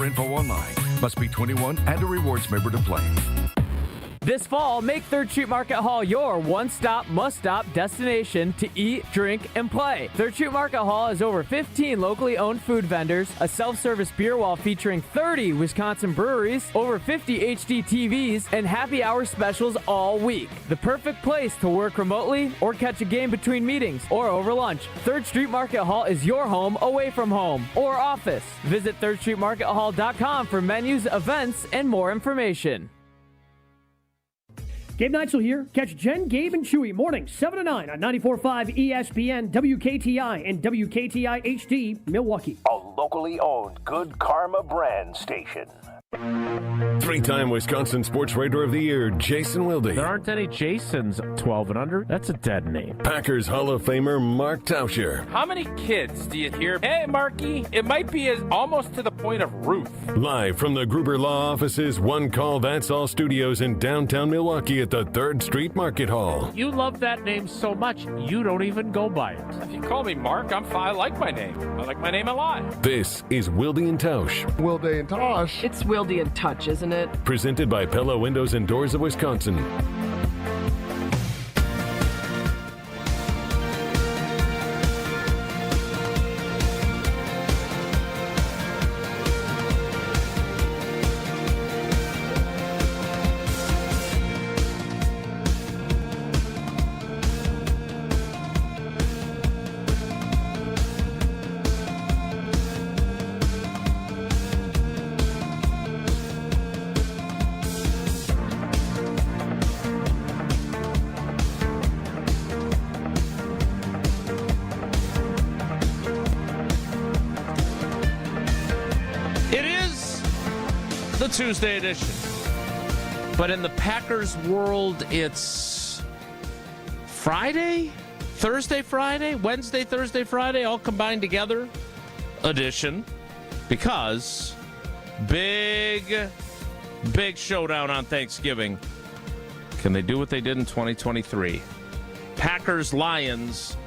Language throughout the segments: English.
info online. Must be 21 and a rewards member to play. This fall, make 3rd Street Market Hall your one-stop, must-stop destination to eat, drink, and play. 3rd Street Market Hall has over 15 locally owned food vendors, a self-service beer wall featuring 30 Wisconsin breweries, over 50 HD TVs, and happy hour specials all week. The perfect place to work remotely or catch a game between meetings or over lunch. 3rd Street Market Hall is your home away from home or office. Visit 3rdstreetmarkethall.com for menus, events, and more information. Gabe Neitzel here. Catch Jen, Gabe, and Chewy mornings 7 to 9 on 94.5 ESPN, WKTI, and WKTI HD, Milwaukee. A locally owned Good Karma brand station. 3-time Wisconsin Sports Writer of the Year, Jason Wilde. There aren't any Jasons 12 and under. That's a dead name. Packers Hall of Famer, Mark Tauscher. How many kids do you hear, hey, Marky? It might be almost to the point of Ruth. Live from the Gruber Law Office's One Call That's All studios in downtown Milwaukee at the 3rd Street Market Hall. You love that name so much, you don't even go by it. If you call me Mark, I'm fine. I like my name. I like my name a lot. This is Wilde and Tosh. Wilde and Tosh. It's Wilde and Touch, isn't it? Presented by Pella Windows and Doors of Wisconsin. Tuesday edition. But in the Packers world, it's Friday, Thursday, Friday, Wednesday, Thursday, Friday, all combined together edition. Because big showdown on Thanksgiving. Can they do what they did in 2023? Packers Lions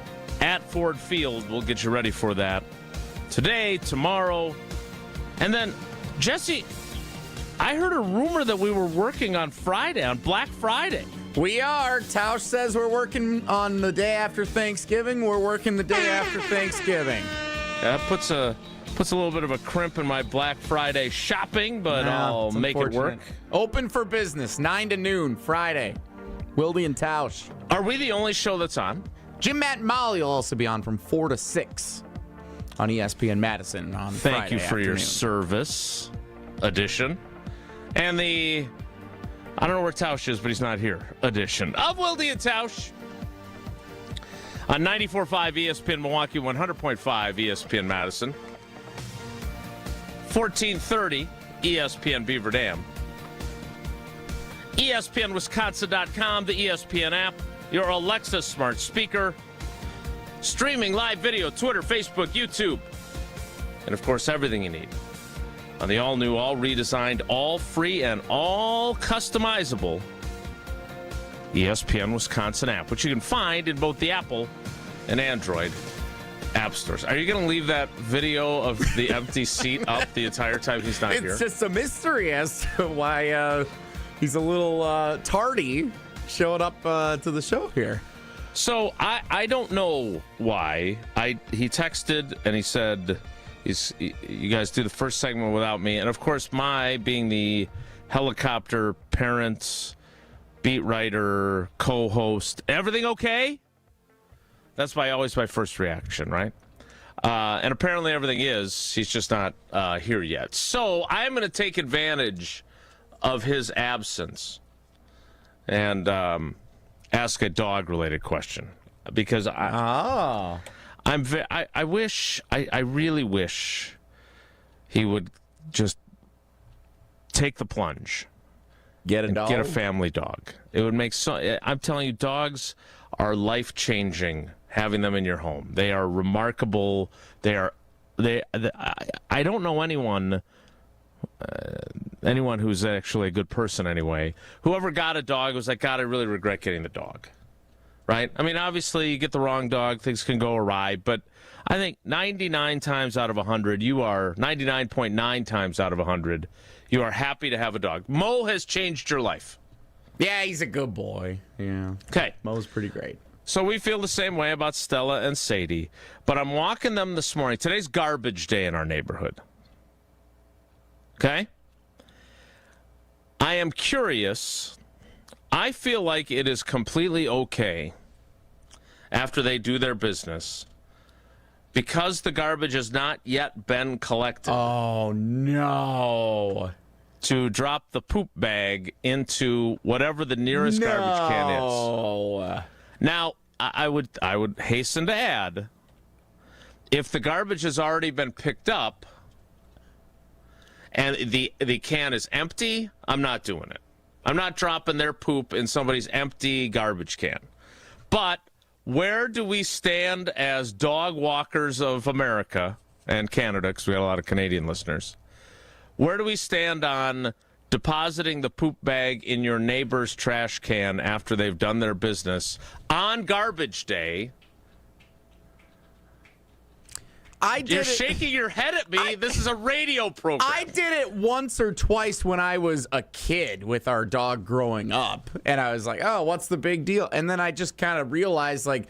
at Ford Field. We'll get you ready for that today, tomorrow. And then, Jesse, I heard a rumor that we were working on Friday, on Black Friday. We are. Tausch says we're working on the day after Thanksgiving. We're working the day after Thanksgiving. That puts a little bit of a crimp in my Black Friday shopping, but I'll make it work. Open for business, 9 to noon, Friday. Wilde and Tausch. Are we the only show that's on? Jim, Matt, and Molly will also be on from 4 to 6 on ESPN Madison on Friday Thank you for afternoon. your service edition. And the, I don't know where Tausch is, but he's not here, edition of Wilde and Tausch on 94.5 ESPN Milwaukee, 100.5 ESPN Madison, 1430 ESPN Beaver Dam, ESPNWisconsin.com, the ESPN app, your Alexa smart speaker, streaming live video, Twitter, Facebook, YouTube, and, of course, everything you need on the all-new, all-redesigned, all-free, and all-customizable ESPN Wisconsin app, which you can find in both the Apple and Android app stores. Are you going to leave that video of the empty seat up the entire time he's not here? It's just a mystery as to why he's a little tardy showing up to the show here. So I don't know why. He texted and he said, you guys do the first segment without me. And, of course, being the helicopter parent, beat writer, co-host, everything okay? That's always my first reaction, right? And apparently everything is. He's just not here yet. So I'm going to take advantage of his absence and ask a dog-related question. Because I really wish he would just take the plunge. Get a dog? Get a family dog. It would make I'm telling you, dogs are life-changing having them in your home. They are remarkable. I don't know anyone who's actually a good person anyway, whoever got a dog was like, God, I really regret getting the dog. right? I mean, obviously, you get the wrong dog, things can go awry, but I think 99 times out of 100, 99.9 times out of 100, you are happy to have a dog. Mo has changed your life. Yeah, he's a good boy. Yeah. Okay. Mo's pretty great. So we feel the same way about Stella and Sadie, but I'm walking them this morning. Today's garbage day in our neighborhood. Okay? I am curious. I feel like it is completely okay after they do their business, because the garbage has not yet been collected. Oh, no. To drop the poop bag into whatever the nearest garbage can is. Now, I would hasten to add, if the garbage has already been picked up and the can is empty, I'm not doing it. I'm not dropping their poop in somebody's empty garbage can. But where do we stand as dog walkers of America and Canada, because we got a lot of Canadian listeners? Where do we stand on depositing the poop bag in your neighbor's trash can after they've done their business on garbage day? You're shaking your head at me. This is a radio program. I did it once or twice when I was a kid with our dog growing up. And I was like, oh, what's the big deal? And then I just kind of realized, like,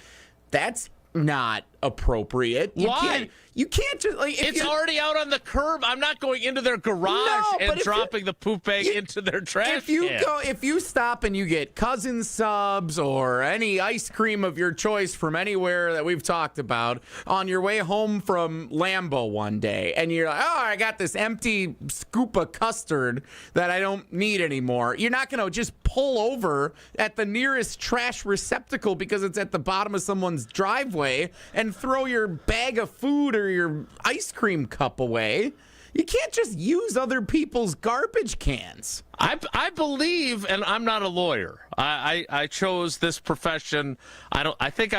that's not appropriate. Why? You can't just, like, it's already out on the curb. I'm not going into their garage and dropping the poop bag into their trash can. If you stop and you get cousin subs or any ice cream of your choice from anywhere that we've talked about on your way home from Lambeau one day, and you're like, oh, I got this empty scoop of custard that I don't need anymore, you're not going to just pull over at the nearest trash receptacle because it's at the bottom of someone's driveway and throw your bag of food or your ice cream cup away. You can't just use other people's garbage cans. I believe, and I'm not a lawyer. I chose this profession. I think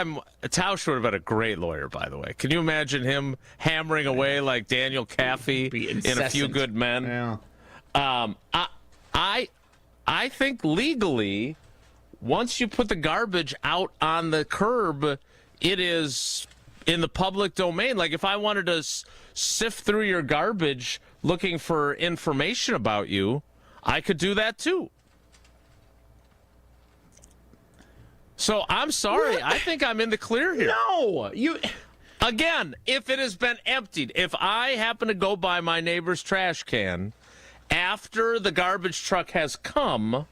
Tosh would have been a great lawyer, by the way. Can you imagine him hammering away like Daniel Caffey in A Few Good Men? Yeah. I think legally, once you put the garbage out on the curb, it is in the public domain. Like, if I wanted to sift through your garbage looking for information about you, I could do that too. So I'm sorry. I think I'm in the clear here. No, Again, if it has been emptied, if I happen to go by my neighbor's trash can after the garbage truck has come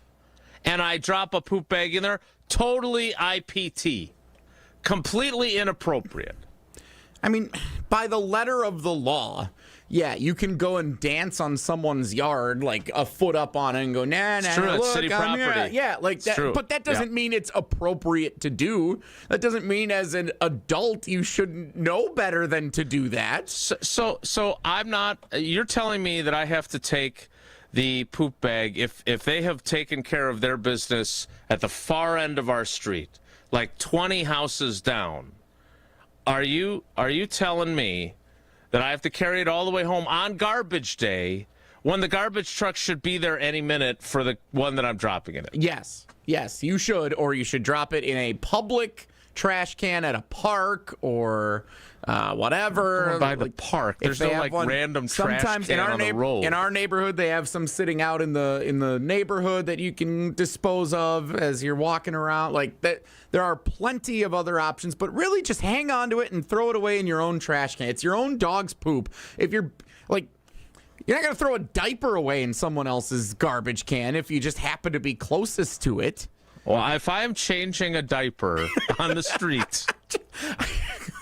and I drop a poop bag in there, totally IPT. Completely inappropriate. I mean, by the letter of the law, yeah, you can go and dance on someone's yard like a foot up on it and go, nah, true, look, it's city property. Yeah, like it's that. True. But that doesn't mean it's appropriate to do. That doesn't mean as an adult you should know better than to do that. So I'm not. You're telling me that I have to take the poop bag if they have taken care of their business at the far end of our street, like 20 houses down. Are you telling me that I have to carry it all the way home on garbage day when the garbage truck should be there any minute for the one that I'm dropping in it? Yes, you should, or you should drop it in a public trash can at a park or whatever. By the park, there's no like random trash can on the road. In our neighborhood, they have some sitting out in the neighborhood that you can dispose of as you're walking around. Like that, there are plenty of other options, but really just hang on to it and throw it away in your own trash can. It's your own dog's poop. If you're like, you're not gonna throw a diaper away in someone else's garbage can if you just happen to be closest to it. Well, if I am changing a diaper on the street,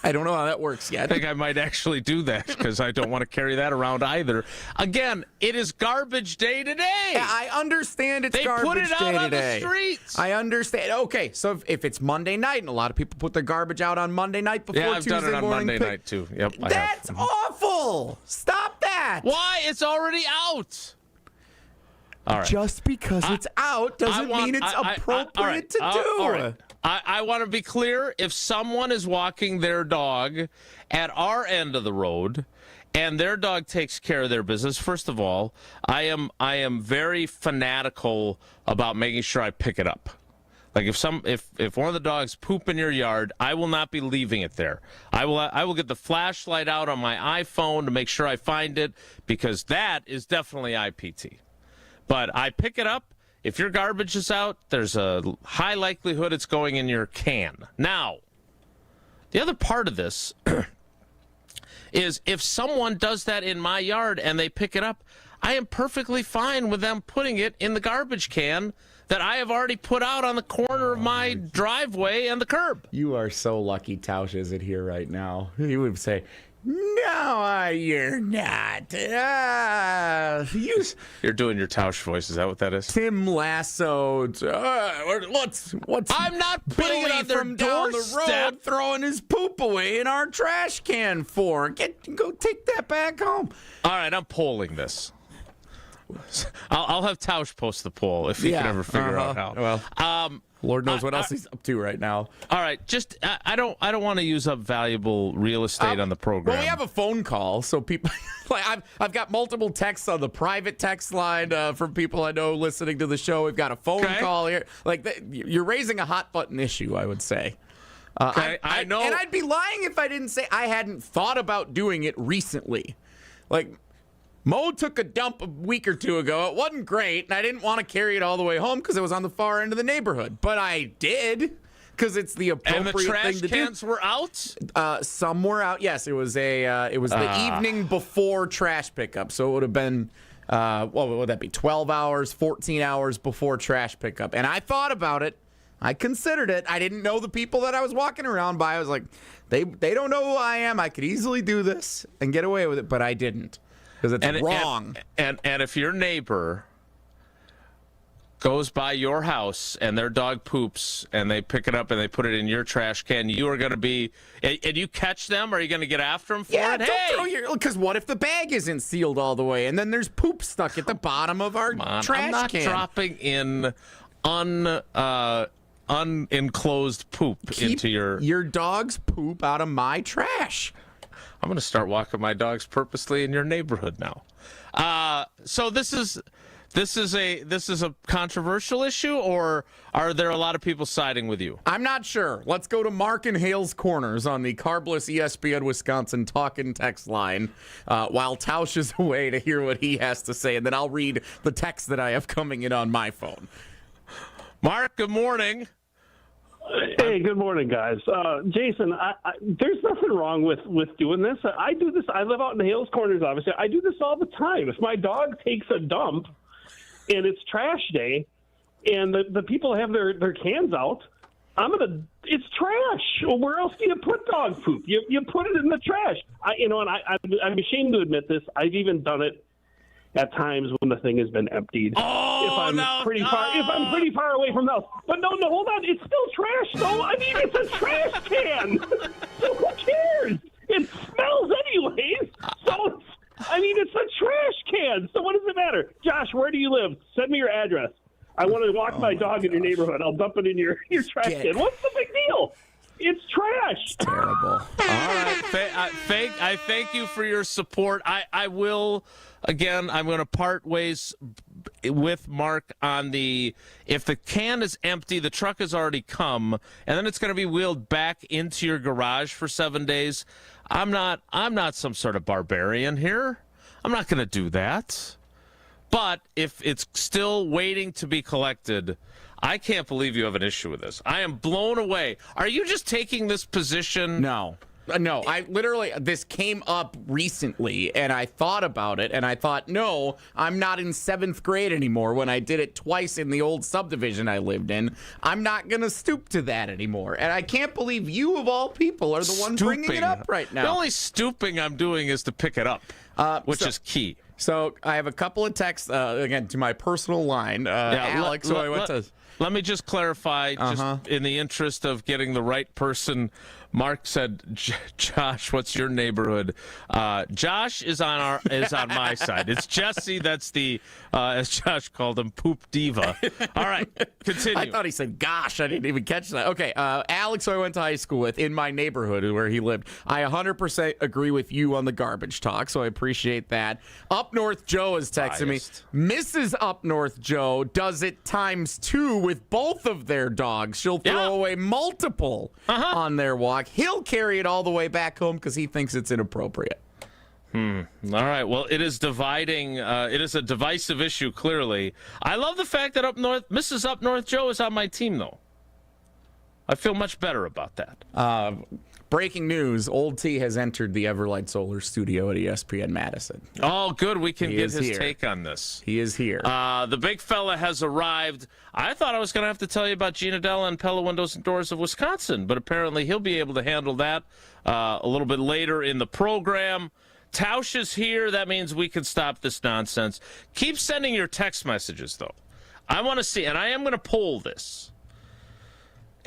I don't know how that works yet. I think I might actually do that because I don't want to carry that around either. Again, it is garbage day today. I understand it's garbage day today. They put it out on the streets. I understand. Okay, so if it's Monday night, and a lot of people put their garbage out on Monday night before Tuesday morning. Yeah, I've done it on Monday night too. Yep, That's awful. Stop that. Why? It's already out. All right. Just because it's out doesn't mean it's appropriate to do. All right. I want to be clear. If someone is walking their dog at our end of the road and their dog takes care of their business, first of all, I am very fanatical about making sure I pick it up. Like if one of the dogs poop in your yard, I will not be leaving it there. I will get the flashlight out on my iPhone to make sure I find it, because that is definitely IPT. But I pick it up. If your garbage is out, there's a high likelihood it's going in your can. Now, the other part of this is if someone does that in my yard and they pick it up, I am perfectly fine with them putting it in the garbage can that I have already put out on the corner of my driveway and the curb. You are so lucky Tosh isn't here right now. He would say, no, you're not. You're doing your Tosh voice. Is that what that is? Tim Lasso. What's I'm not putting it on their from down the doorstep. road throwing his poop away in our trash can for? Go take that back home. All right, I'm polling this. I'll have Tosh post the poll if he can ever figure out how. Well, Lord knows what else he's up to right now. All right, just I don't want to use up valuable real estate on the program. Well, we have a phone call, so people like I've got multiple texts on the private text line from people I know listening to the show. We've got a phone call here. Like you're raising a hot button issue, I would say. I know, and I'd be lying if I didn't say I hadn't thought about doing it recently. Like, Mo took a dump a week or two ago. It wasn't great, and I didn't want to carry it all the way home because it was on the far end of the neighborhood. But I did, because it's the appropriate thing to do. And the trash cans were out? Some were out. Yes, it was the evening before trash pickup. So it would have been, what would that be, 12 hours, 14 hours before trash pickup. And I thought about it. I considered it. I didn't know the people that I was walking around by. I was like, they don't know who I am. I could easily do this and get away with it, but I didn't. Because it's wrong. And if your neighbor goes by your house and their dog poops and they pick it up and they put it in your trash can, you are going to be, and you catch them, are you going to get after them for it? Don't throw your, because what if the bag isn't sealed all the way and then there's poop stuck at the bottom of our trash can? I'm not dropping in unenclosed poop into your dog's poop out of my trash. I'm going to start walking my dogs purposely in your neighborhood now. So this is a controversial issue, or are there a lot of people siding with you? I'm not sure. Let's go to Mark and Hale's Corners on the carbless ESPN Wisconsin talking text line while Tausch is away to hear what he has to say, and then I'll read the text that I have coming in on my phone. Mark, good morning. Hey, good morning, guys. Jason, there's nothing wrong with doing this. I do this. I live out in the Hales Corners, obviously. I do this all the time. If my dog takes a dump and it's trash day and the people have their cans out, it's trash. Well, where else do you put dog poop? You put it in the trash. I'm ashamed to admit this. I've even done it at times when the thing has been emptied. If I'm pretty far away from the house. But no, hold on. It's still trash, though. I mean, it's a trash can. So who cares? It smells anyways. So, it's a trash can. So what does it matter? Josh, where do you live? Send me your address. I want to walk my dog in your neighborhood. I'll dump it in your trash can. What's the big deal? It's trash. It's terrible. All right. I thank you for your support. I will, again, I'm going to part ways with Mark on if the can is empty, the truck has already come, and then it's going to be wheeled back into your garage for 7 days. I'm not some sort of barbarian here. I'm not going to do that. But if it's still waiting to be collected, I can't believe you have an issue with this. I am blown away. Are you just taking this position? No, I literally, this came up recently, and I thought about it, and I thought, no, I'm not in 7th grade anymore when I did it twice in the old subdivision I lived in. I'm not going to stoop to that anymore. And I can't believe you, of all people, are the one bringing it up right now. The only stooping I'm doing is to pick it up, which is key. So I have a couple of texts, again, to my personal line. Alex, who I went to... Let me just clarify, just in the interest of getting the right person Mark said, Josh, what's your neighborhood? Josh is on my side. It's Jesse. That's the, as Josh called him, poop diva. All right, continue. I thought he said, gosh, I didn't even catch that. Okay, Alex, who I went to high school with in my neighborhood where he lived, I 100% agree with you on the garbage talk, so I appreciate that. Up North Joe is texting me. Mrs. Up North Joe does it ×2 with both of their dogs. She'll throw away multiple on their walk. He'll carry it all the way back home because he thinks it's inappropriate. All right. Well, it is dividing. It is a divisive issue, clearly. I love the fact that Mrs. Up North Joe is on my team, though. I feel much better about that. Breaking news, Old T has entered the Everlight Solar Studio at ESPN Madison. Oh, good. We can get his take on this. He is here. The big fella has arrived. I thought I was going to have to tell you about Gina Della and Pella Windows and Doors of Wisconsin, but apparently he'll be able to handle that a little bit later in the program. Tosh is here. That means we can stop this nonsense. Keep sending your text messages, though. I want to see, and I am going to poll this.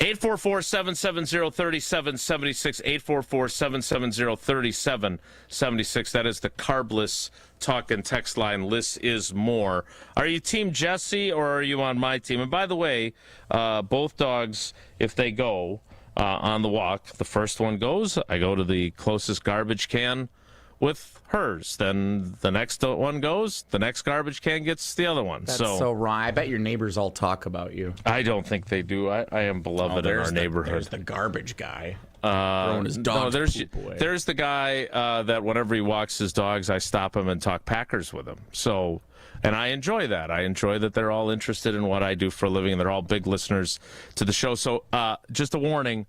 844-770-3776, 844-770-3776. That is the carbless talk and text line. Less is more. Are you Team Jesse or are you on my team? And by the way, both dogs, if they go on the walk, the first one goes, I go to the closest garbage can with hers. Then the next one goes, the next garbage can gets the other one. That's so wrong. I bet your neighbors all talk about you. I don't think they do. I am beloved in our neighborhood. There's the garbage guy. Throwing his dog's poop away. There's the guy that whenever he walks his dogs, I stop him and talk Packers with him. So, and I enjoy that. I enjoy that they're all interested in what I do for a living, and they're all big listeners to the show. So just a warning,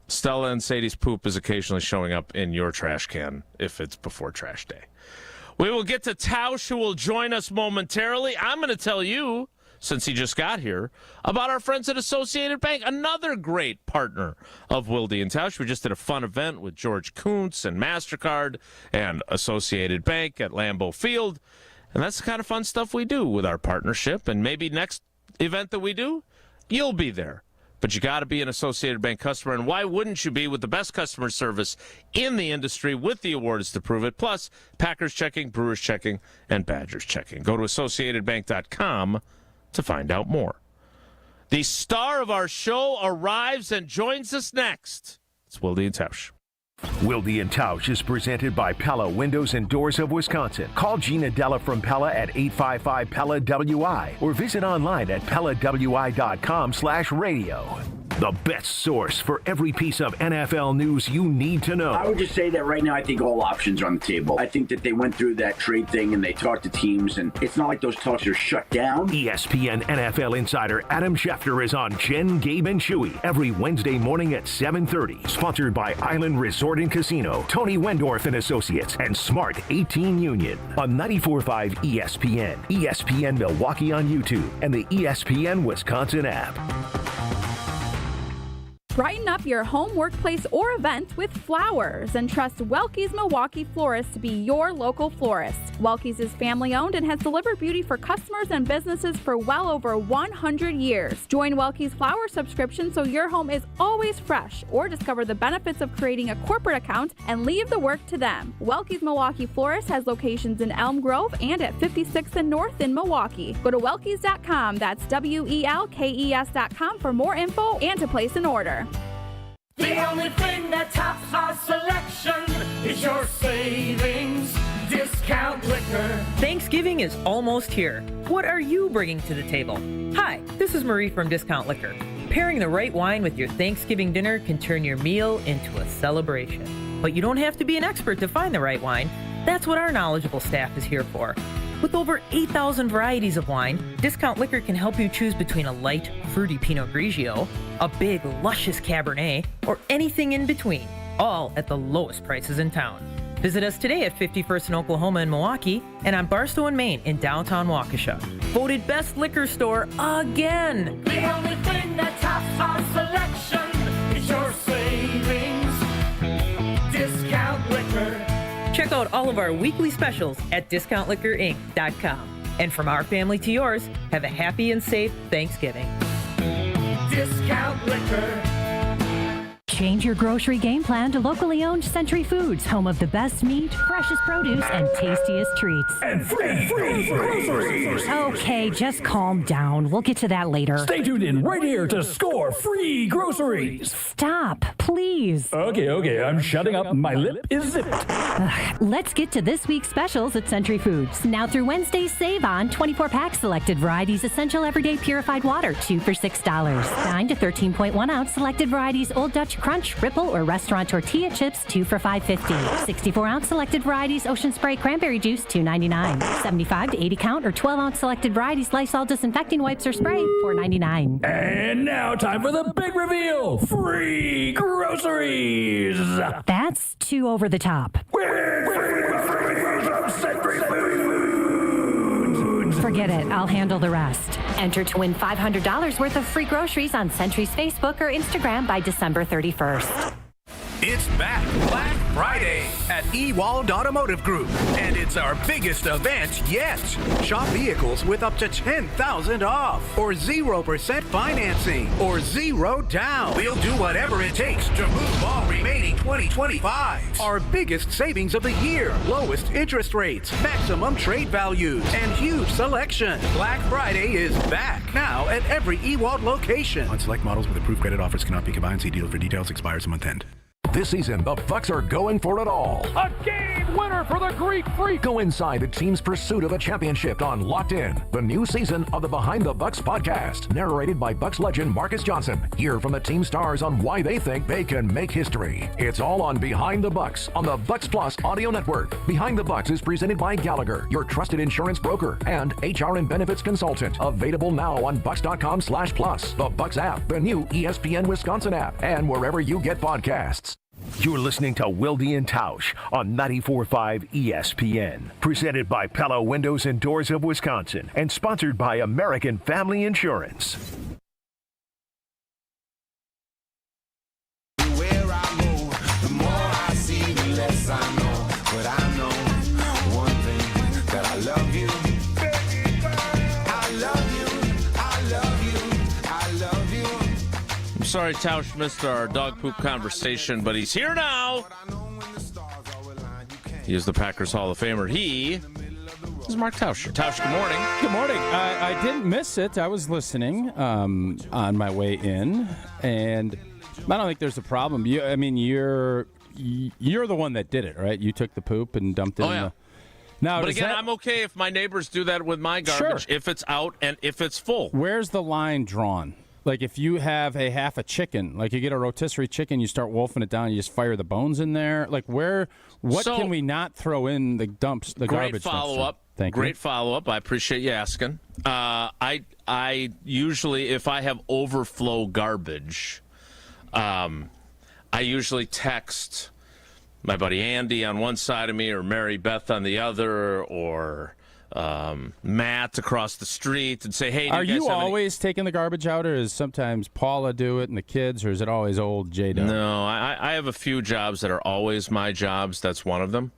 Stella and Sadie's poop is occasionally showing up in your trash can if it's before trash day. We will get to Tosh, who will join us momentarily. I'm going to tell you, since he just got here, about our friends at Associated Bank, another great partner of Wilde and Tosh. We just did a fun event with George Kuntz and MasterCard and Associated Bank at Lambeau Field. And that's the kind of fun stuff we do with our partnership. And maybe next event that we do, you'll be there. But you got to be an Associated Bank customer, and why wouldn't you be with the best customer service in the industry with the awards to prove it, plus Packers checking, Brewers checking, and Badgers checking. Go to AssociatedBank.com to find out more. The star of our show arrives and joins us next. It's Wilde and Tosh. Wilde and Tosh is presented by Pella Windows and Doors of Wisconsin. Call Gina Della from Pella at 855-PELLA-WI or visit online at PellaWI.com/radio. The best source for every piece of NFL news you need to know. I would just say that right now I think all options are on the table. I think that they went through that trade thing and they talked to teams, and it's not like those talks are shut down. ESPN NFL insider Adam Schefter is on Jen, Gabe, and Chewy every Wednesday morning at 7:30. Sponsored by Island Resort and Casino, Tony Wendorf and Associates, and Smart 18 Union. On 94.5 ESPN, ESPN Milwaukee on YouTube, and the ESPN Wisconsin app. Brighten up your home, workplace, or event with flowers and trust Welke's Milwaukee Florist to be your local florist. Welke's is family-owned and has delivered beauty for customers and businesses for well over 100 years. Join Welke's flower subscription so your home is always fresh, or discover the benefits of creating a corporate account and leave the work to them. Welke's Milwaukee Florist has locations in Elm Grove and at 56th and North in Milwaukee. Go to Welkes.com, that's WELKES.com for more info and to place an order. The only thing that tops our selection is your savings discount liquor. Thanksgiving is almost here. What are you bringing to the table? Hi, this is Marie from Discount Liquor. Pairing the right wine with your Thanksgiving dinner can turn your meal into a celebration. But you don't have to be an expert to find the right wine. That's what our knowledgeable staff is here for. With over 8,000 varieties of wine, Discount Liquor can help you choose between a light, fruity Pinot Grigio, a big, luscious Cabernet, or anything in between, all at the lowest prices in town. Visit us today at 51st in Oklahoma and Milwaukee, and on Barstow and Main in downtown Waukesha. Voted best liquor store again! The only thing that tops our selection is your savings discount liquor. Check out all of our weekly specials at DiscountLiquorInc.com. And from our family to yours, have a happy and safe Thanksgiving. Discount Liquor. Change your grocery game plan to locally owned Century Foods, home of the best meat, freshest produce, and tastiest treats. And free groceries. Okay, just calm down. We'll get to that later. Stay tuned in right here to score free groceries. Stop, please. Okay, I'm shutting up. My lip is zipped. Let's get to this week's specials at Century Foods. Now through Wednesday, save on 24-pack selected varieties essential everyday purified water, 2 for $6. 9 to 13.1 ounce selected varieties Old Dutch Crunch, Ripple, or Restaurant tortilla chips, 2 for $5.50. 64 ounce selected varieties Ocean Spray cranberry juice, $2.99. 75 to 80 count or 12 ounce selected varieties Lysol disinfecting wipes or spray, $4.99. And now time for the big reveal. Free groceries. That's too over the top. Forget it. I'll handle the rest. Enter to win $500 worth of free groceries on Century's Facebook or Instagram by December 31st. It's back, Black Friday at Ewald Automotive Group, and it's our biggest event yet. Shop vehicles with up to $10,000 off, or 0% financing, or 0 down. We'll do whatever it takes to move all remaining 2025s. Our biggest savings of the year, lowest interest rates, maximum trade values, and huge selection. Black Friday is back now at every Ewald location. On select models with approved credit offers cannot be combined. See dealer for details. Expires month end. This season, the Bucks are going for it all. A game winner for the Greek Freak. Go inside the team's pursuit of a championship on Locked In, the new season of the Behind the Bucks podcast, narrated by Bucks legend Marcus Johnson. Hear from the team stars on why they think they can make history. It's all on Behind the Bucks on the Bucks Plus audio network. Behind the Bucks is presented by Gallagher, your trusted insurance broker and HR and benefits consultant. Available now on Bucks.com/plus, the Bucks app, the new ESPN Wisconsin app, and wherever you get podcasts. You're listening to Wilde and Tosh on 94.5 ESPN. Presented by Pella Windows and Doors of Wisconsin and sponsored by American Family Insurance. Where I go, the more I see, the less I know. But I know one thing, that I love you. I love you. I love you. I love you. I'm sorry Tausch missed our dog poop conversation, but he's here now. He is the Packers Hall of Famer. He is Mark Tausch. Tausch, good morning. Good morning. I didn't miss it. I was listening on my way in, and I don't think there's a problem. You're the one that did it, right? You took the poop and dumped it in the... Now, but again, I'm okay if my neighbors do that with my garbage, if it's out and if it's full. Where's the line drawn? Like if you have half a chicken, like you get a rotisserie chicken, you start wolfing it down, you just fire the bones in there. Like what can we not throw in the dumps, the garbage? Great follow-up. Great follow-up. I appreciate you asking. I usually, if I have overflow garbage, I usually text my buddy Andy on one side of me, or Mary Beth on the other, or Matt across the street, and say, hey, are you always taking the garbage out, or is sometimes Paula do it and the kids, or is it always old J-Dub? No, I have a few jobs that are always my jobs. That's one of them.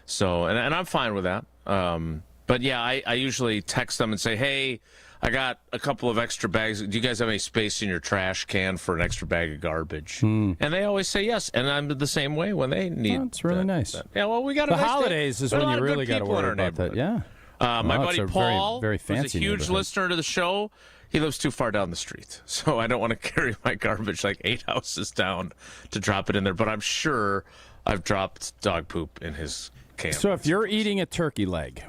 So, and I'm fine with that. But yeah, I usually text them and say, hey, I got a couple of extra bags. Do you guys have any space in your trash can for an extra bag of garbage? And they always say yes. And I'm the same way when they need. That's really nice. Yeah, well, we got the holidays is when you really got to worry about that. Yeah. My buddy Paul, very fancy who's a huge listener to the show, he lives too far down the street. So I don't want to carry my garbage like 8 houses down to drop it in there. But I'm sure I've dropped dog poop in his can. So if you're eating a turkey leg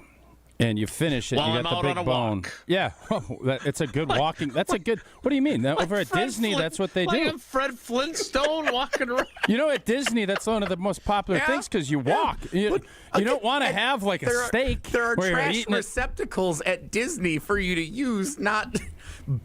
and you finish it, while you got I'm the out big on a bone. Walk. Yeah, it's a good walking. That's a good. What do you mean? Over at Disney, that's what they do. I'm Fred Flintstone walking around. You know, at Disney, that's one of the most popular things because you walk. You don't want to have like a steak. There are trash receptacles at Disney for you to use, not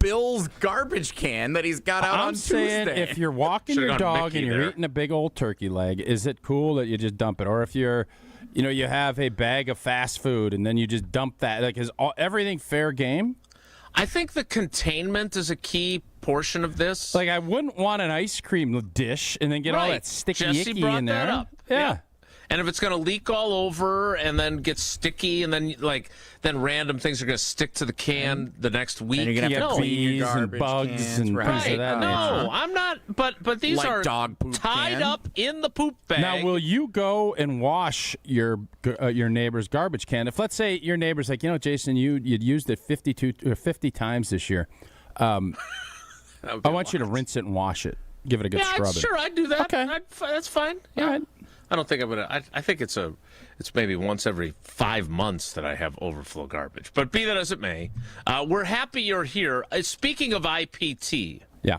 Bill's garbage can that he's got out on Tuesday. I'm saying if you're walking your dog and you're eating a big old turkey leg, is it cool that you just dump it? Or if you're... you have a bag of fast food and then you just dump that. Like, is everything fair game? I think the containment is a key portion of this. Like, I wouldn't want an ice cream dish and then get all that sticky icky in there. That up. Yeah. And if it's going to leak all over and then get sticky, and then random things are going to stick to the can the next week, and you're going to have to clean your and bugs and things of that nature. No, I'm not. But these like are dog poop tied up in the poop bag. Now, will you go and wash your neighbor's garbage can? If, let's say, your neighbor's like, Jason, you'd used it 50 times this year. I want you to rinse it and wash it. Give it a good scrubbing. Sure, I'd do that. Okay. That's fine. Yeah. All right. I don't think I'm gonna. I think it's maybe once every 5 months that I have overflow garbage. But be that as it may, we're happy you're here. Speaking of IPT, yeah.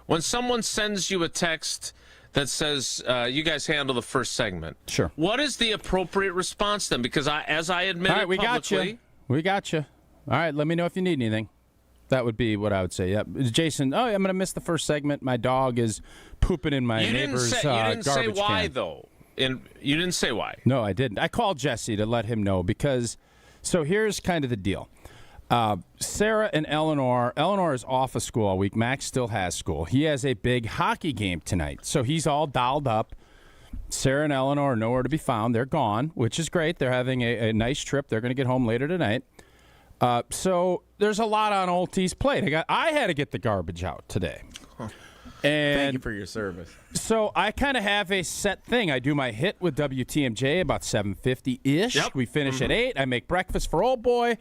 When someone sends you a text that says you guys handle the first segment, sure. What is the appropriate response then? Because as I admitted all right, we publicly, got you. All right, let me know if you need anything. That would be what I would say. Yeah, Jason. Oh, I'm going to miss the first segment. My dog is pooping in my neighbor's garbage can. You didn't say why though. You didn't say why. No, I didn't. I called Jesse to let him know because. So here's kind of the deal. Sarah and Eleanor is off of school all week. Max still has school. He has a big hockey game tonight, so he's all dialed up. Sarah and Eleanor are nowhere to be found. They're gone, which is great. They're having a nice trip. They're going to get home later tonight. So there's a lot on Old T's plate. I had to get the garbage out today. Huh. And thank you for your service. So I kind of have a set thing. I do my hit with WTMJ about 7:50-ish. Yep. We finish at 8. I make breakfast for old boy.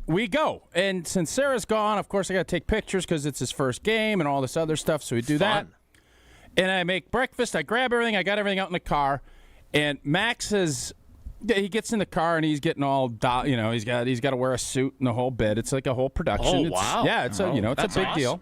We go. And since Sarah's gone, of course, I got to take pictures because it's his first game and all this other stuff. So we do that. And I make breakfast. I grab everything. I got everything out in the car. And Max he gets in the car and he's getting all, he's got to wear a suit and the whole bit. It's like a whole production. Oh, wow. It's a big deal.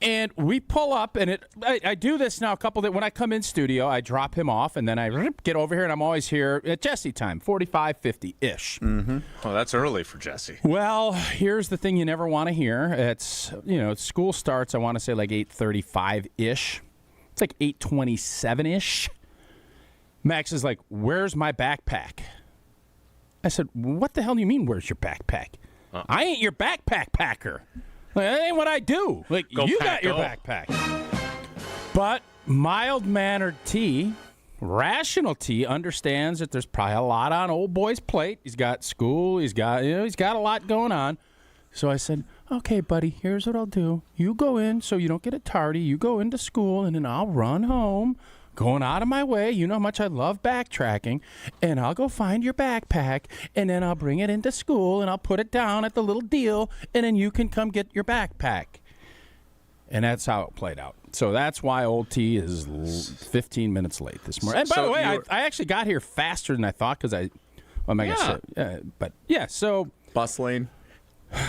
And we pull up, and I do this now a couple days. When I come in studio, I drop him off, and then I get over here, and I'm always here at Jesse time, 45, 50-ish. Mm-hmm. Oh, that's early for Jesse. Well, here's the thing you never want to hear. It's, school starts, I want to say like 8:35-ish. It's like 8:27-ish. Max is like, where's my backpack? I said, what the hell do you mean, where's your backpack? I ain't your backpack packer. That ain't what I do. Like, you got your backpack. But mild-mannered T, rational T, understands that there's probably a lot on old boy's plate. He's got school. He's got a lot going on. So I said, okay, buddy, here's what I'll do. You go in so you don't get it tardy. You go into school, and then I'll run home. Going out of my way, you know how much I love backtracking, and I'll go find your backpack, and then I'll bring it into school, and I'll put it down at the little deal, and then you can come get your backpack. And that's how it played out. So that's why old T is 15 minutes late this morning. And by the way, I actually got here faster than I thought because so. Bus lane?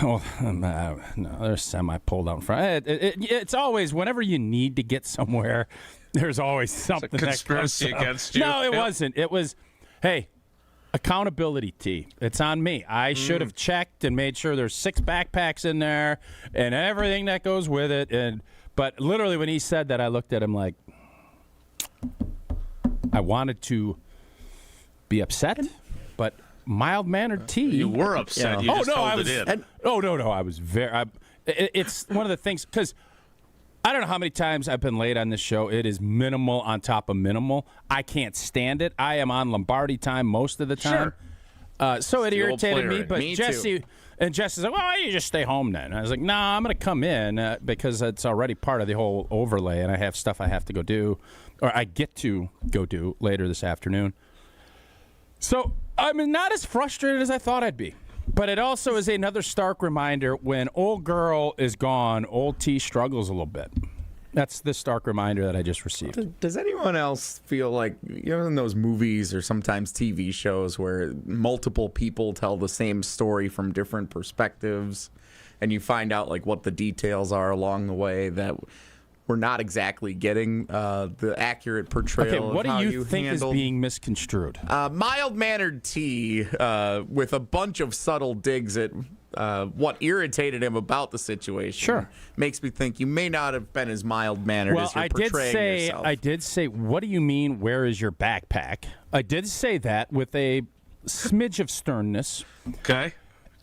Oh, no, there's semi pulled out in front. It's always, whenever you need to get somewhere, there's always something. It's a conspiracy against you. No, it wasn't. It was, hey, accountability, T. It's on me. I should have checked and made sure there's 6 backpacks in there and everything that goes with it. But literally when he said that, I looked at him like, I wanted to be upset, but mild-mannered T. You were upset. You just held it in. No. I was very. It's one of the things because I don't know how many times I've been late on this show. It is minimal on top of minimal. I can't stand it. I am on Lombardi time most of the time. Sure. So it irritated me. But Jesse's like, well, why don't you just stay home then? And I was like, nah, I'm going to come in because it's already part of the whole overlay, and I have stuff I have to go do, or I get to go do later this afternoon. So I'm not as frustrated as I thought I'd be. But it also is another stark reminder when old girl is gone, old T struggles a little bit. That's the stark reminder that I just received. Does anyone else feel like, in those movies or sometimes TV shows where multiple people tell the same story from different perspectives and you find out like what the details are along the way that we're not exactly getting the accurate portrayal of how you think handled. Is being misconstrued? Mild-mannered T with a bunch of subtle digs at what irritated him about the situation makes me think you may not have been as mild-mannered as you're portraying yourself. I did say, what do you mean, where is your backpack? I did say that with a smidge of sternness. Okay.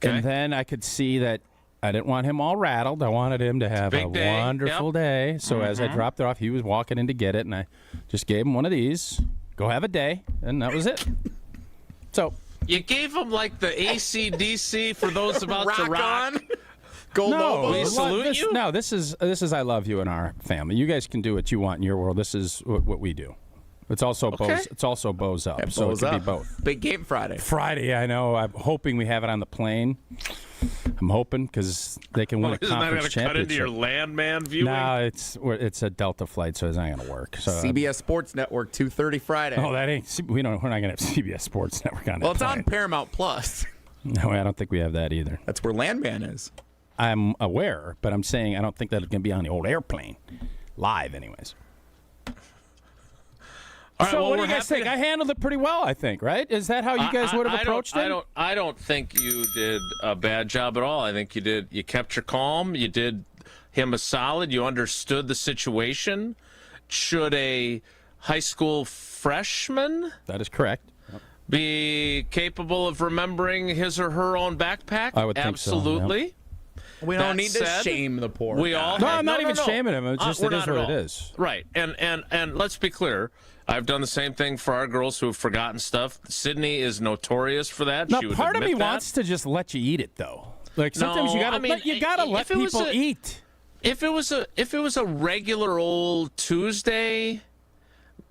And then I could see that I didn't want him all rattled. I wanted him to have a wonderful day. So as I dropped it off, he was walking in to get it, and I just gave him one of these. Go have a day, and that was it. So you gave him like the AC/DC for those about to rock. No, we salute you. No, this is I love you in our family. You guys can do what you want in your world. This is what we do. It's also bows. It's also bows up. So it could be both. Big game Friday. Friday, I know. I'm hoping we have it on the plane. I'm hoping because they can win a conference championship. Isn't that going to cut into your landman viewing? No, it's a Delta flight, so it's not going to work. So CBS Sports Network 2:30 Friday. Oh, that ain't. We're not going to have CBS Sports Network on. Well, it's on Paramount Plus. No, I don't think we have that either. That's where Landman is. I'm aware, but I'm saying I don't think that it's going to be on the old airplane, live, anyways. All right, so well, what do you guys think? I handled it pretty well, I think, right? Is that how you guys would have approached it? I don't think you did a bad job at all. I think you did. You kept your calm. You did him a solid. You understood the situation. Should a high school freshman that is correct be capable of remembering his or her own backpack? I would think absolutely. So, yeah. We don't need to shame the poor guy. I'm not even shaming him. It's just it is what it is. Right. And let's be clear. I've done the same thing for our girls who have forgotten stuff. Sydney is notorious for that. Now, she would part of me admit that. wants to just let you eat it, though. Like sometimes you gotta let people eat. If it was a regular old Tuesday,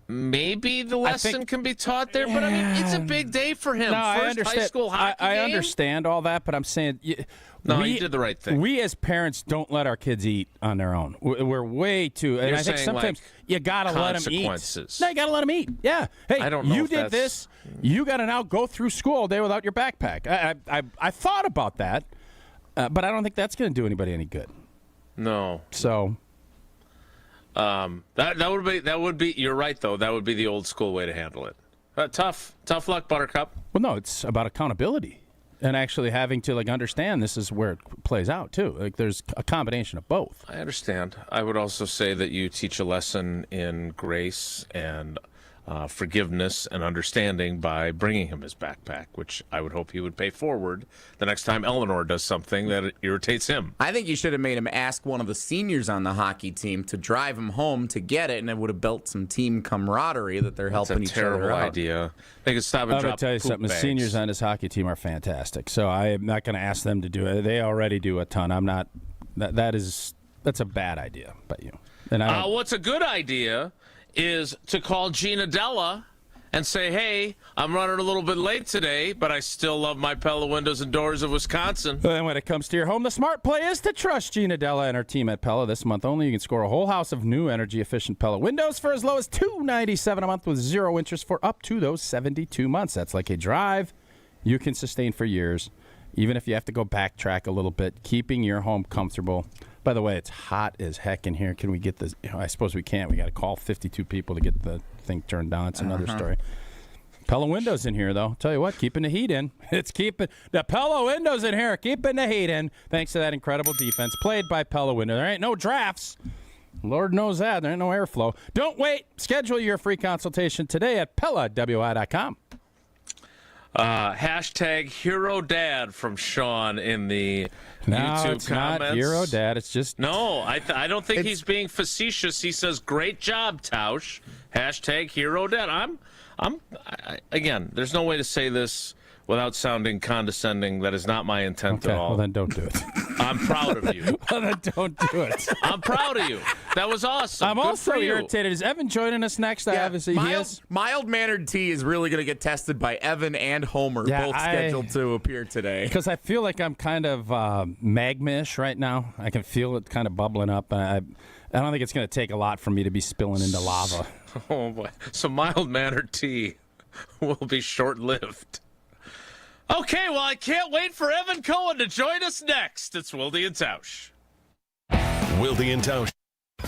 maybe the lesson can be taught there. But I mean, it's a big day for him. No, First I understand. high school hockey I game. understand all that, but I'm saying. You did the right thing. We as parents don't let our kids eat on their own. We're way too. And You're I think saying, sometimes like, you gotta let them eat. consequences. No, you gotta let them eat. Yeah. Hey, I don't know you if did this. You gotta now go through school all day without your backpack. I thought about that, but I don't think that's going to do anybody any good. No. So. That would be. You're right though. That would be the old school way to handle it. Tough luck, Buttercup. Well, no, it's about accountability. And actually having to understand this is where it plays out too. Like there's a combination of both. I understand. I would also say that you teach a lesson in grace and forgiveness and understanding by bringing him his backpack, which I would hope he would pay forward the next time Eleanor does something that irritates him. I think you should have made him ask one of the seniors on the hockey team to drive him home to get it, and it would have built some team camaraderie that they're helping each other out. That's a terrible idea. They could stop and I'm drop going to tell you poop something. bags. The seniors on this hockey team are fantastic. So I am not going to ask them to do it. They already do a ton. I'm not. That's a bad idea by you. And what's a good idea is to call Gina Della and say, hey, I'm running a little bit late today, but I still love my Pella windows and doors of Wisconsin. And when it comes to your home, the smart play is to trust Gina Della and her team at Pella. This month only, you can score a whole house of new energy-efficient Pella windows for as low as $297 a month with 0 interest for up to those 72 months. That's like a drive you can sustain for years, even if you have to go backtrack a little bit, keeping your home comfortable. By the way, it's hot as heck in here. Can we get this? I suppose we can't. We got to call 52 people to get the thing turned down. It's another story. Pella windows in here, though. Tell you what, keeping the heat in. It's keeping the Pella windows in here, keeping the heat in. Thanks to that incredible defense played by Pella windows. There ain't no drafts. Lord knows that. There ain't no airflow. Don't wait. Schedule your free consultation today at PellaWI.com. Hashtag Hero Dad from Sean in the YouTube it's comments. Not Hero Dad. It's just I don't think he's being facetious. He says, "Great job, Tosh." Hashtag Hero Dad. Again, there's no way to say this without sounding condescending. That is not my intent at all. Well, then don't do it. I'm proud of you. Well, then don't do it. I'm proud of you. That was awesome. I'm Good also for you. irritated. Is Evan joining us next? Obviously, he is. Mild-mannered T is really going to get tested by Evan and Homer, both scheduled to appear today. Because I feel like I'm kind of magma-ish right now. I can feel it kind of bubbling up. I don't think it's going to take a lot for me to be spilling into lava. Oh, boy. So mild-mannered T will be short-lived. Okay, well, I can't wait for Evan Cohen to join us next. It's Wilde and Tausch. Wilde and Tausch.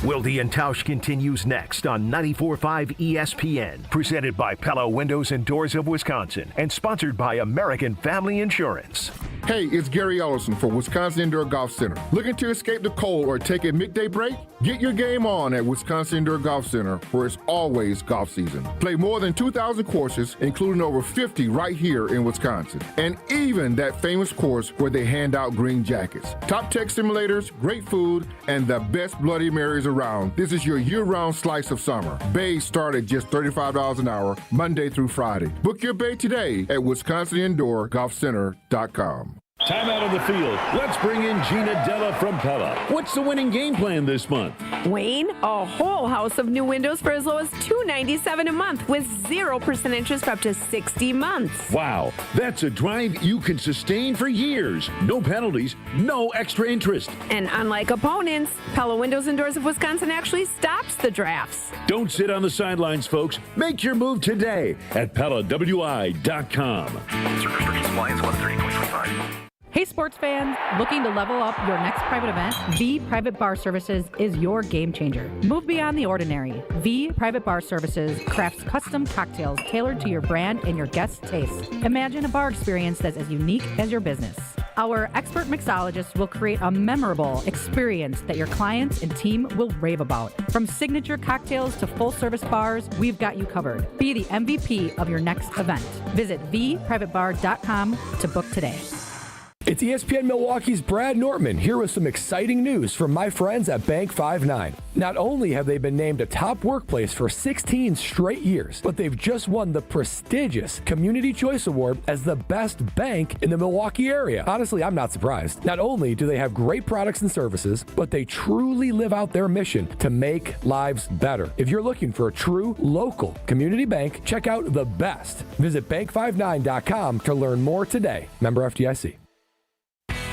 Wilde and Tausch continues next on 94.5 ESPN. Presented by Pella Windows and Doors of Wisconsin and sponsored by American Family Insurance. Hey, it's Gary Ellison for Wisconsin Indoor Golf Center. Looking to escape the cold or take a midday break? Get your game on at Wisconsin Indoor Golf Center, where it's always golf season. Play more than 2,000 courses, including over 50 right here in Wisconsin. And even that famous course where they hand out green jackets. Top tech simulators, great food, and the best Bloody Marys is around, this is your year-round slice of summer. Bays start at just $35 an hour, Monday through Friday. Book your bay today at WisconsinIndoorGolfCenter.com. Time out on the field. Let's bring in Gina Della from Pella. What's the winning game plan this month? Wayne, a whole house of new windows for as low as $297 a month with 0% interest for up to 60 months. Wow, that's a drive you can sustain for years. No penalties, no extra interest. And unlike opponents, Pella Windows and Doors of Wisconsin actually stops the drafts. Don't sit on the sidelines, folks. Make your move today at PellaWI.com. Certain restrictions apply in 2025. Hey sports fans, looking to level up your next private event? V Private Bar Services is your game changer. Move beyond the ordinary. V Private Bar Services crafts custom cocktails tailored to your brand and your guests' taste. Imagine a bar experience that's as unique as your business. Our expert mixologists will create a memorable experience that your clients and team will rave about. From signature cocktails to full-service bars, we've got you covered. Be the MVP of your next event. Visit vprivatebar.com to book today. It's ESPN Milwaukee's Brad Nortman here with some exciting news from my friends at Bank 59. Not only have they been named a top workplace for 16 straight years, but they've just won the prestigious Community Choice Award as the best bank in the Milwaukee area. Honestly, I'm not surprised. Not only do they have great products and services, but they truly live out their mission to make lives better. If you're looking for a true local community bank, check out the best. Visit bank59.com to learn more today. Member FDIC.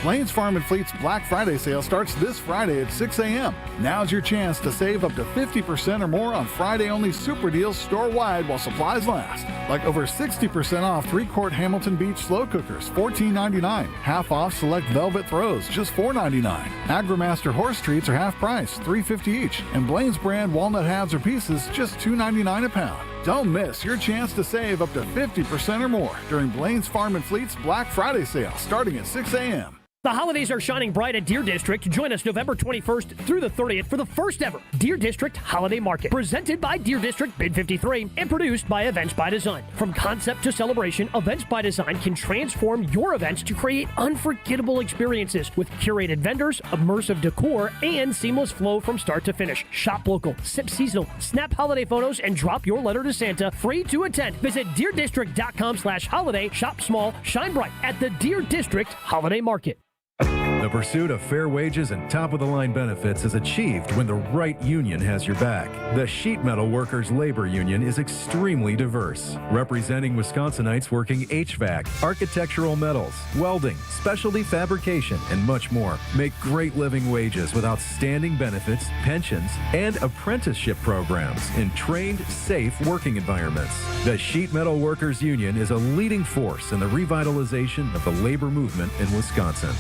Blain's Farm and Fleet's Black Friday sale starts this Friday at 6 a.m. Now's your chance to save up to 50% or more on Friday-only super deals store-wide while supplies last. Like over 60% off 3-quart Hamilton Beach slow cookers, $14.99. Half off select Velvet Throws, just $4.99. AgriMaster horse treats are half price, $3.50 each. And Blain's brand walnut halves or pieces, just $2.99 a pound. Don't miss your chance to save up to 50% or more during Blain's Farm and Fleet's Black Friday sale starting at 6 a.m. The holidays are shining bright at Deer District. Join us November 21st through the 30th for the first ever Deer District Holiday Market, presented by Deer District Bid 53 and produced by Events by Design. From concept to celebration, Events by Design can transform your events to create unforgettable experiences with curated vendors, immersive decor, and seamless flow from start to finish. Shop local, sip seasonal, snap holiday photos, and drop your letter to Santa free to attend. Visit deerdistrict.com/holiday. Shop small, shine bright at the Deer District Holiday Market. The pursuit of fair wages and top-of-the-line benefits is achieved when the right union has your back. The Sheet Metal Workers Labor Union is extremely diverse, representing Wisconsinites working HVAC, architectural metals, welding, specialty fabrication, and much more. Make great living wages with outstanding benefits, pensions, and apprenticeship programs in trained, safe working environments. The Sheet Metal Workers Union is a leading force in the revitalization of the labor movement in Wisconsin.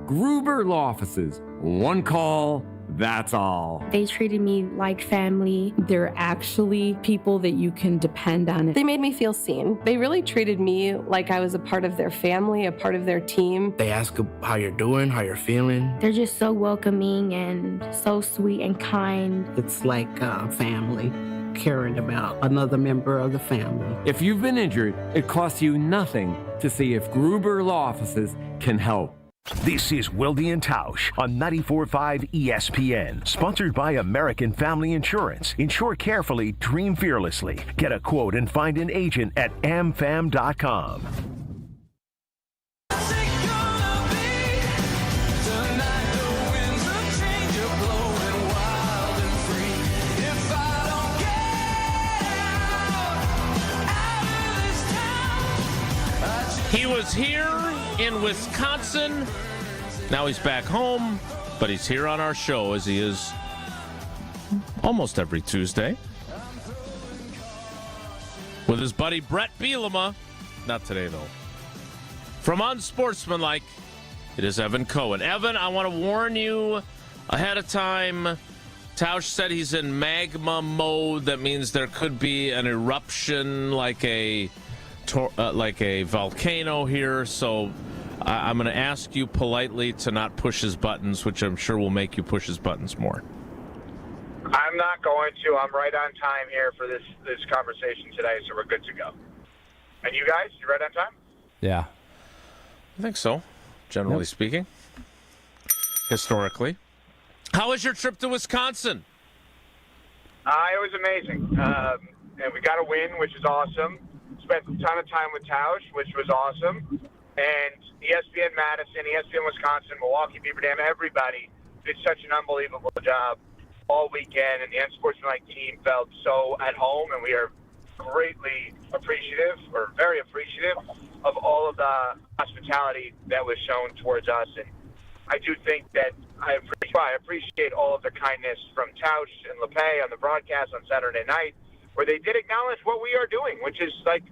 Gruber Law Offices. One call, that's all. They treated me like family. They're actually people that you can depend on. They made me feel seen. They really treated me like I was a part of their family, a part of their team. They ask how you're doing, how you're feeling. They're just so welcoming and so sweet and kind. It's like family, caring about another member of the family. If you've been injured, it costs you nothing to see if Gruber Law Offices can help. This is Wilde and Tosh on 94.5 ESPN, sponsored by American Family Insurance. Insure carefully, dream fearlessly. Get a quote and find an agent at amfam.com. He was here in Wisconsin. Now he's back home, but he's here on our show as he is almost every Tuesday with his buddy Brett Bielema. Not today, though. From Unsportsmanlike, it is Evan Cohen. Evan, I want to warn you ahead of time. Tosh said he's in magma mode. That means there could be an eruption like a volcano here, so I'm going to ask you politely to not push his buttons, which I'm sure will make you push his buttons more. I'm not going to. I'm right on time here for this conversation today, so we're good to go. And you guys, you right on time? Yeah. I think so, generally speaking. Historically. How was your trip to Wisconsin? It was amazing. And we got a win, which is awesome. Spent a ton of time with Tosh, which was awesome. And ESPN Madison, ESPN Wisconsin, Milwaukee, Beaver Dam, everybody did such an unbelievable job all weekend. And the Unsportsmanlike team felt so at home, and we are greatly appreciative, or very appreciative, of all of the hospitality that was shown towards us. And I do think that I appreciate all of the kindness from Tosh and LePay on the broadcast on Saturday night, where they did acknowledge what we are doing, which is like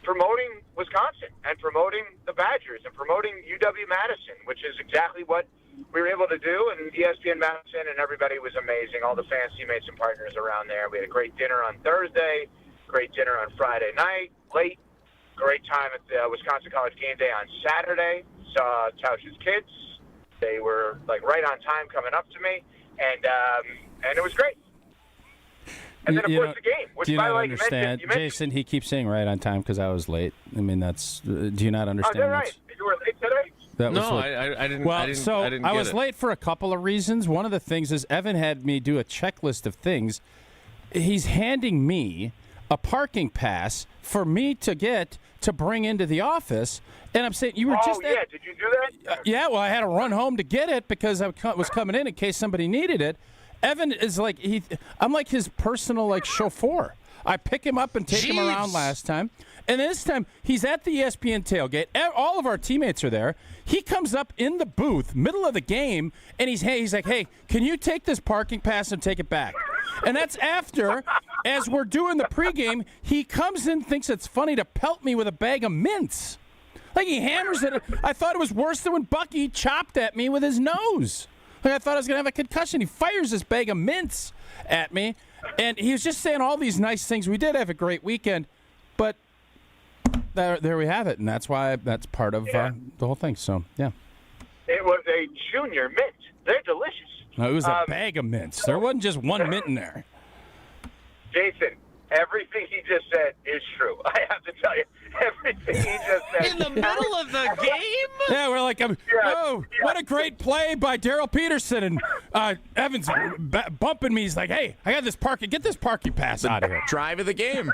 promoting Wisconsin and promoting the Badgers and promoting UW-Madison, which is exactly what we were able to do. And ESPN Madison and everybody was amazing. All the fans, teammates, and partners around there. We had a great dinner on Thursday, great dinner on Friday night, late, great time at the Wisconsin College game day on Saturday. Saw Tosh's kids. They were like right on time coming up to me, and it was great. And then, of course, the game. Which, do you by not the way, understand? you mentioned, Jason, he keeps saying right on time because I was late. I mean, that's. Do you not understand? Oh, right. You were late today? That was No, what- I didn't. Well, I didn't, so I didn't I get was it. late for a couple of reasons. One of the things is Evan had me do a checklist of things. He's handing me a parking pass for me to bring into the office, and I'm saying you were just. Oh, yeah. Did you do that? Yeah, well, I had to run home to get it because I was coming in case somebody needed it. Evan is like I'm like his personal like chauffeur. I pick him up and take him around last time, and this time he's at the ESPN tailgate. All of our teammates are there. He comes up in the booth, middle of the game, and he's like, "Hey, can you take this parking pass and take it back?" And that's after, as we're doing the pregame, he comes in, thinks it's funny to pelt me with a bag of mints. Like he hammers it. I thought it was worse than when Bucky chopped at me with his nose. Like I thought I was going to have a concussion. He fires this bag of mints at me, and he was just saying all these nice things. We did have a great weekend, but there we have it, and that's part of the whole thing. So, yeah. It was a junior mint. They're delicious. No, it was a bag of mints. There wasn't just one mint in there. Jason, everything he just said is true. I have to tell you, everything he just said. In the middle of the game? Yeah, we're like, what a great play by Daryl Peterson. And Evans bumping me. He's like, hey, I got this get this parking pass out of here. Drive of the game.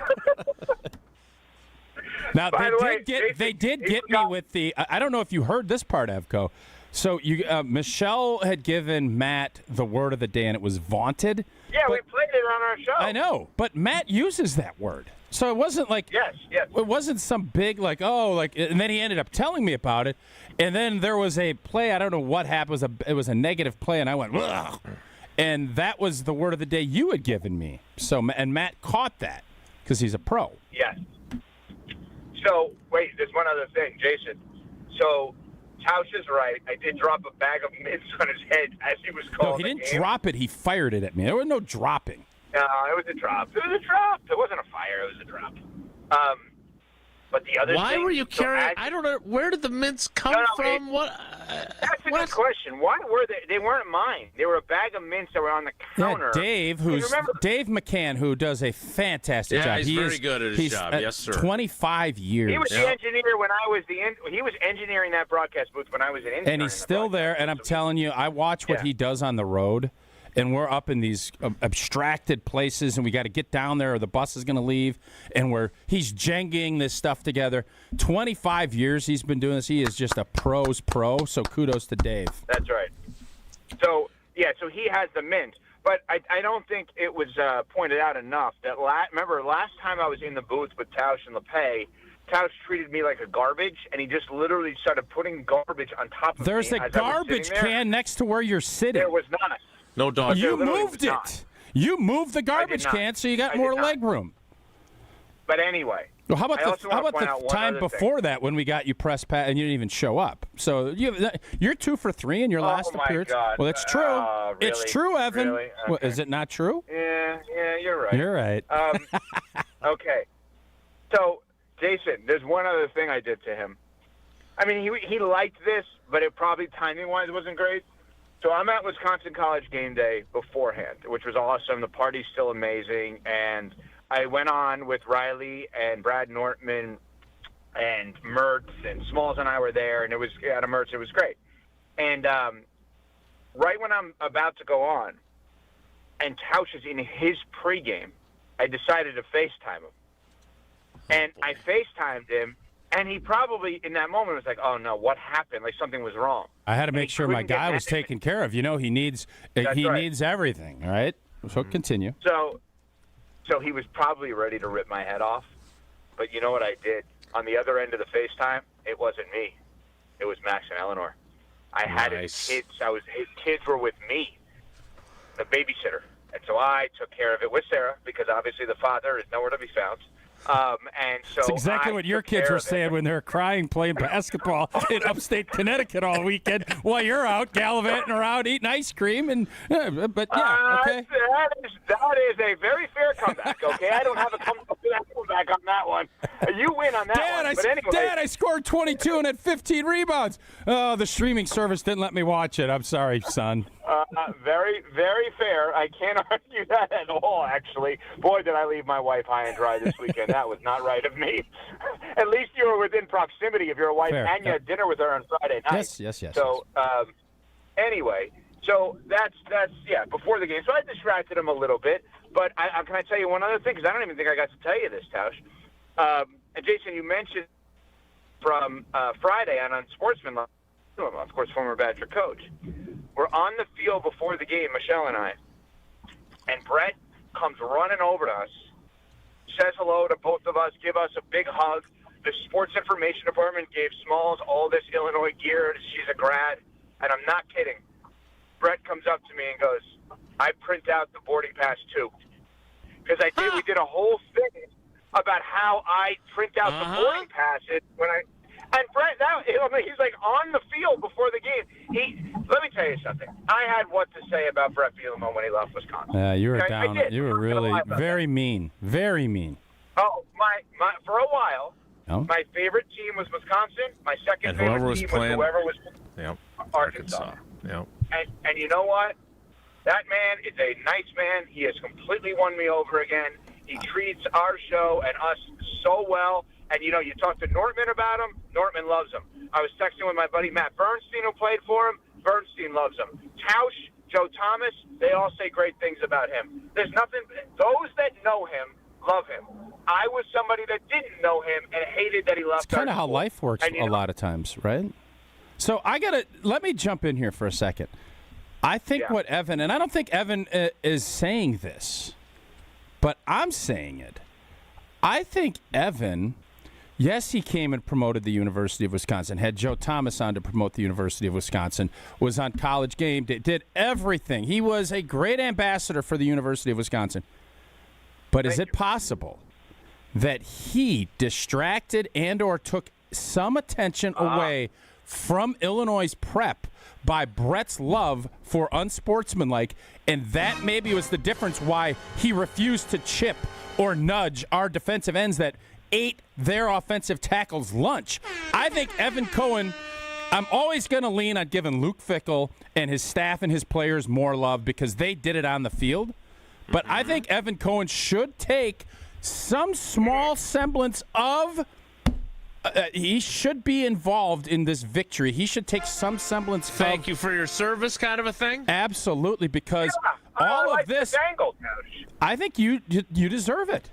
Now, they did get me with the, I don't know if you heard this part, Evco. So Michelle had given Matt the word of the day, and it was vaunted. Yeah, we played it on our show. I know, but Matt uses that word. So it wasn't like it wasn't some big and then he ended up telling me about it, and then there was a play. I don't know what happened. It was a negative play, and I went, ugh. And that was the word of the day you had given me. So and Matt caught that because he's a pro. Yes. So wait, there's one other thing, Jason. So Tosh is right. I did drop a bag of mints on his head as he was calling. No, he didn't drop it. He fired it at me. There was no dropping. No, it was a drop. It was a drop. It wasn't a fire. It was a drop. But the other Why thing, were you carrying? I don't know. Where did the mints come from? That's a good question. Why were they? They weren't mine. They were a bag of mints that were on the counter. Yeah, Dave McCann, who does a fantastic job. He's very good at his job. Yes, sir. 25 years. He was the engineer when I was he was engineering that broadcast booth when I was an intern. And he's still there. And I'm telling you, I watch what he does on the road. And we're up in these abstracted places, and we got to get down there, or the bus is going to leave. And he's jenging this stuff together. 25 years he's been doing this. He is just a pro's pro. So kudos to Dave. That's right. So he has the mint, but I don't think it was pointed out enough that remember last time I was in the booth with Tosh and LePay, Tosh treated me like a garbage, and he just literally started putting garbage on top of There's me. a garbage can next to where you're sitting. There was not. No dog. You moved it. You moved the garbage can, so you got more leg room. But anyway. Well, how about the time before that when we got you press pass and you didn't even show up? So you're 2 for 3 in your last appearance. God. Well, it's true. Really? It's true, Evan. Really? Okay. Well, is it not true? Yeah, you're right. You're right. Okay. So, Jason, there's one other thing I did to him. I mean, he liked this, but it probably timing-wise wasn't great. So I'm at Wisconsin College game day beforehand, which was awesome. The party's still amazing. And I went on with Riley and Brad Nortman and Mertz, and Smalls and I were there, and it was at a Mertz. It was great. And right when I'm about to go on, and Tosh is in his pregame, I decided to FaceTime him. And I FaceTimed him, and he probably, in that moment, was like, oh, no, what happened? Like, something was wrong. I had to make sure my guy was taken care of. You know, he needs needs everything, all right? So continue. So he was probably ready to rip my head off. But you know what I did? On the other end of the FaceTime, it wasn't me. It was Max and Eleanor. I had his kids. His kids were with me, the babysitter. And so I took care of it with Sarah because obviously the father is nowhere to be found. And so That's exactly what your kids were saying when they were crying playing basketball in upstate Connecticut all weekend while you're out gallivanting around eating ice cream. And but yeah, okay. That is a very fair comeback. Okay, I don't have a comeback on that one. You win on that one. But anyway, Dad, I scored 22 and had 15 rebounds. Oh, the streaming service didn't let me watch it. I'm sorry, son. Very, very fair. I can't argue that at all, actually. Boy, did I leave my wife high and dry this weekend. That was not right of me. At least you were within proximity of your wife, Fair. And you had dinner with her on Friday night. Yes. So, anyway, so that's before the game. So I distracted him a little bit. But can I tell you one other thing? Because I don't even think I got to tell you this, Tosh. And Jason, you mentioned from Friday on Unsportsmanlike, of course, former Badger coach. We're on the field before the game, Michelle and I, and Brett comes running over to us, says hello to both of us, give us a big hug. The sports information department gave Smalls all this Illinois gear. She's a grad, and I'm not kidding. Brett comes up to me and goes, I print out the boarding pass too. Because we did a whole thing about how I print out the boarding passes when and Brett, he's like on the field before the game. Let me tell you something. I had what to say about Brett Bielema when he left Wisconsin. Yeah, you were okay? down. You were really very mean. Very mean. Oh, my for a while, my favorite team was Wisconsin. My second favorite team was whoever was Arkansas. Yep. And you know what? That man is a nice man. He has completely won me over again. He treats our show and us so well. And, you talk to Nortman about him. Nortman loves him. I was texting with my buddy Matt Bernstein, who played for him. Bernstein loves him. Tosh, Joe Thomas, they all say great things about him. There's nothing. Those that know him love him. I was somebody that didn't know him and hated that he left. It's kind of how life works a lot of times, right? So let me jump in here for a second. I think what Evan, and I don't think Evan is saying this, but I'm saying it. I think Evan... Yes, he came and promoted the University of Wisconsin, had Joe Thomas on to promote the University of Wisconsin, was on College Game Day, did everything. He was a great ambassador for the University of Wisconsin. But is it possible that he distracted and or took some attention away from Illinois' prep by Brett's love for Unsportsmanlike, and that maybe was the difference why he refused to chip or nudge our defensive ends that ate their offensive tackles lunch? I think Evan Cohen, I'm always going to lean on giving Luke Fickell and his staff and his players more love because they did it on the field. But I think Evan Cohen should take some small semblance of he should be involved in this victory. He should take some semblance Thank you for your service kind of a thing? Absolutely, because all of this, I think you deserve it.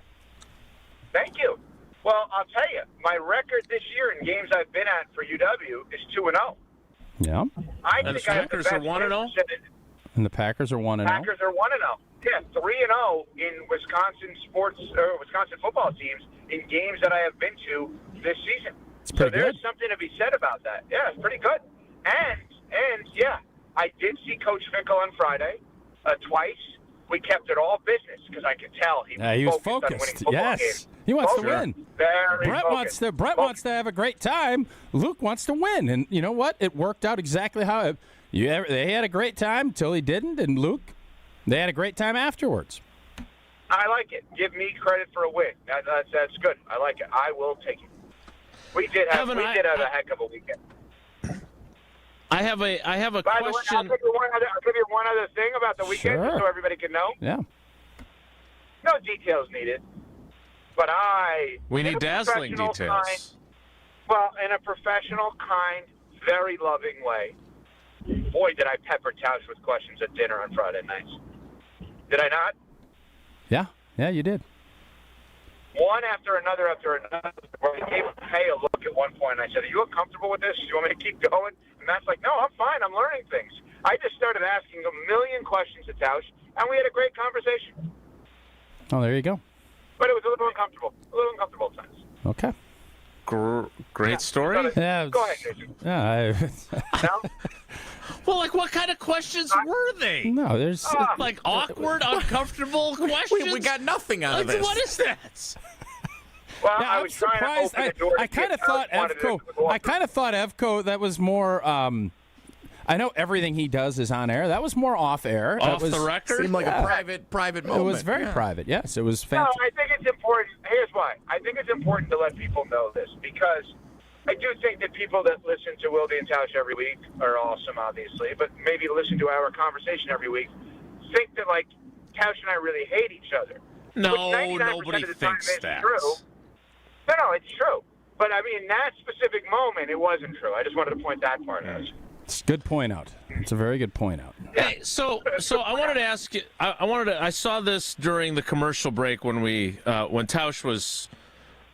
Thank you. Well, I'll tell you, my record this year in games I've been at for UW is 2-0. Yeah. I and think the Packers are 1-0? And the Packers are 1-0? Packers are 1-0. Yeah, 3-0 in Wisconsin Wisconsin football teams in games that I have been to this season. So there's something to be said about that. Yeah, it's pretty good. And yeah, I did see Coach Fickell on Friday twice. We kept it all business because I could tell he was focused. On winning football games. He wants to win. Brett wants to have a great time. Luke wants to win, and you know what? It worked out exactly how they had a great time until he didn't, and Luke, they had a great time afterwards. I like it. Give me credit for a win. That's good. I like it. I will take it. We did have a heck of a weekend. I have a By question. The way, I'll give you one other thing about the weekend, just so everybody can know. Yeah. No details needed, but we need dazzling details. In a professional, kind, very loving way, boy, did I pepper Tosh with questions at dinner on Friday nights. Did I not? Yeah, you did. One after another. Where I gave Hay a look at one point, and I said, "Are you uncomfortable with this? Do you want me to keep going?" And Matt's like, "No, I'm fine. I'm learning things." I just started asking a million questions to Tosh, and we had a great conversation. Oh, there you go. But it was a little uncomfortable at times. Okay. Great story. Yeah. Go ahead, Jason. Yeah. No? Well, like, what kind of questions were they? No, there's like awkward, uncomfortable questions. We got nothing out of this. What is that? Well, Yeah, I I'm was trying to surprised. open the door. I kind of thought Evco. That was more. I know everything he does is on air. That was more off air. Off the record. Seemed like a private moment. It was very private. Yes, it was No, fantastic. I think it's important. Here's why. I think it's important to let people know this because I do think that people that listen to Wilde and Tosh every week are awesome, obviously, but maybe listen to our conversation every week think that, like, Tosh and I really hate each other. No, Which 99% nobody of the time thinks is that. True. No, it's true. But, I mean, in that specific moment, it wasn't true. I just wanted to point that part out. It's a good point out. It's a very good point out. Hey, so I wanted to ask you. I saw this during the commercial break when when Tosh was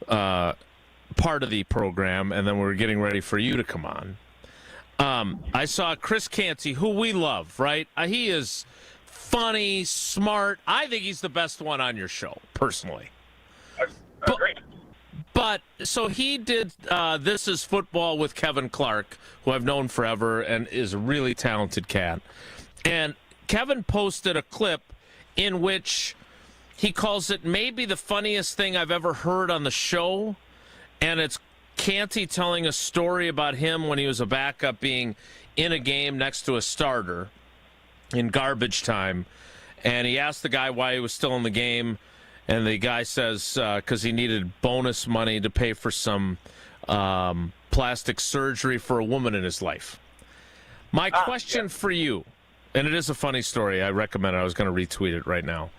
part of the program, and then we were getting ready for you to come on. I saw Chris Canty, who we love, right? He is funny, smart. I think he's the best one on your show, personally. Agreed. But so he did This Is Football with Kevin Clark, who I've known forever and is a really talented cat. And Kevin posted a clip in which he calls it maybe the funniest thing I've ever heard on the show. And it's Canty telling a story about him when he was a backup being in a game next to a starter in garbage time. And he asked the guy why he was still in the game. And the guy says because he needed bonus money to pay for some plastic surgery for a woman in his life. My question for you, and it is a funny story. I recommend it. I was going to retweet it right now.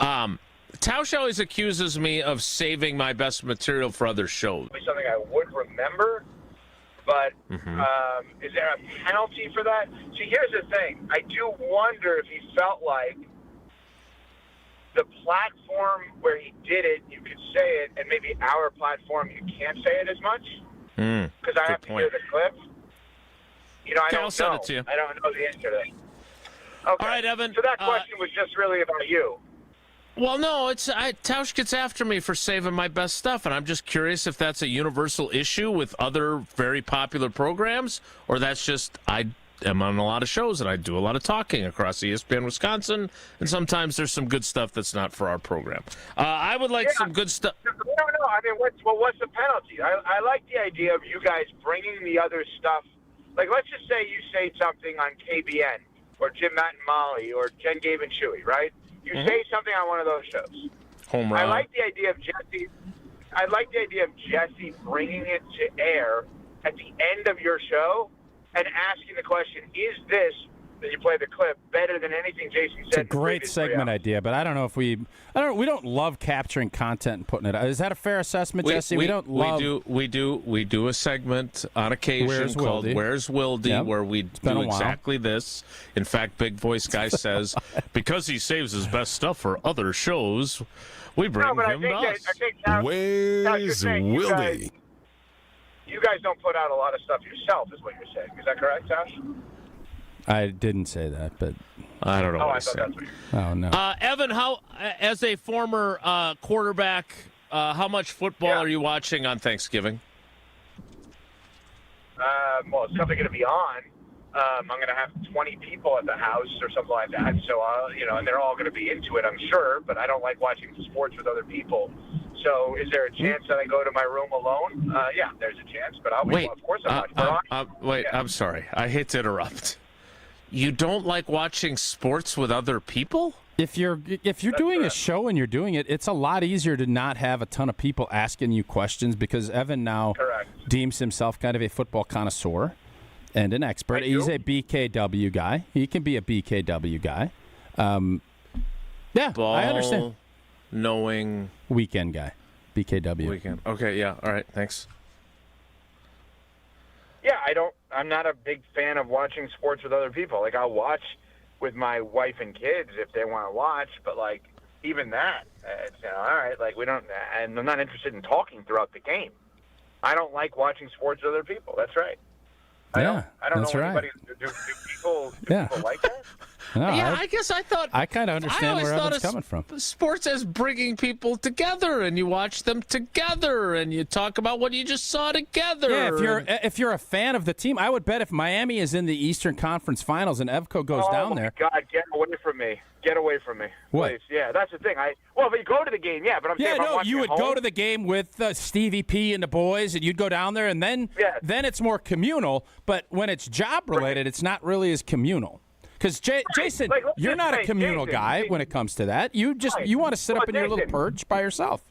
Tausch always accuses me of saving my best material for other shows. Something I would remember, but is there a penalty for that? See, here's the thing. I do wonder if he felt like the platform where he did it, you could say it, and maybe our platform, you can't say it as much. Because I have to hear the clip. You know, I don't know. I'll send it to you. I don't know the answer to that. Okay. All right, Evan. So that question was just really about you. Well, no, Tausch gets after me for saving my best stuff, and I'm just curious if that's a universal issue with other very popular programs, or that's just I am on a lot of shows and I do a lot of talking across ESPN Wisconsin, and sometimes there's some good stuff that's not for our program. I would like some good stuff. No. I mean, what's the penalty? I like the idea of you guys bringing the other stuff. Like, let's just say you say something on KBN or Jim, Matt, and Molly or Jen, Gabe, and Chewy, right? You say something on one of those shows. Home run. I like the idea of Jesse. I like the idea of Jesse bringing it to air at the end of your show and asking the question: is this? Then you play the clip better than anything Jason said. It's a great segment idea, but I don't know if we don't love capturing content and putting it out. Is that a fair assessment, Jesse? We do a segment on occasion called Where's Wilde, where we do exactly this. In fact, Big Voice Guy says because he saves his best stuff for other shows, we bring him to us. Where's Wilde? You guys don't put out a lot of stuff yourself, is what you're saying. Is that correct, Tosh? I didn't say that, but I don't know what I I thought said. that's what you Oh, no. Evan, how, as a former quarterback, how much football are you watching on Thanksgiving? Well, it's definitely going to be on. I'm going to have 20 people at the house or something like that. So, and they're all going to be into it, I'm sure. But I don't like watching sports with other people. So, is there a chance that I go to my room alone? Yeah, there's a chance. But I'll be, of course, I'm watching. I'm sorry. I hate to interrupt. You don't like watching sports with other people? If you're doing a show and you're doing it, it's a lot easier to not have a ton of people asking you questions because Evan now deems himself kind of a football connoisseur and an expert. He's a BKW guy. He can be a BKW guy. Ball I understand. Knowing weekend guy, BKW. Weekend. Okay, yeah. All right, thanks. I'm not a big fan of watching sports with other people. Like, I'll watch with my wife and kids if they want to watch, but like even that, it's, all right. Like, we don't, and I'm not interested in talking throughout the game. I don't like watching sports with other people. That's right. I don't that's know right. anybody. Do people like that? No, I guess I thought I kind of understand where Evan's coming from. Sports as bringing people together, and you watch them together, and you talk about what you just saw together. Yeah, if you're a fan of the team, I would bet if Miami is in the Eastern Conference Finals and Evco goes down there. Oh my God, get away from me! Get away from me, What? please. Yeah, that's the thing. If you go to the game, but I'm saying if I'm watching you would at go home, to the game with Stevie P and the boys, and you'd go down there, and then it's more communal. But when it's job related, it's not really as communal. Because Jason, Like, let's you're just not a say, communal Jason, guy when it comes to that. You want to sit up in your little perch by yourself.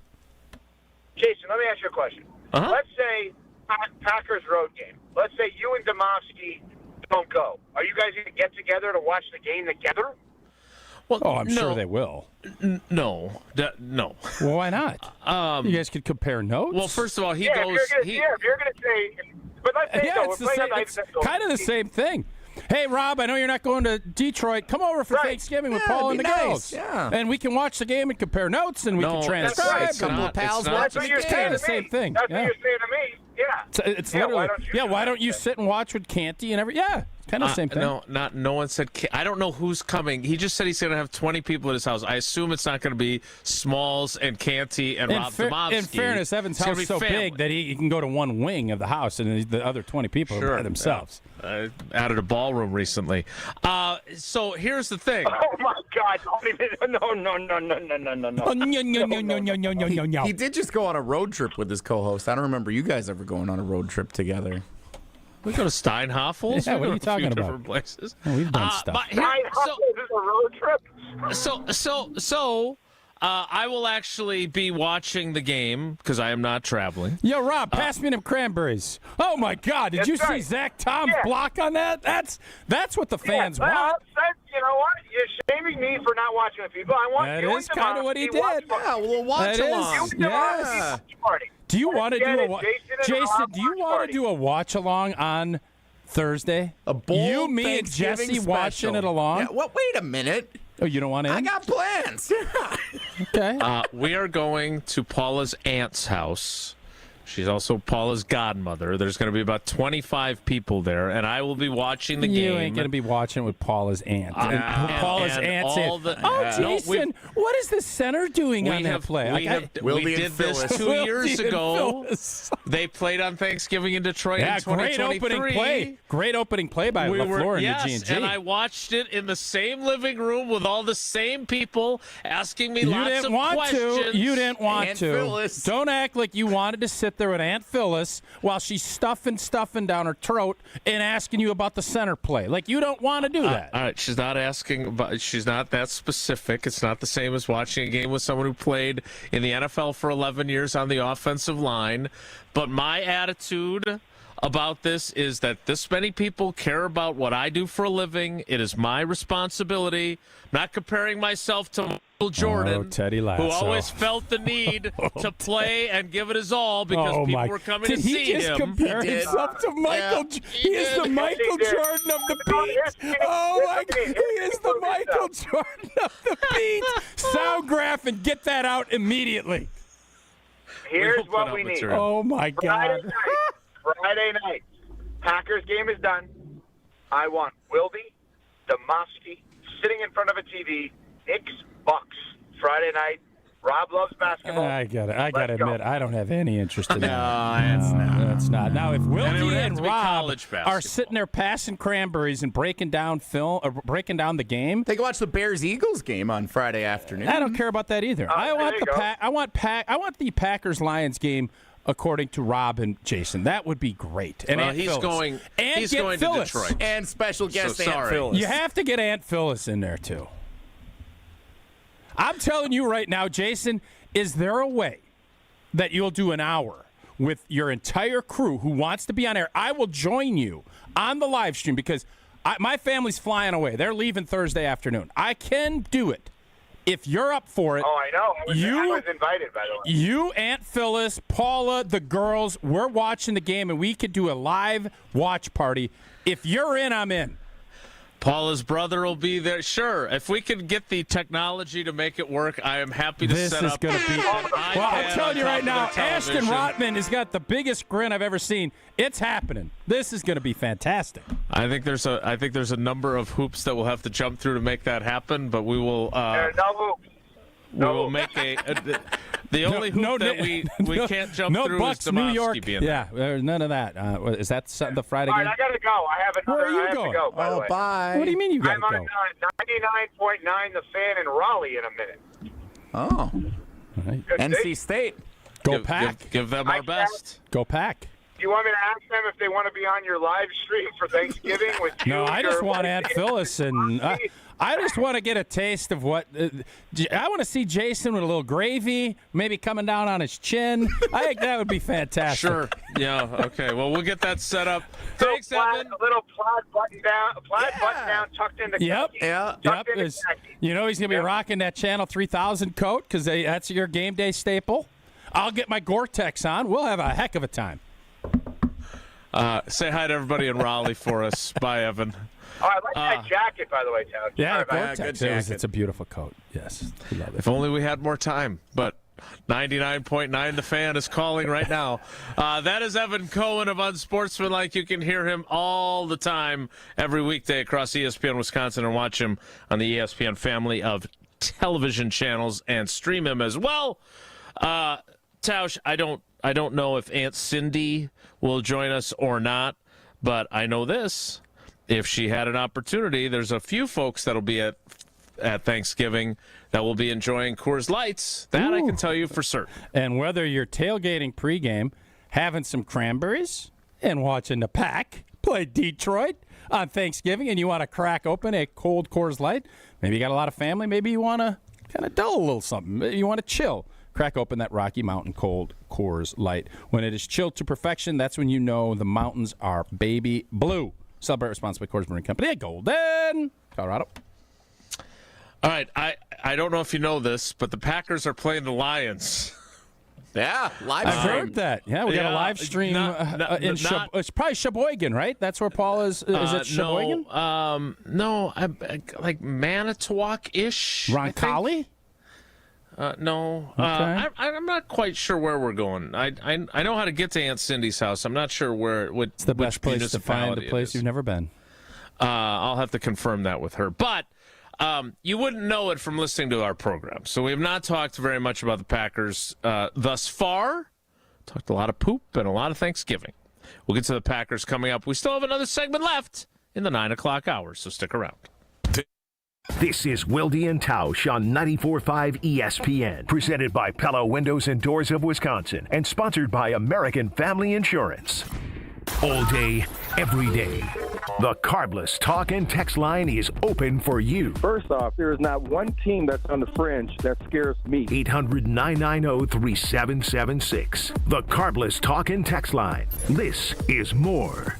Jason, let me ask you a question. Let's say Packers road game. Let's say you and Domofsky don't go. Are you guys going to get together to watch the game together? Well, I'm sure they will. No. Well, why not? You guys could compare notes. Well, first of all, If you're going to say, but let's say it's kind of the same thing. Hey, Rob, I know you're not going to Detroit. Come over for Thanksgiving with Paul and the girls. Yeah. And we can watch the game and compare notes, and we can transcribe. That's right. A couple of pals That's what you're It's saying kind of to the same me. thing. That's what you're saying to me. Yeah. It's literally, why don't you sit and watch with Canty and kind of the same thing. No one said. I don't know who's coming. He just said he's going to have 20 people at his house. I assume it's not going to be Smalls and Canty and Rob Domofsky. In fairness, Evan's house is so big that he can go to one wing of the house, and the other 20 people are by themselves. I added a ballroom recently. So here's the thing. Oh my God! No. He did just go on a road trip with his co-host. I don't remember you guys ever going on a road trip together. We go to Steinhafels. Yeah, what are you talking about? Different places. Oh, we've done stuff. Steinhafels is a road trip. So I will actually be watching the game because I am not traveling. Yo, Rob, pass me them cranberries. Oh my God! Did you see Zach Tom's block on that? That's what the fans want. You know what? You're shaming me for not watching with people. I want That you is kind of what he did. Yeah, we'll watch along. Yes. Do you want to do a Jason? Do you want to do a watch along on Thursday? A bold you, me, and Thanksgiving Jesse watching it along. Yeah, wait a minute. Oh, you don't want in? I got plans. Okay. We are going to Paula's aunt's house. She's also Paula's godmother. There's going to be about 25 people there, and I will be watching the game. You ain't going to be watching with Paula's aunt. Paula's aunt said, Jason, what is the center doing on that play? We did this 2 years ago. They played on Thanksgiving in Detroit in 2023. Great opening play by LaFleur and the G&G. And I watched it in the same living room with all the same people asking me lots of questions. You didn't want Aunt to. Phyllis. Don't act like you wanted to sit there with Aunt Phyllis while she's stuffing down her throat and asking you about the center play. Like, you don't want to do that. All right, she's not asking about, she's not that specific. It's not the same as watching a game with someone who played in the NFL for 11 years on the offensive line. But my attitude about this is that this many people care about what I do for a living. It is my responsibility. I'm not comparing myself to Michael Jordan, Teddy Lasso, who always felt the need to play and give it his all because people were coming to see him. Did he just compare himself to Michael? He is the Michael Jordan of the beat. Oh, my God. He is the Michael Jordan of the beat. Sound graph and get that out immediately. Here's what we need. Oh, my God. Friday night. Packers game is done. I want Wildy, Domofsky, sitting in front of a TV, Knicks, Bucks. Friday night. Rob loves basketball. I got to admit, I don't have any interest in that. No, that's not. Now, if Wildy and Rob basketball. are sitting there passing cranberries and breaking down film, or breaking down the game, they can watch the Bears-Eagles game on Friday afternoon. I don't care about that either. I want the Packers-Lions game according to Rob and Jason. That would be great. And well, Aunt he's Phyllis. going. And he's get going Phyllis. to Detroit. And special guest Aunt sorry. Phyllis. You have to get Aunt Phyllis in there, too. I'm telling you right now, Jason, is there a way that you'll do an hour with your entire crew who wants to be on air? I will join you on the live stream because my family's flying away. They're leaving Thursday afternoon. I can do it. If you're up for it. Oh, I know. I was invited, by the way. You, Aunt Phyllis, Paula, the girls, we're watching the game, and we could do a live watch party. If you're in, I'm in. Paula's brother will be there. Sure. If we can get the technology to make it work, I am happy to set up. This is going to be. Well, I'm telling you right now, Ashton Rotman has got the biggest grin I've ever seen. It's happening. This is going to be fantastic. I think there's a number of hoops that we'll have to jump through to make that happen, but we will. There are no hoops. We will make the only hoop that we can't jump through Bucks, is New York. being there. Yeah, none of that. Is that the Friday All game? right, I got to go. I have another. Where are you I have going? to go, by the way. Bye. What do you mean you got to I'm go? on 99.9 The Fan in Raleigh in a minute. Oh. Right. NC State. Go Pack. Give them our best. Go Pack. Do you want me to ask them if they want to be on your live stream for Thanksgiving with you? No, I just want Aunt Phyllis, and I just want to get a taste of what I want to see Jason with a little gravy, maybe coming down on his chin. I think that would be fantastic. Sure. Yeah. Okay. Well, we'll get that set up. Thanks, Evan. A little plaid button down, tucked in the khaki. Yep. Tucked in the khaki. You know he's going to be rocking that Channel 3000 coat because that's your game day staple. I'll get my Gore-Tex on. We'll have a heck of a time. Say hi to everybody in Raleigh for us. Bye, Evan. Oh, I like that jacket, by the way, Tosh. Yeah, Gore-Tex. it's a beautiful coat. Yes, we love it. If only we had more time, but 99.9 The Fan is calling right now. That is Evan Cohen of Unsportsmanlike. You can hear him all the time, every weekday across ESPN Wisconsin, and watch him on the ESPN family of television channels and stream him as well. Tosh, I don't know if Aunt Cindy will join us or not, but I know this. If she had an opportunity, there's a few folks that'll be at Thanksgiving that will be enjoying Coors Lights. That I can tell you for certain. And whether you're tailgating pregame, having some cranberries, and watching the Pack play Detroit on Thanksgiving, and you want to crack open a cold Coors Light, maybe you got a lot of family, maybe you want to kind of dull a little something, maybe you want to chill. Crack open that Rocky Mountain Cold Coors Light. When it is chilled to perfection, that's when you know the mountains are baby blue. Celebrate responsibly. Coors Brewing Company at Golden, Colorado. All right, I don't know if you know this, but the Packers are playing the Lions. Yeah, live I've stream. heard that. Yeah, we got a live stream it's probably Sheboygan, right? That's where Paul is. Is it Sheboygan? No, like Manitowoc-ish. Roncalli? No. Okay. I'm not quite sure where we're going. I know how to get to Aunt Cindy's house. I'm not sure it's the best place to find a place you've never been. I'll have to confirm that with her. But you wouldn't know it from listening to our program. So we have not talked very much about the Packers thus far. Talked a lot of poop and a lot of Thanksgiving. We'll get to the Packers coming up. We still have another segment left in the 9 o'clock hour, so stick around. This is Wilde and Tausch on 94.5 ESPN, presented by Pella Windows and Doors of Wisconsin, and sponsored by American Family Insurance. All day, every day, the Carbless talk and text line is open for you. First off, there is not one team that's on the fringe that scares me. 800-990-3776. The Carbless talk and text line. This is more.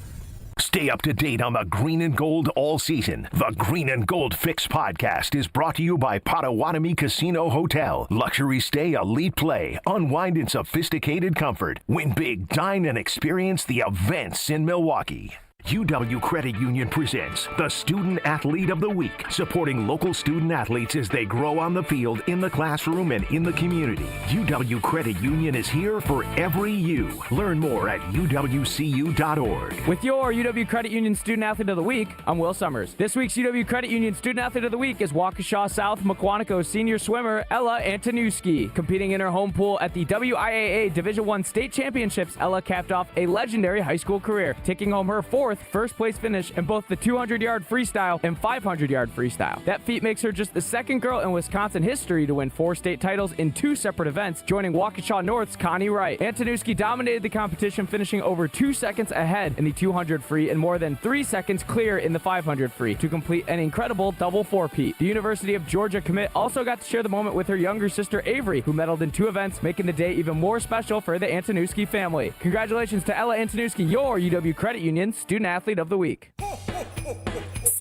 Stay up to date on the green and gold all season. The Green and Gold Fix podcast is brought to you by Potawatomi Casino Hotel. Luxury stay, elite play, unwind in sophisticated comfort. Win big, dine, and experience the events in Milwaukee. UW Credit Union presents the Student Athlete of the Week, supporting local student athletes as they grow on the field, in the classroom, and in the community. UW Credit Union is here for every you. Learn more at uwcu.org. With your UW Credit Union Student Athlete of the Week, I'm Will Summers. This week's UW Credit Union Student Athlete of the Week is Waukesha South McQuantico senior swimmer Ella Antonuski. Competing in her home pool at the WIAA Division I State Championships, Ella capped off a legendary high school career, taking home her fourth first-place finish in both the 200-yard freestyle and 500-yard freestyle. That feat makes her just the second girl in Wisconsin history to win 4 state titles in 2 separate events, joining Waukesha North's Connie Wright. Antonuski dominated the competition, finishing over 2 seconds ahead in the 200 free and more than 3 seconds clear in the 500 free to complete an incredible double four-peat. The University of Georgia commit also got to share the moment with her younger sister Avery, who medaled in 2 events, making the day even more special for the Antonuski family. Congratulations to Ella Antonuski, your UW Credit Union Student Athlete of the Week.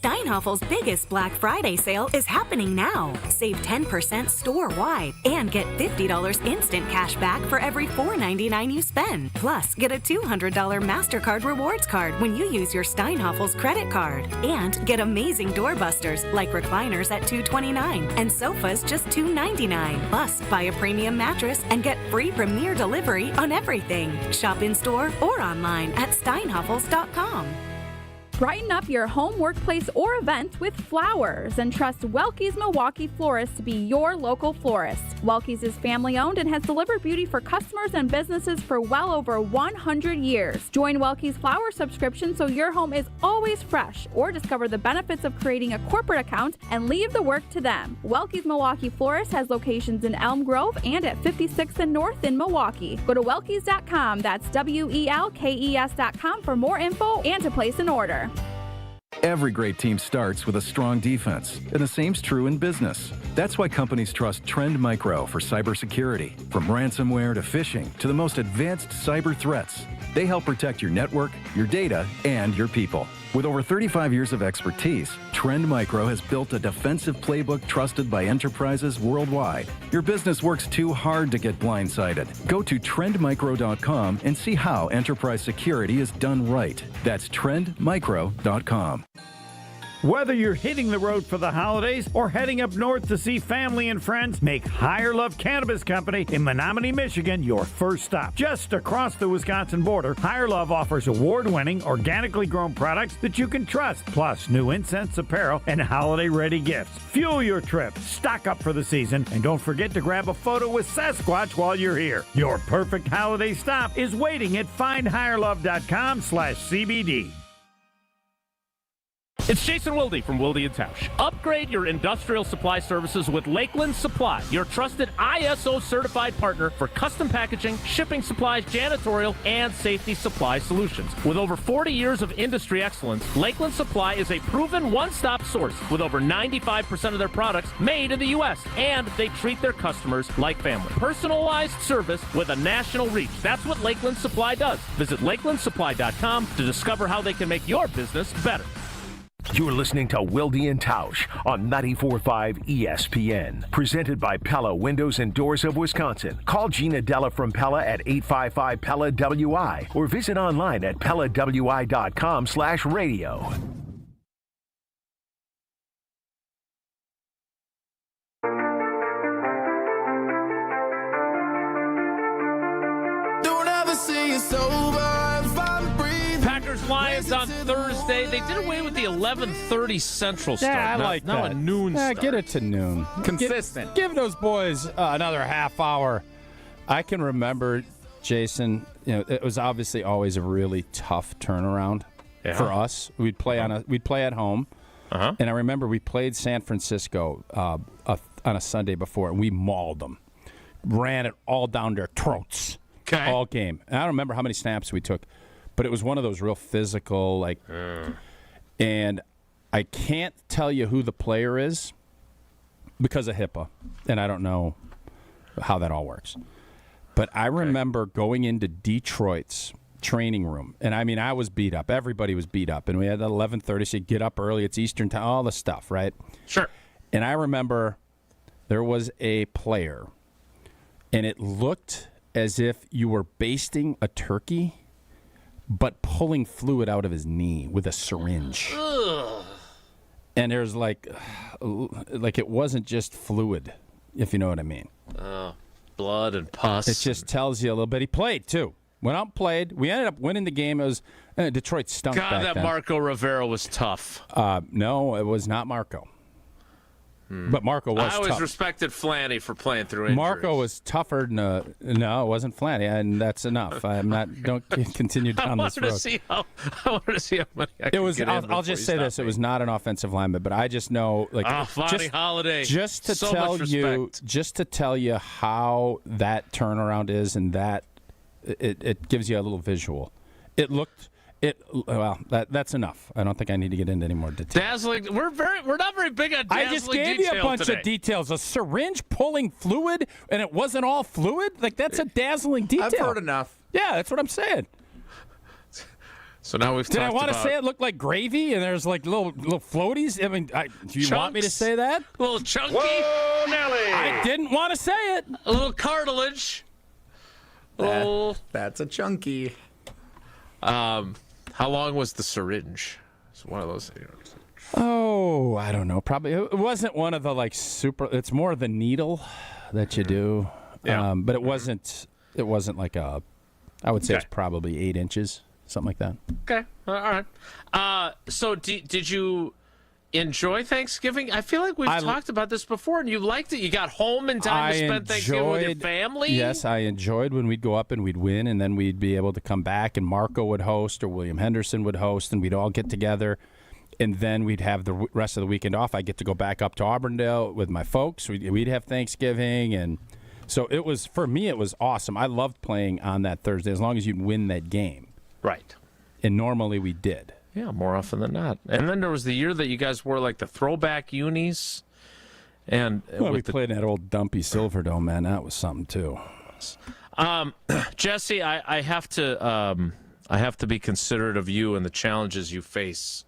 Steinhaffel's biggest Black Friday sale is happening now. Save 10% store-wide and get $50 instant cash back for every $4.99 you spend. Plus, get a $200 MasterCard rewards card when you use your Steinhaffel's credit card. And get amazing doorbusters like recliners at $229 and sofas just $299. Plus, buy a premium mattress and get free premier delivery on everything. Shop in-store or online at steinhaffels.com. Brighten up your home, workplace, or event with flowers and trust Welke's Milwaukee Florist to be your local florist. Welke's is family-owned and has delivered beauty for customers and businesses for well over 100 years. Join Welke's Flower subscription so your home is always fresh, or discover the benefits of creating a corporate account and leave the work to them. Welke's Milwaukee Florist has locations in Elm Grove and at 56th and North in Milwaukee. Go to Welke's.com, that's WELKES.com for more info and to place an order. Every great team starts with a strong defense, and the same's true in business. That's why companies trust Trend Micro for cybersecurity. From ransomware to phishing to the most advanced cyber threats, they help protect your network, your data, and your people. With over 35 years of expertise, Trend Micro has built a defensive playbook trusted by enterprises worldwide. Your business works too hard to get blindsided. Go to trendmicro.com and see how enterprise security is done right. That's trendmicro.com. Whether you're hitting the road for the holidays or heading up north to see family and friends, make Higher Love Cannabis Company in Menominee, Michigan your first stop. Just across the Wisconsin border, Higher Love offers award-winning, organically grown products that you can trust, plus new incense, apparel, and holiday-ready gifts. Fuel your trip, stock up for the season, and don't forget to grab a photo with Sasquatch while you're here. Your perfect holiday stop is waiting at findhigherlove.com/CBD. It's Jason Wilde from Wilde & Tosh. Upgrade your industrial supply services with Lakeland Supply, your trusted ISO-certified partner for custom packaging, shipping supplies, janitorial, and safety supply solutions. With over 40 years of industry excellence, Lakeland Supply is a proven one-stop source with over 95% of their products made in the U.S., and they treat their customers like family. Personalized service with a national reach. That's what Lakeland Supply does. Visit lakelandsupply.com to discover how they can make your business better. You're listening to Wilde and Tausch on 94.5 ESPN. Presented by Pella Windows and Doors of Wisconsin. Call Gina Della from Pella at 855-PELLA-WI or visit online at PellaWI.com/radio. Don't ever see you sober. Lions on Thursday. They did away with the 11:30 Central start. Yeah, I like now that. A noon start. Get it to noon. Consistent. Give those boys another half hour. I can remember, Jason, it was obviously always a really tough turnaround for us. We'd play at home. And I remember we played San Francisco on a Sunday before, and we mauled them. Ran it all down their throats all game. And I don't remember how many snaps we took. But it was one of those real physical, and I can't tell you who the player is because of HIPAA, and I don't know how that all works. But I remember going into Detroit's training room, and I was beat up. Everybody was beat up, and we had 11:30, so you get up early. It's Eastern time, all the stuff, right? Sure. And I remember there was a player, and it looked as if you were basting a turkey, but pulling fluid out of his knee with a syringe. Ugh. And there's like it wasn't just fluid, if you know what I mean. Blood and pus. It just tells you a little bit. He played, too. Went out and played. We ended up winning the game. It was Detroit stunk back then. God, that Marco Rivera was tough. No, it was not Marco. But Marco was tough. I always respected Flanny for playing through injuries. Marco was tougher than no, it wasn't Flanny, and that's enough. I'm not. Don't continue down this road. I wanted to see how many I could get in. I'll just say this: it was not an offensive lineman, but I just know, Flanny Holiday. Just to tell you how that turnaround is, and that it gives you a little visual. It looked. That's enough. I don't think I need to get into any more detail. Dazzling. We're not very big on dazzling. I just gave you a bunch of details. A syringe pulling fluid, and it wasn't all fluid. That's a dazzling detail. I've heard enough. Yeah, that's what I'm saying. So now we've Did I talked want to about say it looked like gravy and there's like little floaties? I mean, do you want me to say that? A little chunky. Whoa, Nelly! I didn't want to say it. A little cartilage. That's a chunky. How long was the syringe? It's one of those things. Oh, I don't know. Probably it wasn't one of the like super. It's more the needle that you do. Yeah. But it wasn't. It wasn't like a. I would say it's probably 8 inches, something like that. Okay. All right. So did you enjoy Thanksgiving? I feel like we've talked about this before, and you liked it. You got home in time to spend Thanksgiving with your family. Yes, I enjoyed when we'd go up and we'd win, and then we'd be able to come back, and Marco would host, or William Henderson would host, and we'd all get together. And then we'd have the rest of the weekend off. I'd get to go back up to Auburndale with my folks. We'd have Thanksgiving. And so it was, for me, it was awesome. I loved playing on that Thursday as long as you'd win that game. Right. And normally we did. Yeah, more often than not. And then there was the year that you guys wore like the throwback unis. And we played in that old dumpy Silverdome, man. That was something, too. Jesse, I have to be considerate of you and the challenges you face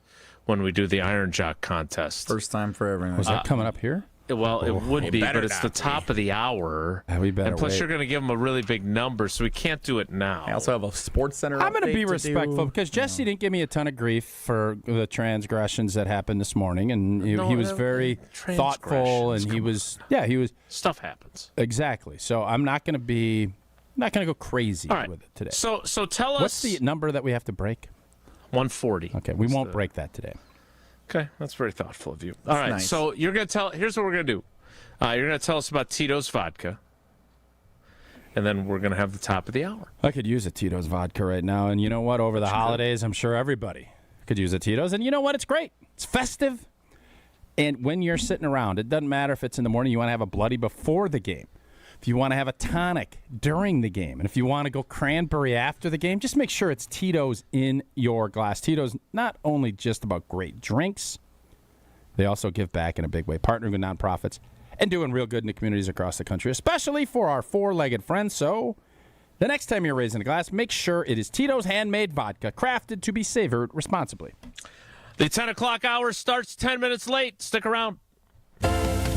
when we do the Iron Jock contest. First time for everyone. Was that coming up here? Well, it would be, but it's the top of the hour. We better and plus, wait. you're going to give them a really big number, so we can't do it now. I also have a Sports Center. I'm going to be update respectful because Jesse didn't give me a ton of grief for the transgressions that happened this morning, and he was very thoughtful, and he was stuff happens. Exactly. So I'm not going to go crazy with it today. So tell us, what's the number that we have to break? 140. Okay, we won't break that today. Okay, that's very thoughtful of you. All right, nice. So you're going to tell. Here's what we're going to do. You're going to tell us about Tito's vodka, and then we're going to have the top of the hour. I could use a Tito's vodka right now, and you know what? Over the holidays, I'm sure everybody could use a Tito's, and you know what? It's great. It's festive, and when you're sitting around, it doesn't matter if it's in the morning. You want to have a bloody before the game. If you want to have a tonic during the game, and if you want to go cranberry after the game, just make sure it's Tito's in your glass. Tito's not only just about great drinks, they also give back in a big way, partnering with nonprofits and doing real good in the communities across the country, especially for our four-legged friends. So the next time you're raising a glass, make sure it is Tito's handmade vodka, crafted to be savored responsibly. The 10 o'clock hour starts 10 minutes late. Stick around.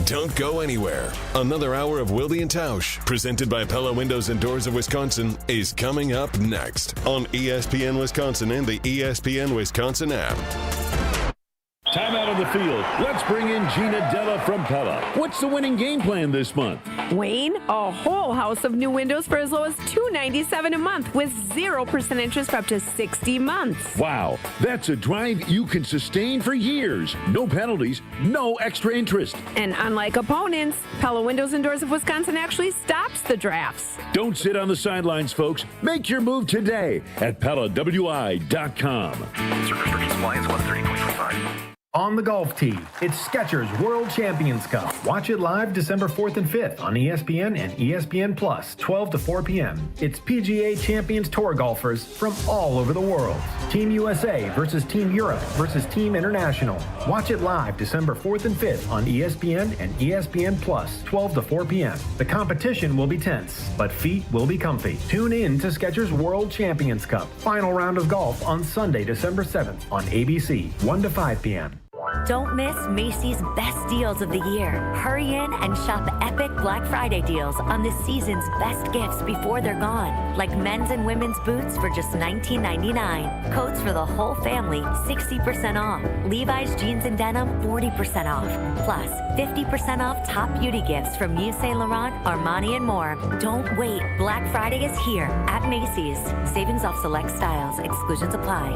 Don't go anywhere. Another hour of Wilde and Tausch, presented by Pella Windows and Doors of Wisconsin, is coming up next on ESPN Wisconsin and the ESPN Wisconsin app. Time out on the field. Let's bring in Gina Della from Pella. What's the winning game plan this month? Wayne, a whole house of new windows for as low as $297 a month with 0% interest for up to 60 months. Wow, that's a drive you can sustain for years. No penalties, no extra interest. And unlike opponents, Pella Windows and Doors of Wisconsin actually stops the drafts. Don't sit on the sidelines, folks. Make your move today at PellaWI.com. Restrictions apply until 1/30/2025. On the golf tee, it's Skechers World Champions Cup. Watch it live December 4th and 5th on ESPN and ESPN Plus, 12 to 4 p.m. It's PGA Champions Tour golfers from all over the world. Team USA versus Team Europe versus Team International. Watch it live December 4th and 5th on ESPN and ESPN Plus, 12 to 4 p.m. The competition will be tense, but feet will be comfy. Tune in to Skechers World Champions Cup. Final round of golf on Sunday, December 7th on ABC, 1 to 5 p.m. Don't miss Macy's best deals of the year. Hurry in and shop epic Black Friday deals on this season's best gifts before they're gone. Like men's and women's boots for just $19.99. Coats for the whole family, 60% off. Levi's jeans and denim, 40% off. Plus, 50% off top beauty gifts from Yves Saint Laurent, Armani, and more. Don't wait. Black Friday is here at Macy's. Savings off select styles. Exclusions apply.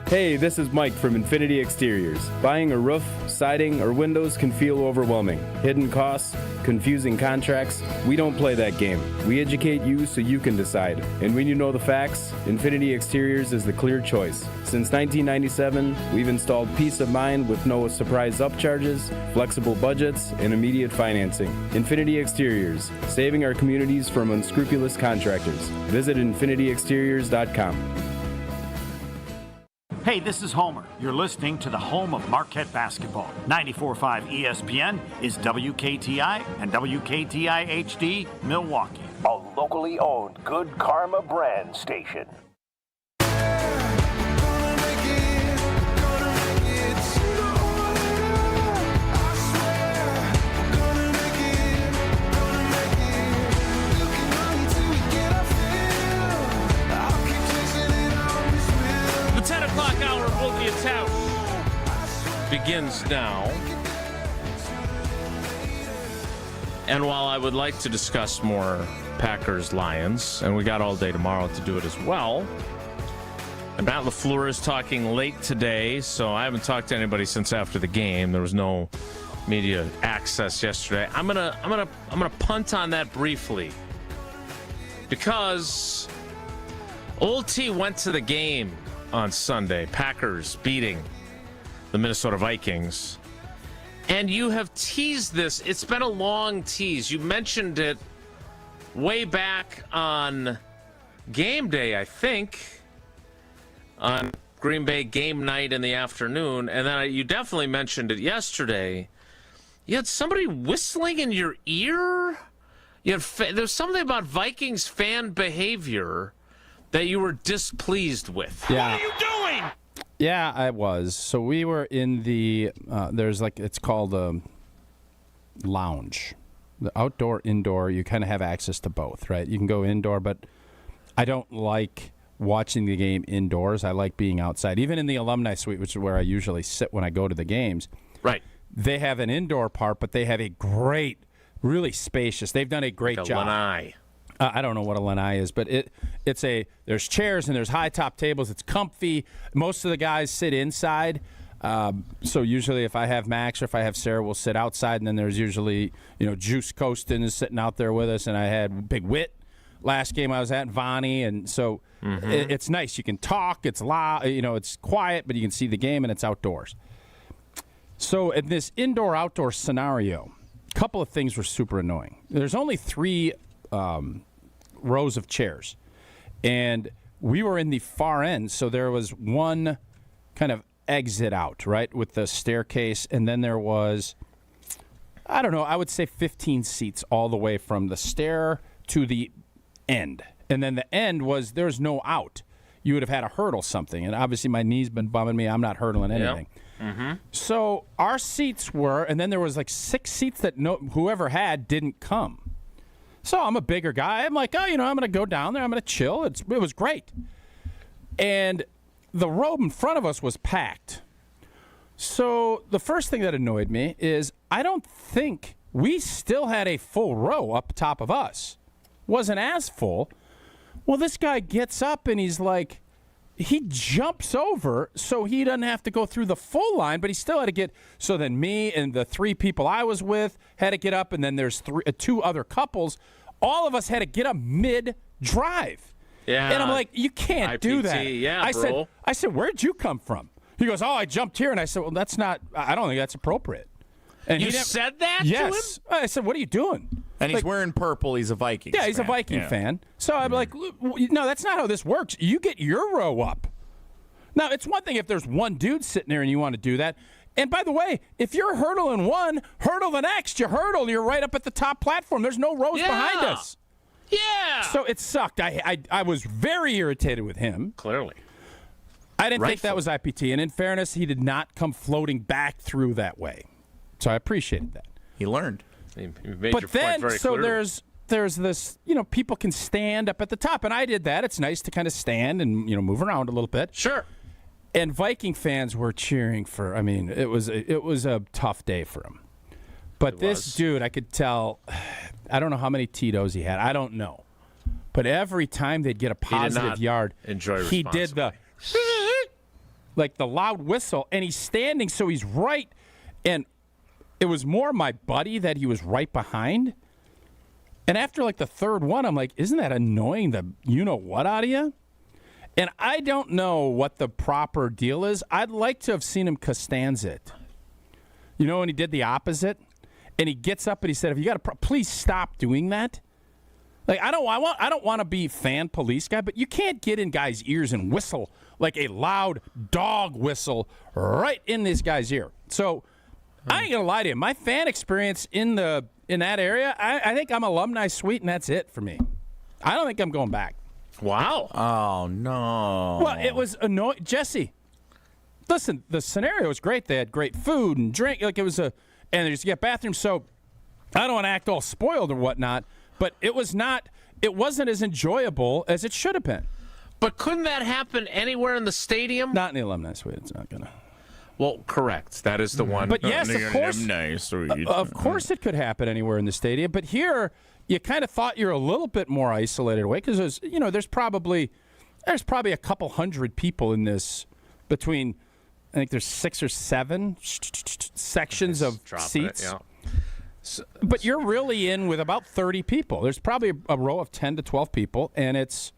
Hey, this is Mike from Infinity Exteriors. Buying a roof, siding, or windows can feel overwhelming. Hidden costs, confusing contracts. We don't play that game. We educate you so you can decide. And when you know the facts, Infinity Exteriors is the clear choice. Since 1997, we've installed peace of mind with no surprise upcharges, flexible budgets, and immediate financing. Infinity Exteriors, saving our communities from unscrupulous contractors. Visit infinityexteriors.com. Hey, this is Homer. You're listening to the home of Marquette basketball. 94.5 ESPN is WKTI and WKTI HD Milwaukee. A locally owned Good Karma brand station. The 10 o'clock hour of Wilkie and Tausch begins now. And while I would like to discuss more Packers-Lions, and we got all day tomorrow to do it as well, and Matt LaFleur is talking late today, so I haven't talked to anybody since after the game. There was no media access yesterday. I'm gonna punt on that briefly because Old T went to the game on Sunday. Packers beating the Minnesota Vikings. And you have teased this. It's been a long tease. You mentioned it way back on game day, I think, on Green Bay game night in the afternoon. And then you definitely mentioned it yesterday. You had somebody whistling in your ear. There's something about Vikings fan behavior that you were displeased with. Yeah. What are you doing? Yeah, I was. So we were in the, it's called a lounge. The outdoor, indoor, you kind of have access to both, right? You can go indoor, but I don't like watching the game indoors. I like being outside. Even in the alumni suite, which is where I usually sit when I go to the games. Right. They have an indoor part, but they have a great, really spacious, they've done a great job. Lanai. I don't know what a lanai is, but there's chairs and there's high top tables. It's comfy. Most of the guys sit inside. So usually if I have Max or if I have Sarah, we'll sit outside. And then there's usually, Juice Costin is sitting out there with us. And I had Big Wit last game I was at, Vonnie. And so it's nice. You can talk. It's loud. It's quiet, but you can see the game and it's outdoors. So in this indoor-outdoor scenario, a couple of things were super annoying. There's only 3 rows of chairs, and we were in the far end, so there was one kind of exit out, right, with the staircase, and then there was, I don't know, I would say 15 seats all the way from the stair to the end, and then the end was, there's no out. You would have had to hurdle something, and obviously my knee's been bumming me. I'm not hurdling anything. Yep. Mm-hmm. So our seats were, and then there was like 6 seats that whoever had didn't come. So I'm a bigger guy. I'm like, I'm going to go down there. I'm going to chill. It was great. And the row in front of us was packed. So the first thing that annoyed me is I don't think we still had a full row up top of us. Wasn't as full. Well, this guy gets up and he's like, he jumps over so he doesn't have to go through the full line, but he still had to get. So then me and the 3 people I was with had to get up, and then there's 2 other couples. All of us had to get up mid-drive. Yeah. And I'm like, you can't do that. Yeah, bro. I said, where'd you come from? He goes, I jumped here. And I said, well, I don't think that's appropriate. And you said that to him? I said, what are you doing? And he's wearing purple. He's a Vikings fan. Yeah, he's a Viking fan. So I'm like, no, that's not how this works. You get your row up. Now, it's one thing if there's one dude sitting there and you want to do that. And by the way, if you're hurdling one, hurdle the next. You hurdle, you're right up at the top platform. There's no rows behind us. Yeah. So it sucked. I was very irritated with him. Clearly. I didn't think that was IPT. And in fairness, he did not come floating back through that way. So I appreciated that. He learned. He made but your then, point very so clearly. there's this, people can stand up at the top. And I did that. It's nice to kind of stand and, move around a little bit. Sure. And Viking fans were cheering for. I mean, it was a tough day for him. But this dude, I could tell. I don't know how many Tito's he had. I don't know. But every time they'd get a positive yard, he did the like the loud whistle, and he's standing, so he's right. And it was more my buddy that he was right behind. And after like the third one, I'm like, isn't that annoying? The you-know-what out of you? And I don't know what the proper deal is. I'd like to have seen him Costanza it. When he did the opposite, and he gets up and he said, "If you got please stop doing that." Like I don't want to be fan police guy, but you can't get in guys' ears and whistle like a loud dog whistle right in this guy's ear. So I ain't gonna lie to you. My fan experience in that area, I think I'm alumni suite, and that's it for me. I don't think I'm going back. Wow. Oh, no. Well, it was annoying. Jesse, listen, the scenario was great. They had great food and drink. Like, it was and they just get bathrooms. So I don't want to act all spoiled or whatnot, but it wasn't as enjoyable as it should have been. But couldn't that happen anywhere in the stadium? Not in the alumni suite. It's not going to. Well, correct. That is the one. But yes, of course it could happen anywhere in the stadium. But here, you kind of thought you're a little bit more isolated away because there's probably a couple hundred people in this between. I think there's 6 or 7 sections of seats. Yeah. But you're really in with about 30 people. There's probably a row of 10 to 12 people, and there's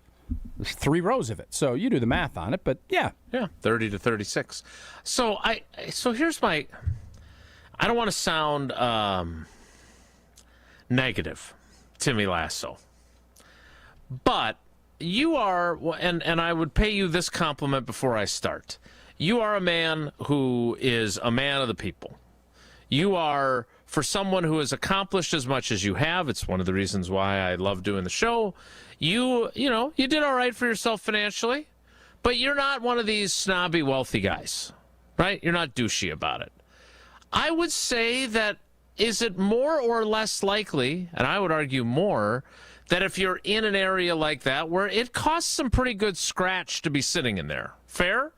3 rows of it. So you do the math on it, but yeah. Yeah, 30 to 36. So here's my – I don't want to sound negative, Timmy Lasso. But you are – and I would pay you this compliment before I start. You are a man who is a man of the people. You are – for someone who has accomplished as much as you have, it's one of the reasons why I love doing the show. You did all right for yourself financially, but you're not one of these snobby, wealthy guys, right? You're not douchey about it. I would say that is it more or less likely, and I would argue more, that if you're in an area like that where it costs some pretty good scratch to be sitting in there, fair?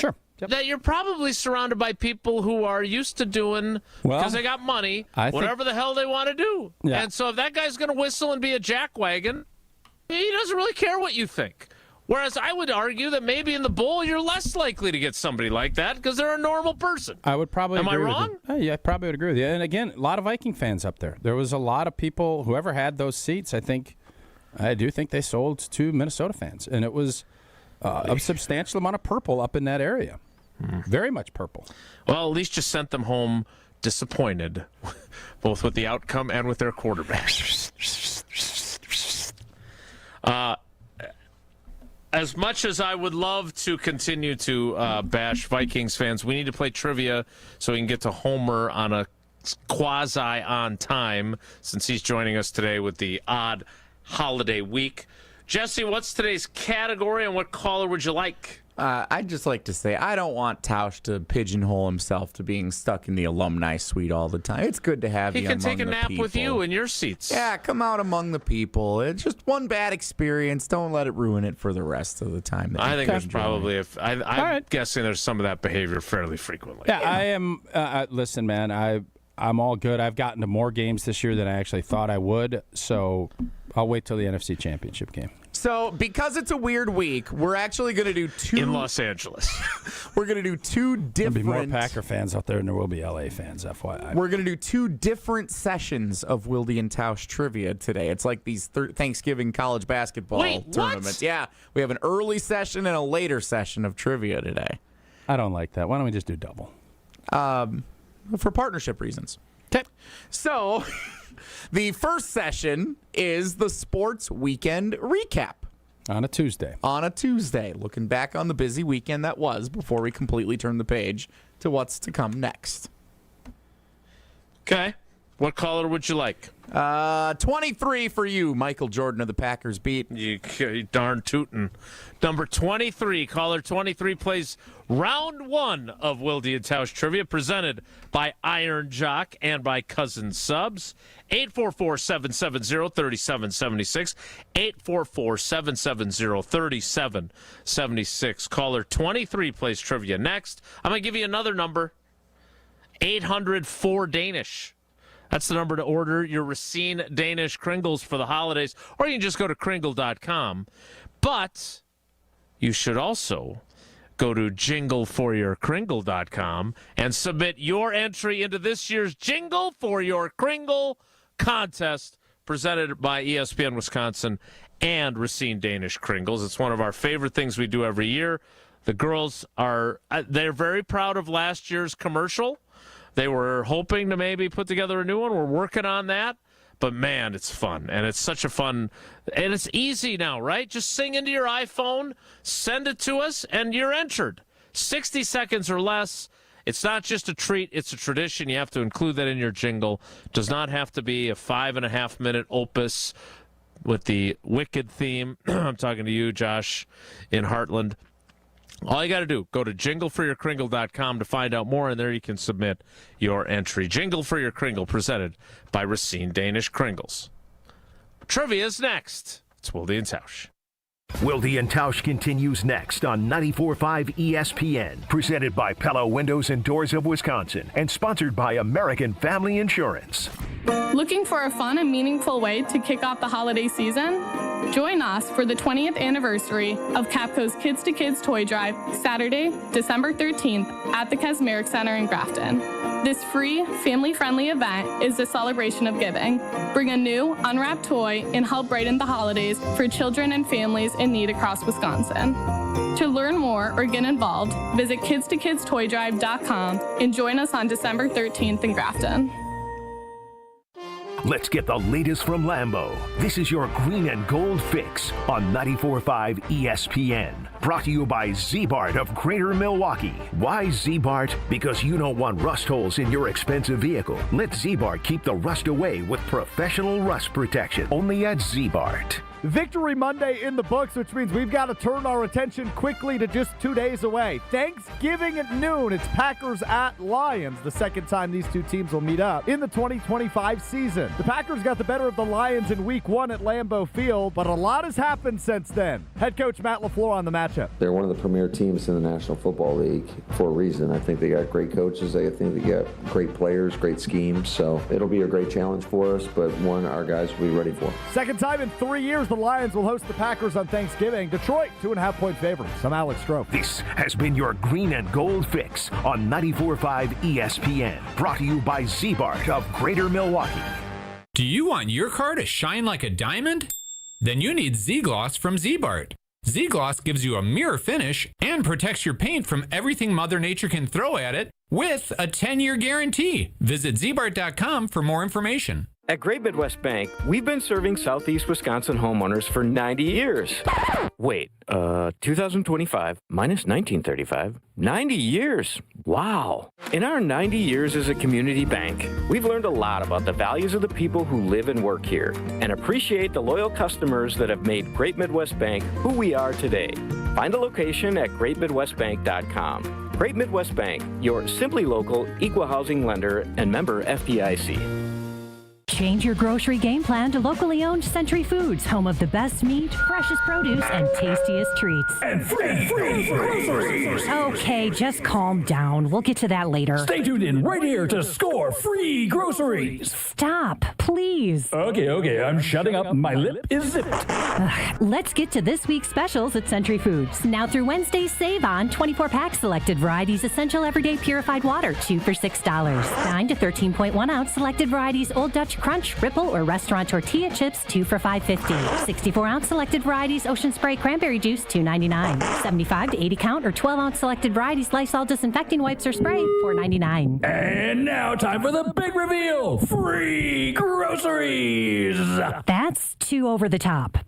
Sure. Yep. That you're probably surrounded by people who are used to doing, because they got money, whatever the hell they want to do. Yeah. And so if that guy's going to whistle and be a jackwagon, he doesn't really care what you think. Whereas I would argue that maybe in the bowl, you're less likely to get somebody like that because they're a normal person. I would probably Am I agree wrong? with you. Yeah, I probably would agree with you. And again, a lot of Viking fans up there. There was a lot of people, whoever had those seats, I do think they sold to Minnesota fans. And it was a substantial amount of purple up in that area. Very much purple. Well, at least you sent them home disappointed, both with the outcome and with their quarterback. As much as I would love to continue to bash Vikings fans, we need to play trivia so we can get to Homer on a quasi on time, since he's joining us today with the odd holiday week. Jesse, what's today's category and what caller would you like? I'd just like to say I don't want Tosh to pigeonhole himself to being stuck in the alumni suite all the time. It's good to have you among the people. He can take a nap with you in your seats. Yeah, come out among the people. It's just one bad experience. Don't let it ruin it for the rest of the time. I think there's probably I'm guessing there's some of that behavior fairly frequently. Yeah, I am. Listen, man, I'm all good. I've gotten to more games this year than I actually thought I would, so I'll wait till the NFC Championship game. So, because it's a weird week, we're actually going to do 2... In Los Angeles. We're going to do 2 different... There'll be more Packer fans out there than there will be LA fans, FYI. We're going to do 2 different sessions of Wilde and Tausch trivia today. It's like these Thanksgiving college basketball tournaments. What? Yeah, we have an early session and a later session of trivia today. I don't like that. Why don't we just do double? For partnership reasons. Okay. So... The first session is the sports weekend recap. On a Tuesday. Looking back on the busy weekend that was before we completely turn the page to what's to come next. Okay. What caller would you like? 23 for you, Michael Jordan of the Packers beat. You darn tootin'. Number 23, caller 23 plays round 1 of Wilde and Tausch Trivia, presented by Iron Jock and by Cousin Subs. 844-770-3776. 844-770-3776. Caller 23 plays trivia next. I'm going to give you another number. 800-4-Danish. That's the number to order your Racine Danish Kringles for the holidays, or you can just go to kringle.com. But you should also go to jingleforyourkringle.com and submit your entry into this year's Jingle for Your Kringle contest, presented by ESPN Wisconsin and Racine Danish Kringles. It's one of our favorite things we do every year. The girls they're very proud of last year's commercial. They were hoping to maybe put together a new one. We're working on that. But, man, it's fun. And it's such a fun – and it's easy now, right? Just sing into your iPhone, send it to us, and you're entered. 60 seconds or less. It's not just a treat. It's a tradition. You have to include that in your jingle. It does not have to be a 5.5-minute opus. with the Wicked theme. I'm talking to you, Josh, in Heartland. All you got to do, go to jingleforyourkringle.com to find out more, and there you can submit your entry. Jingle for Your Kringle, presented by Racine Danish Kringles. Trivia's next. It's Wilde and Tausch. Wilde and Tausch continues next on 94.5 ESPN, presented by Pella Windows and Doors of Wisconsin, and sponsored by American Family Insurance. Looking for a fun and meaningful way to kick off the holiday season? Join us for the 20th anniversary of Capco's Kids to Kids Toy Drive, Saturday, December 13th at the Kasmeric Center in Grafton. This free, family-friendly event is a celebration of giving. Bring a new, unwrapped toy and help brighten the holidays for children and families in need across Wisconsin. To learn more or get involved, visit kidstokidstoydrive.com and join us on December 13th in Grafton. Let's get the latest from Lambeau. This is your green and gold fix on 94.5 ESPN. Brought to you by Z-Bart of Greater Milwaukee. Why Z-Bart? Because you don't want rust holes in your expensive vehicle. Let Z-Bart keep the rust away with professional rust protection. Only at Z-Bart. Victory Monday in the books, which means we've got to turn our attention quickly to just 2 days away. Thanksgiving at noon, it's Packers at Lions, the second time these two teams will meet up in the 2025 season. The Packers got the better of the Lions in Week 1 at Lambeau Field, but a lot has happened since then. Head coach Matt LaFleur on the matchup. They're one of the premier teams in the National Football League for a reason. I think they got great coaches. I think they got great players, great schemes. So it'll be a great challenge for us, but one our guys will be ready for. Second time in 3 years, the Lions will host the Packers on Thanksgiving. Detroit, 2.5-point favorites. I'm Alex Stroh. This has been your green and gold fix on 94.5 ESPN. Brought to you by Z-Bart of Greater Milwaukee. Do you want your car to shine like a diamond? Then you need Z-Gloss from Z-Bart. Z-Gloss gives you a mirror finish and protects your paint from everything Mother Nature can throw at it with a 10-year guarantee. Visit zbart.com for more information. At Great Midwest Bank, we've been serving Southeast Wisconsin homeowners for 90 years. Wait, 2025 minus 1935, 90 years. Wow. In our 90 years as a community bank, we've learned a lot about the values of the people who live and work here and appreciate the loyal customers that have made Great Midwest Bank who we are today. Find a location at greatmidwestbank.com. Great Midwest Bank, your simply local, equal housing lender and member FDIC. Change your grocery game plan to locally owned Century Foods, home of the best meat, freshest produce, and tastiest treats. And free groceries. Okay, just calm down. We'll get to that later. Stay tuned in right here to score free groceries. Stop, please. Okay, I'm shutting up. My lip is zipped. Let's get to this week's specials at Century Foods. Now through Wednesday, save on 24-pack selected varieties essential everyday purified water, 2 for $6. 9 to 13.1 ounce selected varieties Old Dutch Crunch, Ripple, or Restaurant Tortilla Chips, 2 for $5.50. 64 ounce selected varieties Ocean Spray Cranberry Juice, $2.99. 75 to 80 count or 12 ounce selected varieties Lysol Disinfecting Wipes or Spray, $4.99. And now time for the big reveal. Free groceries. That's too over the top.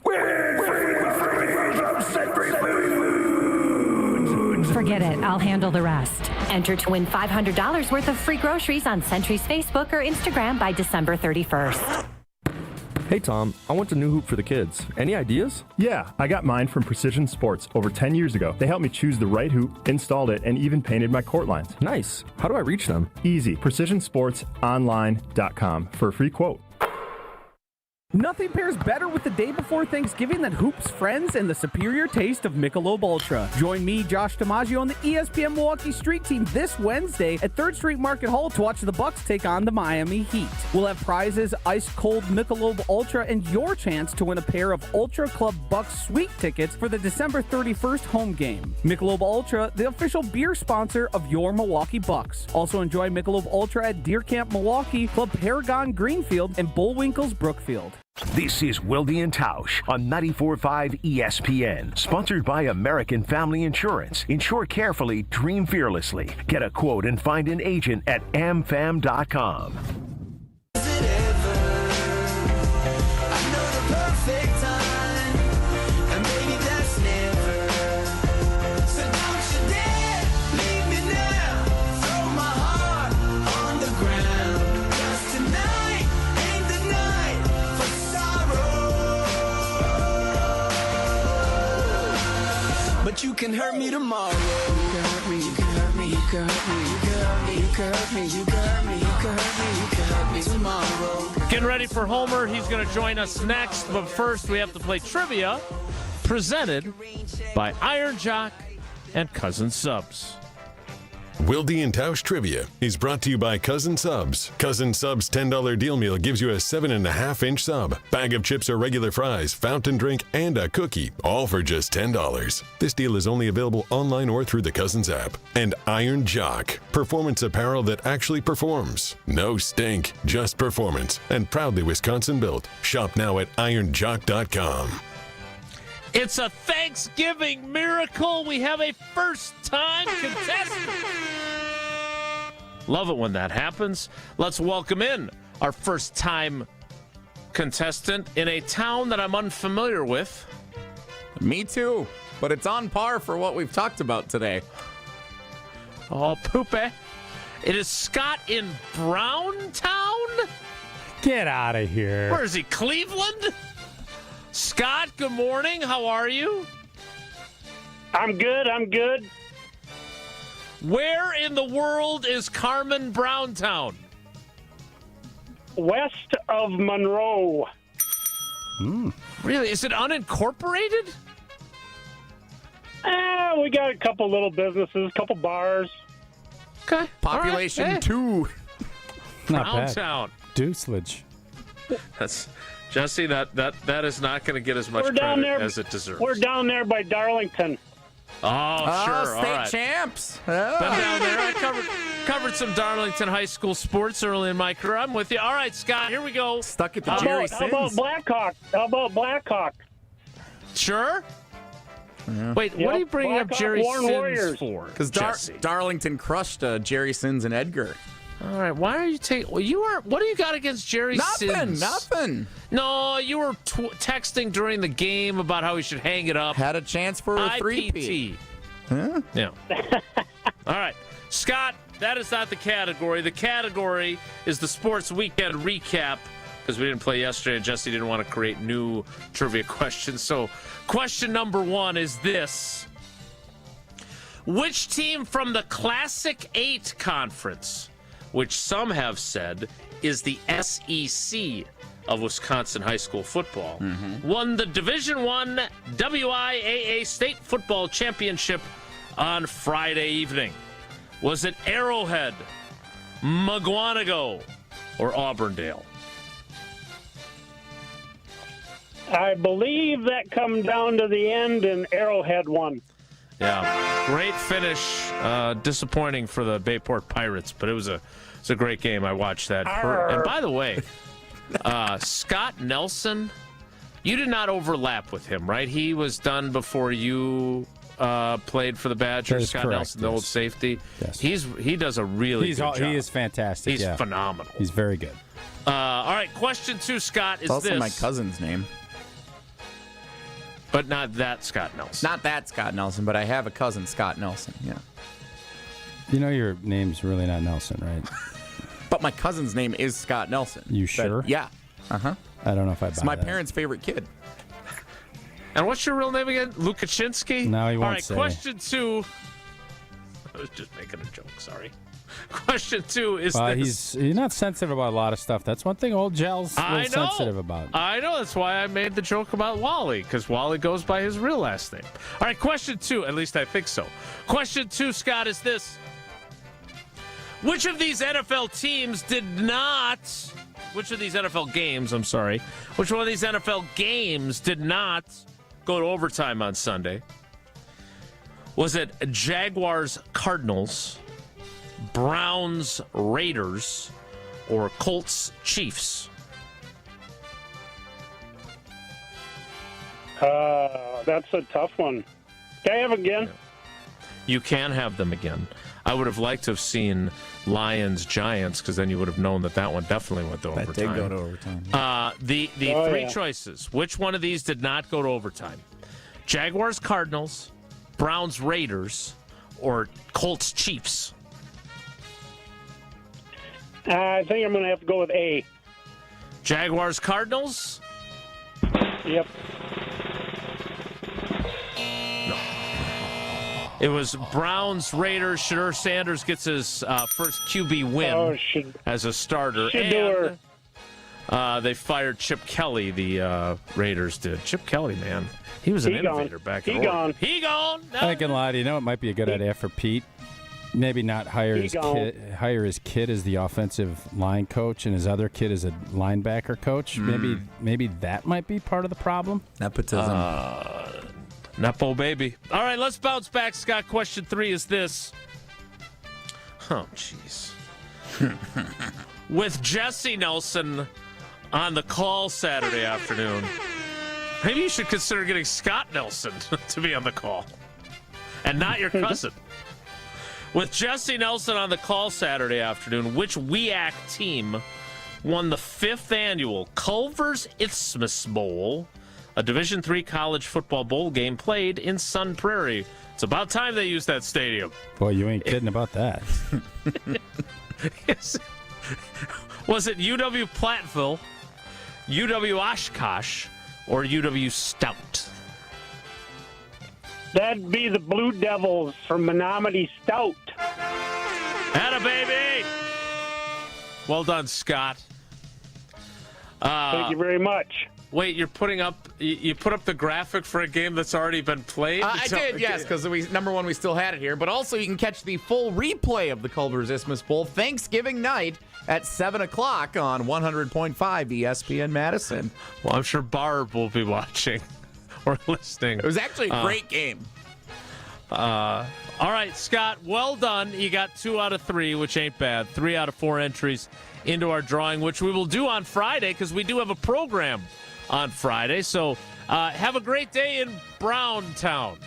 Forget it. I'll handle the rest. Enter to win $500 worth of free groceries on Century's Facebook or Instagram by December 31st. Hey Tom, I want a new hoop for the kids. Any ideas? Yeah, I got mine from Precision Sports over 10 years ago. They helped me choose the right hoop, installed it, and even painted my court lines. Nice. How do I reach them? Easy. PrecisionSportsOnline.com for a free quote. Nothing pairs better with the day before Thanksgiving than hoops, friends, and the superior taste of Michelob Ultra. Join me, Josh DiMaggio, on the ESPN Milwaukee Street Team this Wednesday at 3rd Street Market Hall to watch the Bucks take on the Miami Heat. We'll have prizes, ice-cold Michelob Ultra, and your chance to win a pair of Ultra Club Bucks Suite tickets for the December 31st home game. Michelob Ultra, the official beer sponsor of your Milwaukee Bucks. Also enjoy Michelob Ultra at Deer Camp Milwaukee, Club Paragon Greenfield, and Bullwinkle's Brookfield. This is Wilde and Tausch on 94.5 ESPN. Sponsored by American Family Insurance. Insure carefully, dream fearlessly. Get a quote and find an agent at amfam.com. hurt me tomorrow. You can hurt me, you can hurt me, you can hurt me, you can hurt me, you can hurt me, you can hurt me, you can hurt me, you can hurt me tomorrow. Getting ready for Homer. He's going to join us next. But first, we have to play trivia, presented by Iron Jock and Cousin Subs. Wilde and Tausch Trivia is brought to you by Cousin Subs. Cousin Subs' $10 deal meal gives you a 7.5-inch sub, bag of chips or regular fries, fountain drink, and a cookie, all for just $10. This deal is only available online or through the Cousins app. And Iron Jock, performance apparel that actually performs. No stink, just performance, and proudly Wisconsin built. Shop now at ironjock.com. It's a Thanksgiving miracle. We have a first-time contestant. Love it when that happens. Let's welcome in our first-time contestant in a town that I'm unfamiliar with. Me too, but it's on par for what we've talked about today. Oh, poopy. It is Scott in Browntown? Get out of here. Where is he, Cleveland? Scott, good morning. How are you? I'm good. Where in the world is Carmen Browntown? West of Monroe. Really? Is it unincorporated? We got a couple little businesses, a couple bars. Okay. Population 2. Not Browntown. bad. Deucelage. That's Jesse. That is not going to get as much credit as it deserves. We're down there by Darlington. Oh, sure. State All right. champs. Been down there. I covered some Darlington High School sports early in my career. I'm with you. All right, Scott. Here we go. Stuck at the Jerry Sins. How about Blackhawk? Sure. Yeah. Wait, what are you bringing up Jerry Sins Warriors for? Because Darlington crushed Jerry Sins and Edgar. All right, why are you taking? Well, you are. What do you got against Jerry Sins? Nothing. No, you were texting during the game about how he should hang it up. Had a chance for a 3-peat. Huh? Yeah. All right, Scott. That is not the category. The category is the sports weekend recap because we didn't play yesterday and Jesse didn't want to create new trivia questions. So, question number 1 is this: which team from the Classic 8 conference, which some have said is the SEC of Wisconsin high school football, won the Division I WIAA State Football Championship on Friday evening? Was it Arrowhead, Mugwanago, or Auburndale? I believe that come down to the end and Arrowhead won. Yeah, great finish. Disappointing for the Bayport Pirates, but it was a great game. I watched that. And by the way, Scott Nelson, you did not overlap with him, right? He was done before you played for the Badgers. Scott correct, Nelson, the old safety. Yes. He does a really good job. He is fantastic. He's phenomenal. He's very good. All right, question 2, Scott, is It's also this. my cousin's name. But not that Scott Nelson. Not that Scott Nelson, but I have a cousin, Scott Nelson. Yeah. You know your name's really not Nelson, right? But my cousin's name is Scott Nelson. You sure? Yeah. Uh-huh. I don't know if I buy It's my that. parents' favorite kid. And what's your real name again? Lukaczynski? No, he won't All right, say. question 2. I was just making a joke, sorry. Question 2 is this. He's not sensitive about a lot of stuff. That's one thing old Gel's a little sensitive about. I know. That's why I made the joke about Wally, because Wally goes by his real last name. All right, question 2. At least I think so. Question 2, Scott, is this. Which of these NFL teams did not... Which of these NFL games, I'm sorry. Which one of these NFL games did not go to overtime on Sunday? Was it Jaguars Cardinals, Browns Raiders, or Colts Chiefs? That's a tough one. Can I have again? You can have them again. I would have liked to have seen Lions Giants because then you would have known that one definitely went to overtime. That did go to overtime. The three choices. Which one of these did not go to overtime? Jaguars Cardinals, Browns Raiders, or Colts Chiefs? I think I'm going to have to go with A. Jaguars Cardinals? Yep. It was Browns, Raiders. Shedeur Sanders gets his first QB win as a starter. Shedeur. And they fired Chip Kelly, the Raiders did. Chip Kelly, man. He was an innovator back in Oregon. He gone. I ain't gonna lie to you. It might be a good idea for Pete. Maybe not hire his kid as the offensive line coach and his other kid as a linebacker coach. Maybe that might be part of the problem. Nepotism. Nepo baby. All right, let's bounce back, Scott. Question 3 is this. Oh, jeez. With Jesse Nelson on the call Saturday afternoon, maybe you should consider getting Scott Nelson to be on the call and not your cousin. With Jesse Nelson on the call Saturday afternoon, which WEAC team won the 5th annual Culver's Isthmus Bowl, a Division III college football bowl game played in Sun Prairie? It's about time they used that stadium. Boy, you ain't kidding about that. Yes. Was it UW Platteville, UW Oshkosh, or UW Stout? That'd be the Blue Devils from Menominee Stout. Atta baby! Well done, Scott. Thank you very much. Wait, you put up the graphic for a game that's already been played? I did, yes, because number one, we still had it here. But also, you can catch the full replay of the Culver's Isthmus Bowl Thanksgiving night at 7 o'clock on 100.5 ESPN Madison. Well, I'm sure Barb will be watching or listening. It was actually a great game. All right, Scott, well done. You got 2 out of 3, which ain't bad. 3 out of 4 entries into our drawing, which we will do on Friday because we do have a program on Friday. So have a great day in Browntown.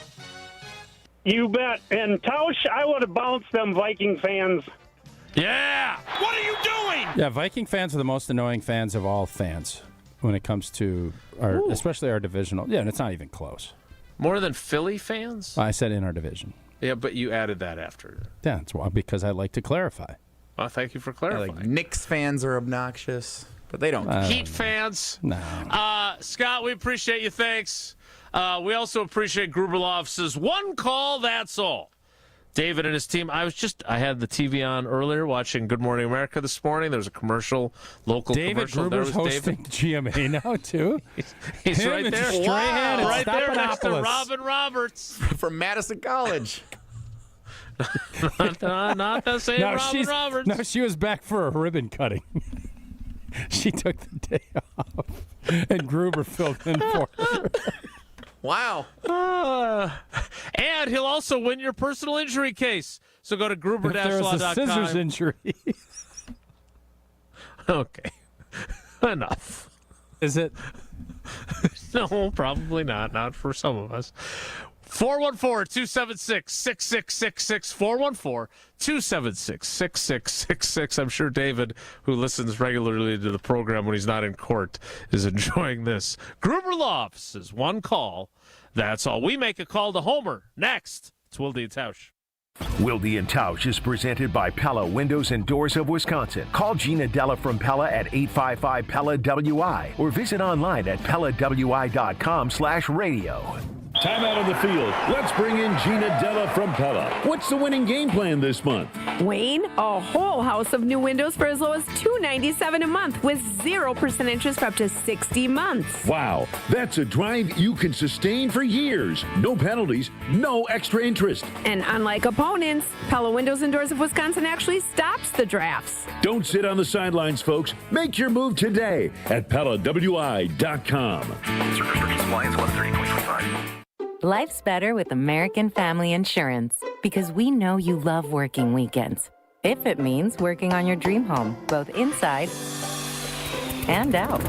You bet. And Tosh, I would have bounced them Viking fans. Yeah! What are you doing? Yeah, Viking fans are the most annoying fans of all fans when it comes to especially our divisional. Yeah, and it's not even close. More than Philly fans? I said in our division. Yeah, but you added that after. Yeah, that's why, because I like to clarify. Well, thank you for clarifying. Like Knicks fans are obnoxious, but they don't. Heat fans? No. Scott, we appreciate you. Thanks. We also appreciate Gruberloff's one call, that's all. David and his team. I had the TV on earlier watching Good Morning America this morning. There was a commercial, local commercial. David Gruber's hosting GMA now, too. He's Him right and there. Strahan and right there next to Stephanopoulos. Robin Roberts. From Madison College. not the same Robin Roberts. No, she was back for a ribbon cutting. She took the day off, and Gruber filled in for her. Wow. And he'll also win your personal injury case. So go to gruber-law.com. There's a scissors injury. Okay. Enough. Is it? No, probably not. Not for some of us. 414-276-6666. 414-276-6666. I'm sure David, who listens regularly to the program when he's not in court, is enjoying this. Gruber Law Offices, one call. That's all. We make a call to Homer. Next, it's Wilde and Tausch. Wilde and Tausch is presented by Pella Windows and Doors of Wisconsin. Call Gina Della from Pella at 855-PELLA-WI or visit online at PellaWI.com/radio. Time out on the field. Let's bring in Gina Della from Pella. What's the winning game plan this month? Wayne, a whole house of new windows for as low as $297 a month with 0% interest for up to 60 months. Wow, that's a drive you can sustain for years. No penalties, no extra interest. And unlike opponents, Pella Windows and Doors of Wisconsin actually stops the drafts. Don't sit on the sidelines, folks. Make your move today at PellaWI.com. Restrictions apply until 1/30/2025. Life's better with American Family Insurance because we know you love working weekends. If it means working on your dream home, both inside and out.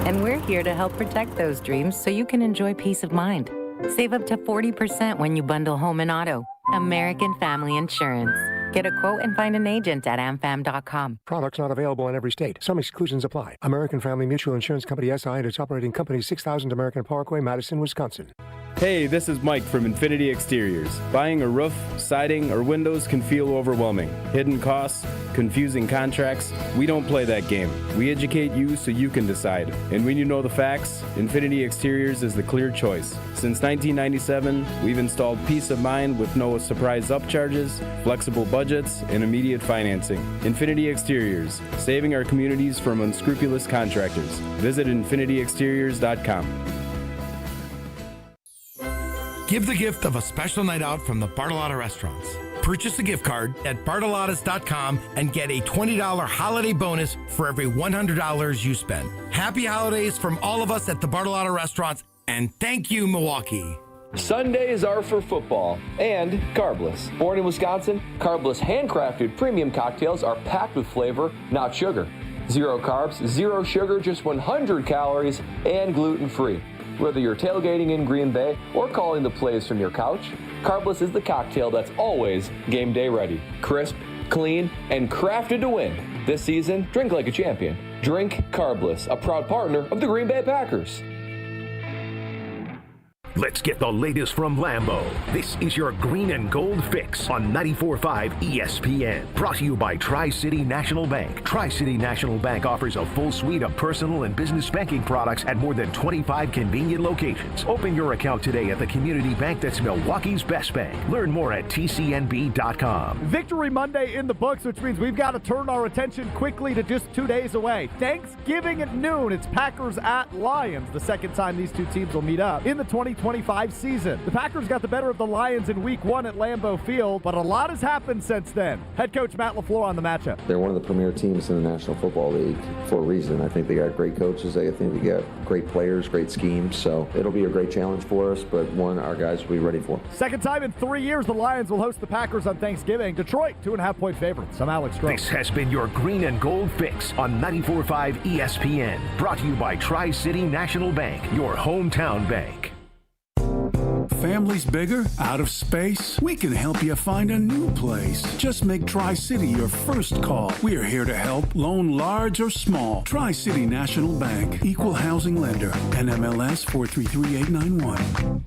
And we're here to help protect those dreams so you can enjoy peace of mind. Save up to 40% when you bundle home and auto. American Family Insurance. Get a quote and find an agent at amfam.com. Products not available in every state. Some exclusions apply. American Family Mutual Insurance Company, SI, and its operating company, 6000 American Parkway, Madison, Wisconsin. Hey, this is Mike from Infinity Exteriors. Buying a roof, siding, or windows can feel overwhelming. Hidden costs, confusing contracts. We don't play that game. We educate you so you can decide. And when you know the facts, Infinity Exteriors is the clear choice. Since 1997, we've installed peace of mind with no surprise upcharges, flexible budgets, and immediate financing. Infinity Exteriors, saving our communities from unscrupulous contractors. Visit infinityexteriors.com. Give the gift of a special night out from the Bartolotta Restaurants. Purchase a gift card at bartolottas.com and get a $20 holiday bonus for every $100 you spend. Happy holidays from all of us at the Bartolotta Restaurants, and thank you, Milwaukee. Sundays are for football and carbless. Born in Wisconsin, carbless handcrafted premium cocktails are packed with flavor, not sugar. 0 carbs, 0 sugar, just 100 calories, and gluten-free. Whether you're tailgating in Green Bay or calling the plays from your couch, Carbless is the cocktail that's always game day ready. Crisp, clean, and crafted to win. This season, drink like a champion. Drink Carbless, a proud partner of the Green Bay Packers. Let's get the latest from Lambeau. This is your green and gold fix on 94.5 ESPN. Brought to you by Tri-City National Bank. Tri-City National Bank offers a full suite of personal and business banking products at more than 25 convenient locations. Open your account today at the community bank that's Milwaukee's best bank. Learn more at tcnb.com. Victory Monday in the books, which means we've got to turn our attention quickly to just 2 days away. Thanksgiving at noon. It's Packers at Lions, the second time these two teams will meet up in the 2025 season. The Packers got the better of the Lions in Week 1 at Lambeau Field, but a lot has happened since then. Head coach Matt LaFleur on the matchup. They're one of the premier teams in the National Football League for a reason. I think they got great coaches. I think they got great players, great schemes. So it'll be a great challenge for us, but one our guys will be ready for. Second time in 3 years, the Lions will host the Packers on Thanksgiving. Detroit, 2.5-point favorites. I'm Alex Stroh. This has been your green and gold fix on 94.5 ESPN. Brought to you by Tri-City National Bank, your hometown bank. Family's bigger? Out of space? We can help you find a new place. Just make Tri-City your first call. We are here to help, loan large or small. Tri-City National Bank, equal housing lender. NMLS 433891.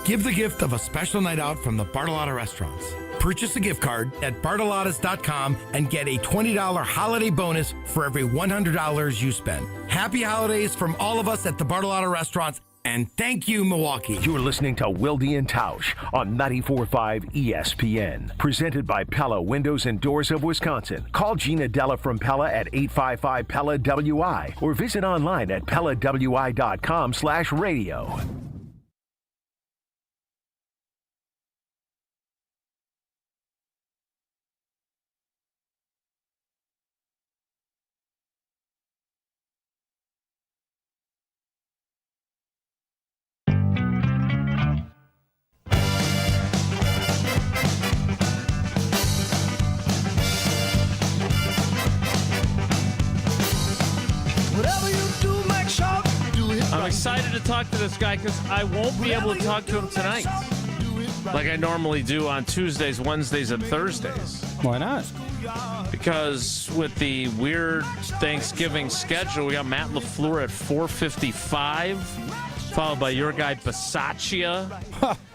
Give the gift of a special night out from the Bartolotta Restaurants. Purchase a gift card at bartolottas.com and get a $20 holiday bonus for every $100 you spend. Happy holidays from all of us at the Bartolotta Restaurants, and thank you, Milwaukee. You're listening to Wilde and Tosh on 94.5 ESPN. Presented by Pella Windows and Doors of Wisconsin. Call Gina Della from Pella at 855-PELLA-WI or visit online at PellaWI.com/radio. I'm excited to talk to this guy because I won't be able to talk to him tonight like I normally do on Tuesdays, Wednesdays, and Thursdays. Why not? Because with the weird Thanksgiving schedule, we got Matt LaFleur at 4:55, followed by your guy Bisaccia,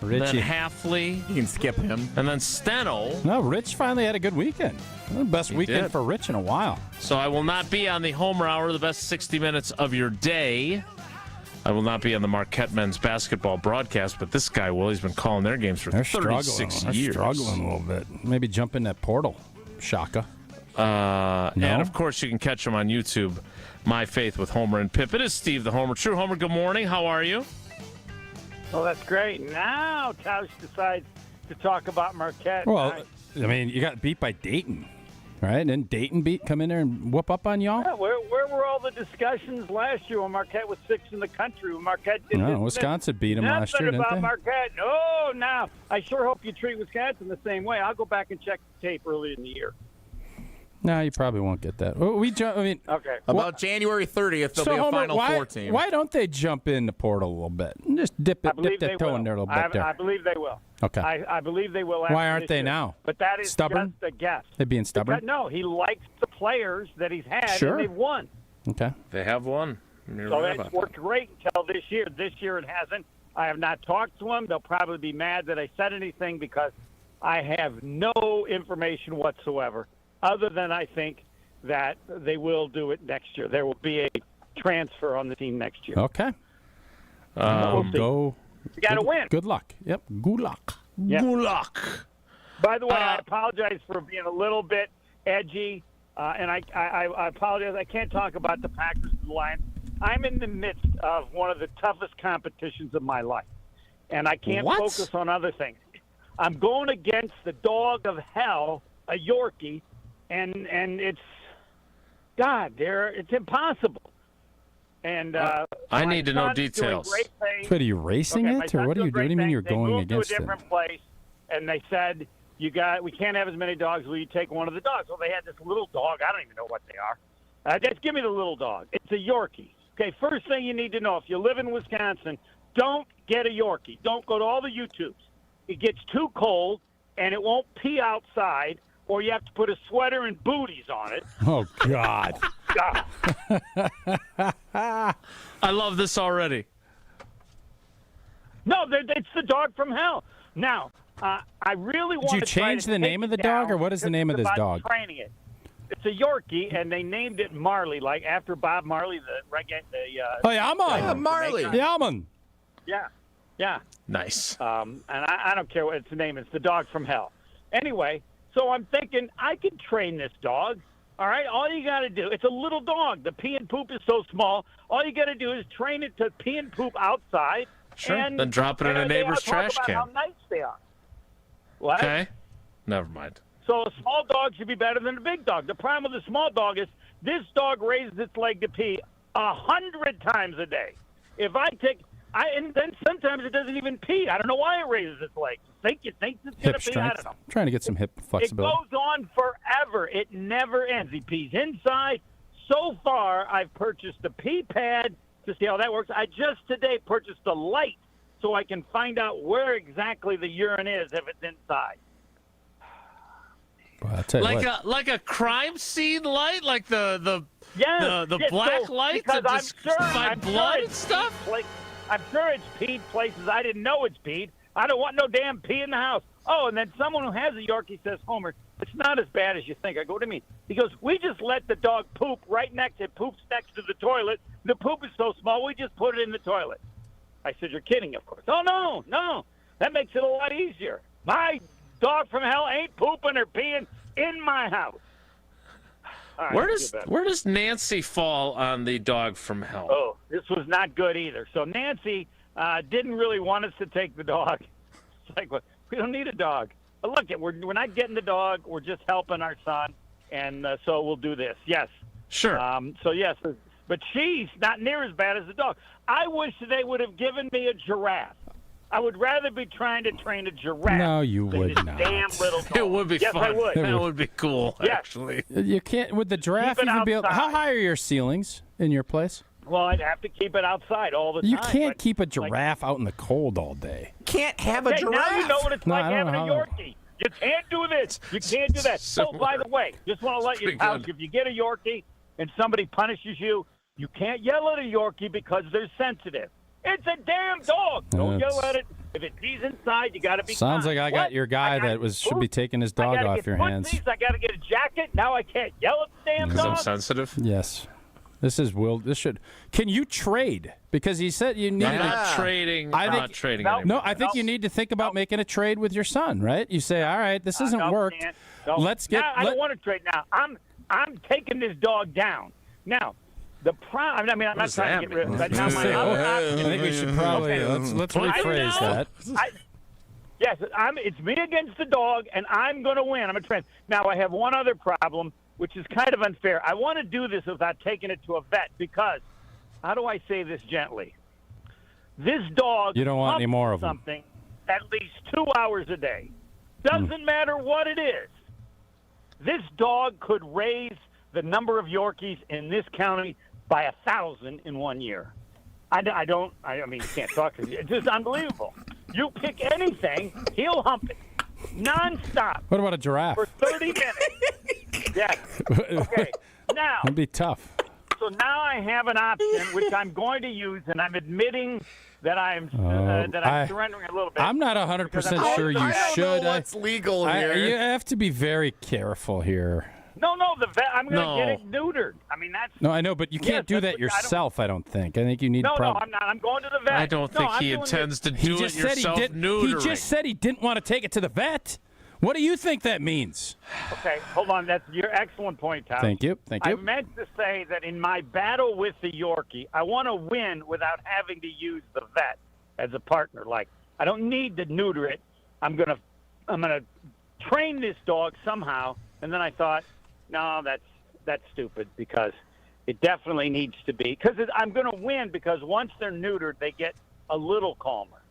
then Halfley. You can skip him. And then Steno. No, Rich finally had a good weekend. The best weekend for Rich in a while. So I will not be on the Homer Hour, the best 60 minutes of your day. I will not be on the Marquette men's basketball broadcast, but this guy will. He's been calling their games for 36 years. They're struggling a little bit. Maybe jump in that portal, Shaka. And, of course, you can catch him on YouTube, My Faith with Homer and Pip. It is Steve the Homer. True Homer, good morning. How are you? Oh, that's great. Now Tosh decides to talk about Marquette. Well, I mean, you got beat by Dayton, right? And Dayton come in there and whoop up on y'all? Yeah, where were all the discussions last year when Marquette was 6th in the country? When Marquette didn't Wisconsin beat them last year, didn't about they? Marquette. Oh, now I sure hope you treat Wisconsin the same way. I'll go back and check the tape early in the year. No, you probably won't get that. Okay. About January 30th, there'll be a Final Four team. Why don't they jump in the portal a little bit? Just dip their toe in there a little bit there. I believe they will. Okay. I believe they will. Why aren't they now? But that is stubborn? just a guess. They're being stubborn? No, he likes the players that he's had, Sure. and they've won. Okay. They have won. So it's worked great until this year. This year it hasn't. I have not talked to them. They'll probably be mad that I said anything because I have no information whatsoever, other than I think that they will do it next year. There will be a transfer on the team next year. Okay. We'll see. Go. You got to win. Good luck. Yep. Good luck. Yep. Good luck. By the way, I apologize for being a little bit edgy, and I apologize. I can't talk about the Packers and the Lions. I'm in the midst of one of the toughest competitions of my life, and I can't focus on other things. I'm going against the dog of hell, a Yorkie, and it's it's impossible. And I need to know details. So are you racing it, or what are you doing? What do you mean you're going against it? They moved to a different place, and they said, we can't have as many dogs. Will you take one of the dogs? Well, they had this little dog. I don't even know what they are. Just give me the little dog. It's a Yorkie. Okay, first thing you need to know, if you live in Wisconsin, don't get a Yorkie. Don't go to all the YouTubes. It gets too cold, and it won't pee outside, or you have to put a sweater and booties on it. Oh, God. I love this already. No, it's the dog from hell. Now, I really want to. Did you change the name of the dog, or what is the name of this dog? Training it. It's a Yorkie, and they named it Marley, like after Bob Marley, the Oh, yeah, Marley. Yeah, man. Yeah. Nice. And I don't care what its name is. The dog from hell. Anyway, so I'm thinking I can train this dog. All right, all you got to do, it's a little dog. The pee and poop is so small. All you got to do is train it to pee and poop outside. Sure, and, then drop it in a neighbor's trash can. How nice they are. What? Okay, never mind. So a small dog should be better than a big dog. The problem with the small dog is this dog raises its leg to pee 100 times a day. And then sometimes it doesn't even pee. I don't know why it raises its leg. You think it's going to pee? I don't know. I'm trying to get some hip flexibility. It goes on forever. It never ends. He pees inside. So far, I've purchased a pee pad to see how that works. I just today purchased a light so I can find out where exactly the urine is if it's inside. Well, like a crime scene light, like the black light because to I'm sure, find blood and stuff. I'm sure it's peed places I didn't know it's peed. I don't want no damn pee in the house. Oh, and then someone who has a Yorkie says, Homer, it's not as bad as you think. I go, what do you mean? He goes, we just let the dog poop it poops next to the toilet. The poop is so small, we just put it in the toilet. I said, you're kidding, of course. Oh, no. That makes it a lot easier. My dog from hell ain't pooping or peeing in my house. Right, where does Nancy fall on the dog from hell? Oh, this was not good either. So Nancy didn't really want us to take the dog. It's like, well, we don't need a dog. But look, we're not getting the dog. We're just helping our son, and so we'll do this. Yes. Sure. So, yes, but she's not near as bad as the dog. I wish they would have given me a giraffe. I would rather be trying to train a giraffe. No, you than would this not. Damn little dog. It would be yes, fun. I would. That would be cool, actually. You can't, with the giraffe, Keep it you can be able, outside. how high are your ceilings in your place? Well, I'd have to keep it outside all the time. You can't but, keep a giraffe out in the cold all day. Can't have a giraffe. Now you know what it's No, like I don't having a know how- Yorkie. You can't do this. You can't do that. So Oh, by the way, just want to let you know, if you get a Yorkie and somebody punishes you, you can't yell at a Yorkie because they're sensitive. It's a damn dog. Don't yell at it. If it pees inside, you got to be Sounds kind. like I got What? your guy that should be taking his I dog gotta off get your hands. footsies, I got to get a jacket. Now I can't yell at the damn Because dog. I'm sensitive? Yes. This should. Can you trade? Because he said you need. I'm not trading. I'm not trading anymore. No, I think you need to think about making a trade with your son, right? You say, all right, this hasn't worked. No. Let's get. Now, I don't want to trade now. I'm taking this dog down. Now, the problem. I mean, I'm not trying to get rid of it. But now my other I think we should probably let's rephrase that. Yes, it's me against the dog, and I'm going to win. I'm a trend. Now, I have one other problem, which is kind of unfair. I want to do this without taking it to a vet because, how do I say this gently? This dog You don't want any more of them. something at least 2 hours a day. Doesn't matter what it is. This dog could raise the number of Yorkies in this county by 1,000 in 1 year. I mean, you can't talk to you. It's just unbelievable. You pick anything, he'll hump it. Nonstop. What about a giraffe? For 30 minutes. Yes. Okay. Now. That'd be tough. So now I have an option, which I'm going to use, and I'm admitting that I'm surrendering a little bit. I'm not 100% sure you should. I don't know what's legal here. You have to be very careful here. No, the vet. I'm going to get it neutered. I mean, that's. No, I know, but you can't do that yourself. I don't think. I think you need. No, I'm not. I'm going to the vet. I don't think he intends to do it yourself. He just said he didn't want to take it to the vet. What do you think that means? Okay, hold on. That's your excellent point, Tom. Thank you. I meant to say that in my battle with the Yorkie, I want to win without having to use the vet as a partner. Like, I don't need to neuter it. I'm gonna train this dog somehow. And then I thought, no, that's stupid because it definitely needs to be. Because I'm going to win because once they're neutered, they get a little calmer.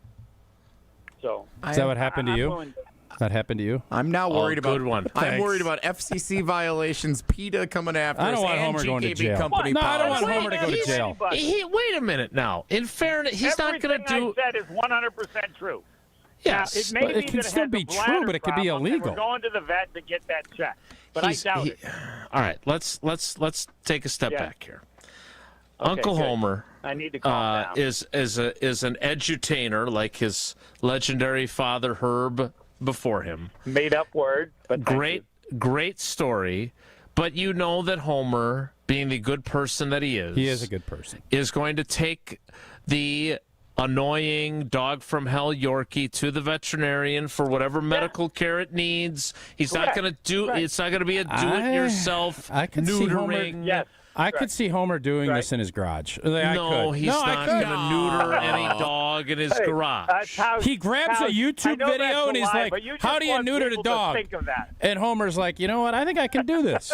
So is that what happened to you? That happened to you? I'm now worried about. Good one. I'm worried about FCC violations, PETA coming after us. I don't want Homer going to jail. Company no, I don't want policy. Homer to go to jail. Wait a minute now. In fairness, he's not going to do. Everything I said is 100% true. Yes, now, it can still be true, but it could be illegal. We're going to the vet to get that checked, but I doubt it. All right, let's take a step back here. Okay, Uncle good. Homer I need to calm down. is an edutainer like his legendary father Herb before him. Made up word, but great story. But you know that Homer, being the good person that he is a good person, is going to take the annoying dog from hell Yorkie to the veterinarian for whatever medical care it needs. He's not going to do. Right. It's not going to be a do-it-yourself neutering. I could see Homer doing this in his garage. He's not going to neuter any dog in his garage. He grabs a YouTube video and he's like, how do you neuter the dog? And Homer's like, you know what? I think I can do this.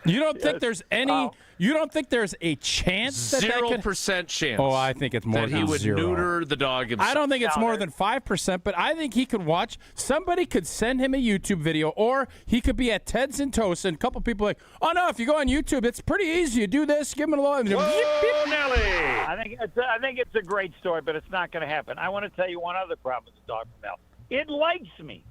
You don't think there's any? You don't think there's a chance that 0% chance? Oh, I think it's more that than he would 0. neuter the dog himself. I don't think it's more than 5%, but I think he could watch. Somebody could send him a YouTube video, or he could be at Ted's and Toast, and a couple people are like, oh no, if you go on YouTube, it's pretty easy. You do this, give him a little. Whoa, Nelly! I think it's a great story, but it's not going to happen. I want to tell you one other problem with the dog from hell. It likes me.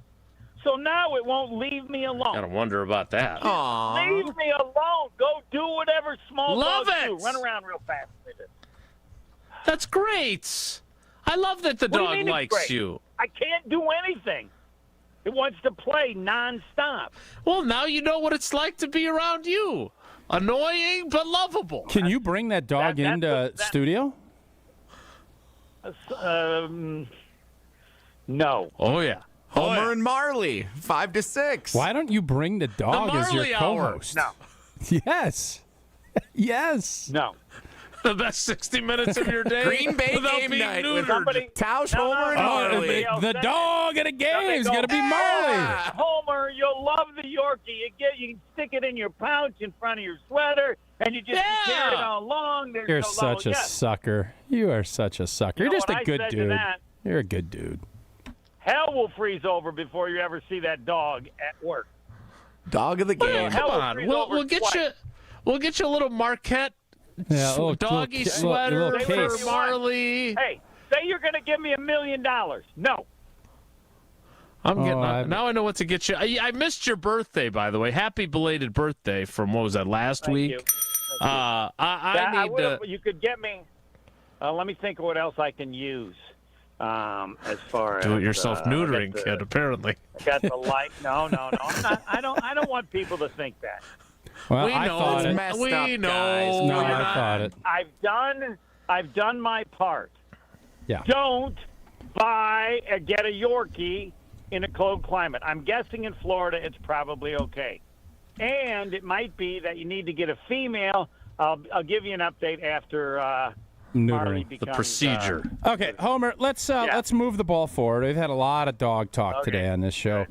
So now it won't leave me alone. I gotta wonder about that. Leave me alone. Go do whatever small dogs do. Run around real fast. That's great. I love that the dog likes you. I can't do anything. It wants to play nonstop. Well, now you know what it's like to be around you. Annoying but lovable. Can you bring that dog into studio? No. Oh yeah. Homer and Marley, 5 to 6. Why don't you bring the dog as your co-host? No. Yes. Yes. No. The best 60 minutes of your day. Green Bay game night with Tosh, Homer, and Marley. The dog at a game is going to be Marley. Homer, you'll love the Yorkie. You can stick it in your pouch in front of your sweater, and you just carry it all along. You're such a sucker. You are such a sucker. You're just a good dude. You're a good dude. Hell will freeze over before you ever see that dog at work. Dog of the game. Come on, we'll get you. We'll get you a little Marquette doggy sweater for Marley. Hey, say you're going to give me $1 million. No. I'm getting now. I know what to get you. I missed your birthday, by the way. Happy belated birthday from what was that last week? You. I need to. You could get me. Let me think of what else I can use. As far do it yourself neutering kid, apparently. I got the light. No. I'm not. I don't want people to think that. Well, we know it's messed we up, know. Guys. No, I thought it. I've done my part. Yeah. Don't get a Yorkie in a cold climate. I'm guessing in Florida it's probably okay, and it might be that you need to get a female. I'll give you an update after. Neutering the procedure. Okay, Homer, let's move the ball forward. We've had a lot of dog talk today on this show.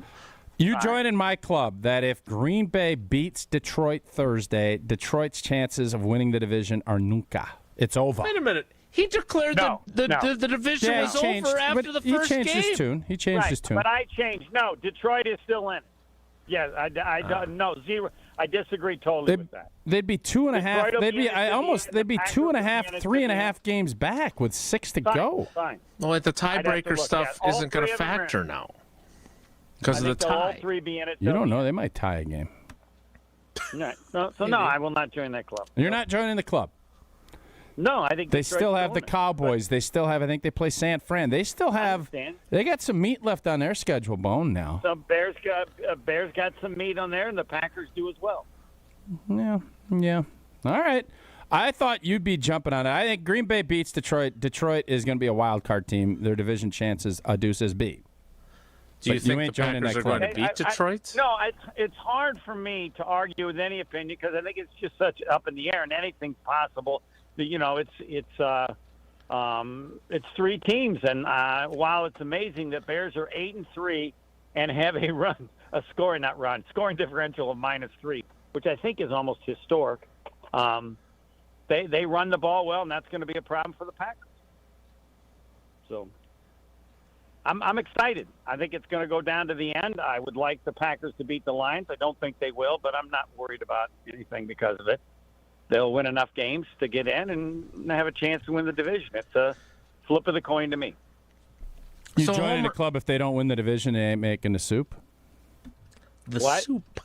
You join in my club that if Green Bay beats Detroit Thursday, Detroit's chances of winning the division are nunca. It's over. Wait a minute. He declared the division was over after the first game. He changed his tune. He changed his tune. But I changed. No, Detroit is still in it. Yes, I don't. No, zero. I disagree totally with that. They'd be 2.5. They'd be 2.5, 3.5 games back with 6 to go. Fine. Well, the tiebreaker stuff isn't going to factor now because of the tie. All three be in it. You don't know. They might tie a game. Right. No, I will not join that club. You're not joining the club. No, I think they Detroit's still have the going it, Cowboys. They still have. I think they play San Fran. They still have. They got some meat left on their schedule bone now. So Bears got some meat on there, and the Packers do as well. Yeah. All right. I thought you'd be jumping on it. I think Green Bay beats Detroit. Detroit is going to be a wild card team. Their division chances a deuce as B. Do you think the Packers are going to beat Detroit? No, it's hard for me to argue with any opinion because I think it's just such up in the air and anything's possible. It's 3 teams, and while it's amazing that Bears are 8-3 and have a scoring differential of -3, which I think is almost historic. They run the ball well, and that's going to be a problem for the Packers. So I'm excited. I think it's going to go down to the end. I would like the Packers to beat the Lions. I don't think they will, but I'm not worried about anything because of it. They'll win enough games to get in and have a chance to win the division. It's a flip of the coin to me. You joining the club if they don't win the division, they ain't making the soup? The what? soup.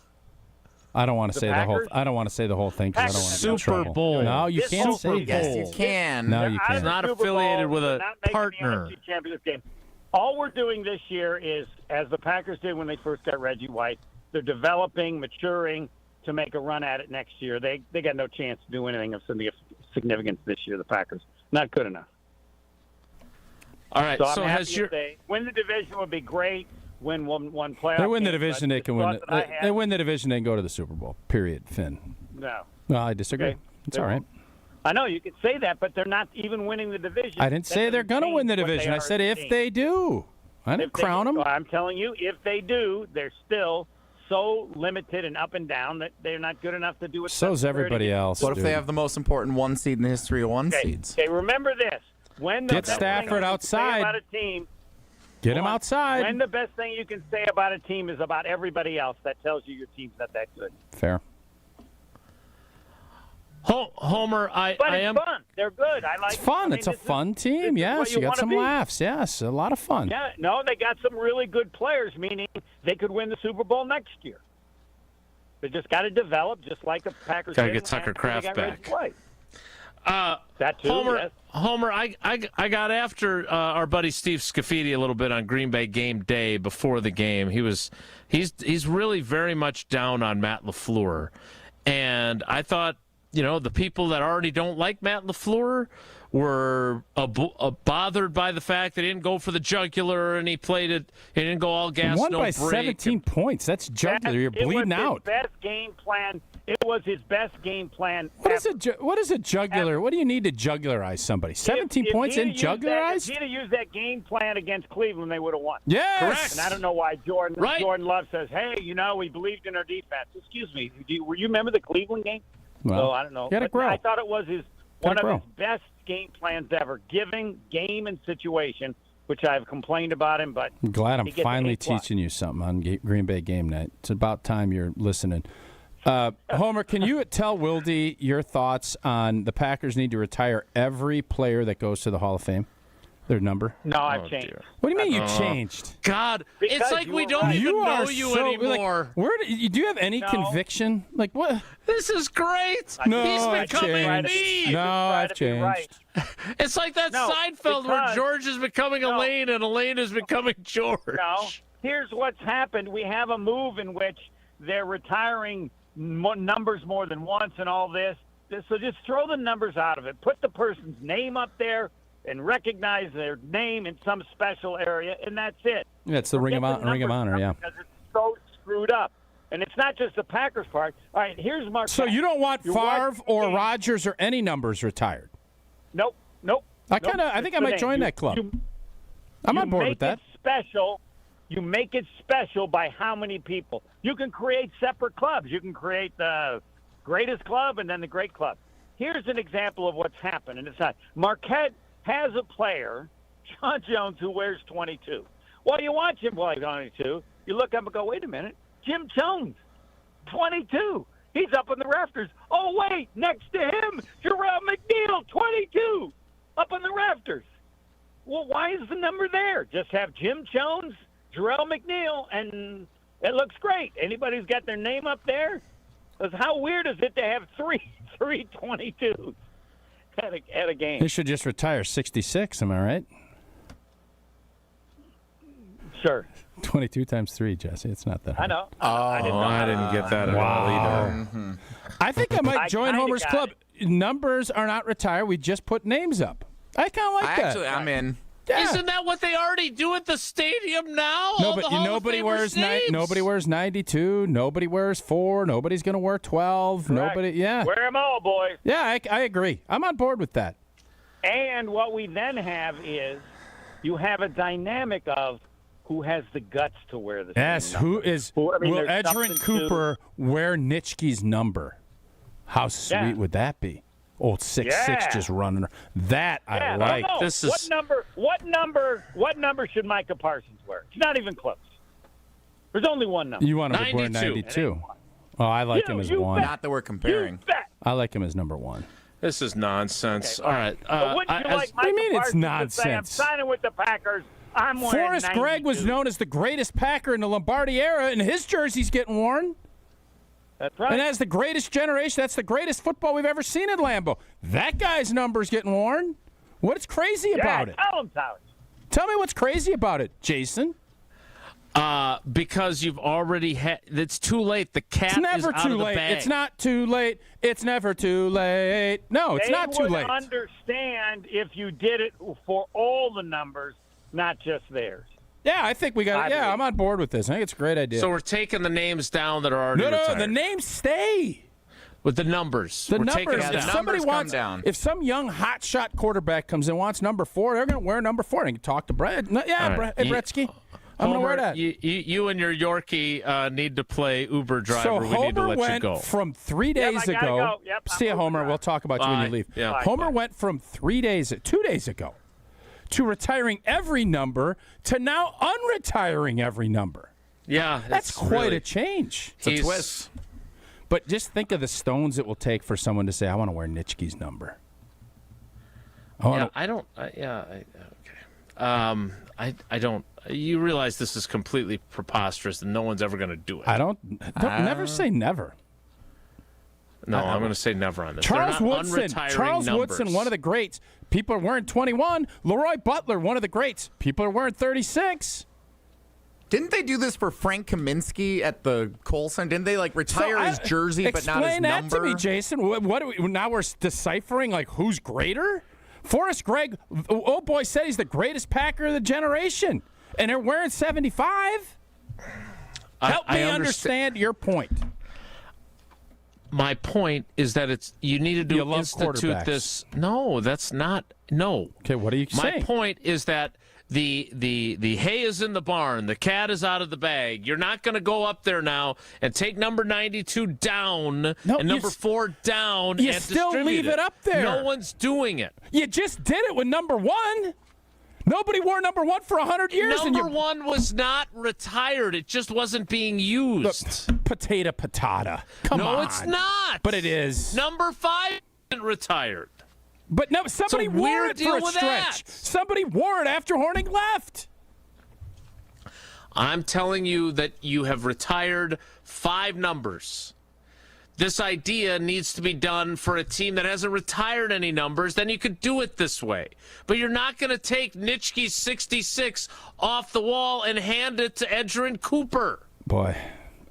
I don't want to say the whole. I don't want to say the whole thing because I don't want to get in trouble. Super Bowl. No, you can't say that. Yes, you can. No, you can't. It's not affiliated with a partner. The NFC Championship game. All we're doing this year is, as the Packers did when they first got Reggie White, they're developing, maturing to make a run at it next year. They got no chance to do anything of significance this year. The Packers not good enough. All right. So I'm happy if they win the division would be great. Win one playoff. They win the game, division, they can win. They win the division, they can go to the Super Bowl. Period. Finn. No. Well, I disagree. Okay. It's all right. I know you could say that, but they're not even winning the division. I didn't say they're going to win the division. I said if they do. I didn't crown them. I'm telling you, if they do, they're still so limited and up and down that they're not good enough to do it. So's everybody else. What if they have the most important 1 seed in the history of 1 seeds? Okay, remember this. When the Get best Stafford thing you can outside. say about a team, Get him outside. When the best thing you can say about a team is about everybody else, that tells you your team's not that good. Fair. Homer, I am fun. They're good. I like. It's fun. It's a fun team. Yes, you got some laughs. Yes, a lot of fun. Yeah, no, they got some really good players, meaning they could win the Super Bowl next year. They just got to develop, just like the Packers. Got to get Tucker Kraft back. That too. Homer, yes. Homer, I got after our buddy Steve Scafidi a little bit on Green Bay game day before the game. He's really very much down on Matt LaFleur, and I thought, the people that already don't like Matt LaFleur were bothered by the fact that he didn't go for the jugular and he played it. He didn't go all gas, won no by break. 17 points. That's jugular. You're bleeding out. Best game plan. It was his best game plan. What is a jugular? What do you need to jugularize somebody? 17 points in jugularized? If he'd have used that game plan against Cleveland, they would have won. Yes. Correct. And I don't know why Jordan Love says, hey, we believed in our defense. Excuse me. Were you remember the Cleveland game? Well, so I don't know. But I thought it was one of his best game plans ever, giving game and situation, which I've complained about him. But I'm glad I'm finally teaching you something on Green Bay game night. It's about time you're listening. Homer, can you tell Wilde your thoughts on the Packers need to retire every player that goes to the Hall of Fame? Their number? No, I've changed. Dear. What do you mean you changed? God, because it's like we don't even know you anymore. Do you have any conviction? Like what? This is great. No, He's becoming me. No, I've changed. Right. It's like that Seinfeld where George is becoming Elaine and Elaine is becoming George. No, here's what's happened. We have a move in which they're retiring numbers more than once and all this. So just throw the numbers out of it. Put the person's name up there and recognize their name in some special area, and that's it. Yeah, it's the Ring of Honor, yeah. Because it's so screwed up. And it's not just the Packers part. All right, here's Mark. So you don't want Favre or Rodgers or any numbers retired? Nope. I think I might join that club. I'm on board with that. You make it special by how many people. You can create separate clubs. You can create the greatest club and then the great club. Here's an example of what's happened, and it's not. Marquette has a player, John Jones, who wears 22. Well, you watch him play 22. You look up and go, wait a minute. Jim Jones, 22. He's up in the rafters. Oh, wait, next to him, Jarrell McNeil, 22, up in the rafters. Well, why is the number there? Just have Jim Jones, Jarrell McNeil, and it looks great. Anybody who's got their name up there, Because how weird is it to have three 22s at a game? They should just retire 66, am I right? Sure. 22 times 3, Jesse. It's not that hard. I know. I didn't get that at all either. Mm-hmm. I think I might join kinda Homer's got club. Numbers are not retired. We just put names up. I kind of like that. Actually, I'm in. Yeah. Isn't that what they already do at the stadium now? No, but nobody wears nobody wears 92. Nobody wears 4. Nobody's going to wear 12. Correct. Nobody. Yeah. Wear them all, boys. Yeah, I agree. I'm on board with that. And what we then have is you have a dynamic of who has the guts to wear the Yes. same Who number. is? Well, I mean, will there's Edgerrin something Cooper wear Nitschke's number? How sweet would that be? Old 6'6" just running. That I like. No. This is what number should Micah Parsons wear? It's not even close. There's only one number. You want him to wear 92? Oh, I like him as 1. Not that we're comparing. I like him as number 1. This is nonsense. Okay, all right. But wouldn't you like Micah what do you mean it's Parsons to say, I'm nonsense? signing with the Packers. I'm wearing Forrest 92. Gregg was known as the greatest Packer in the Lombardi era, and his jersey's getting worn. That's right. And as the greatest generation, that's the greatest football we've ever seen at Lambeau. That guy's number's getting worn. What's crazy about it? Tell him, Tosh. Tell me what's crazy about it, Jason. Because you've already had. It's too late. The cat It's never is out too of the late. bag. It's not too late. It's never too late. No, it's not too They late. would understand if you did it for all the numbers, not just theirs. Yeah, I think we got it. Yeah, I'm on board with this. I think it's a great idea. So we're taking the names down that are already no, retired. the names stay. With the numbers. The We're numbers. taking them If down. somebody Numbers come wants, down. if some young hotshot quarterback comes in and wants number 4, they're going to wear number 4. They can talk to Brett. Yeah, All right. Hey, Bretsky, I'm going to wear that. You and your Yorkie need to play Uber driver. So we need to Homer let went you go. from 3 Yep, days I gotta ago. go. Yep, See you, I'm Homer. moving We'll talk about you when Bye. you leave. Yeah. Homer went from 2 days ago to retiring every number to now unretiring every number. Yeah, That's quite really, a change. It's a twist. But just think of the stones it will take for someone to say, I want to wear Nitschke's number. I don't. Okay. I don't. You realize this is completely preposterous and no one's ever going to do it. Don't never say never. No, I'm going to say never on this. Charles They're not Woodson, unretiring numbers. one of the greats. People are wearing 21. Leroy Butler, one of the greats. People are wearing 36. Didn't they do this for Frank Kaminsky at the Colson? Didn't they retire his jersey but not his number? Explain that to me, Jason. What do we, now we're deciphering who's greater? Forrest Gregg, old boy said he's the greatest Packer of the generation, and they're wearing 75. Help me understand your point. My point is that you needed to institute this. No, that's not. No. Okay, what are you saying? My point is that the hay is in the barn. The cat is out of the bag. You're not going to go up there now and take number 92 down and number 4 down. You and still distribute leave it up there. No one's doing it. You just did it with number 1. Nobody wore number 1 for 100 years. Number 1 was not retired. It just wasn't being used. Potato patata. Come on. No, it's not. But it is. Number 5 isn't retired. But no, somebody wore it for a stretch. Somebody wore it after Horning left. I'm telling you that you have retired 5 numbers. This idea needs to be done for a team that hasn't retired any numbers. Then you could do it this way. But you're not going to take Nitschke's 66 off the wall and hand it to Edgerrin Cooper. Boy,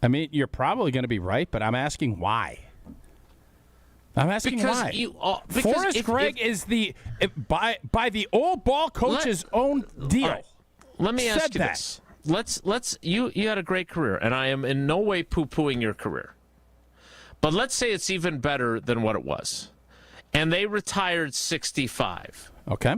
I mean, you're probably going to be right, but I'm asking why. I'm asking why. Forrest Gregg is by the old ball coach's own deal. Right. Let me ask you this. Let's you had a great career, and I am in no way poo-pooing your career. But let's say it's even better than what it was. And they retired 65. Okay.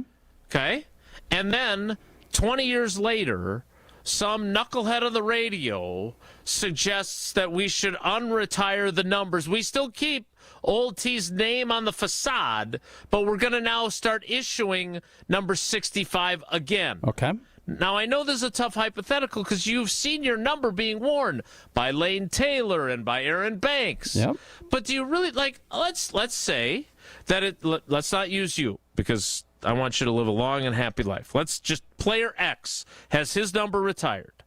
Okay? And then 20 years later, some knucklehead on the radio suggests that we should unretire the numbers. We still keep Old T's name on the facade, but we're going to now start issuing number 65 again. Okay. Now, I know this is a tough hypothetical because you've seen your number being worn by Lane Taylor and by Aaron Banks. Yep. But do you really, let's say that let's not use you because I want you to live a long and happy life. Let's just, player X has his number retired,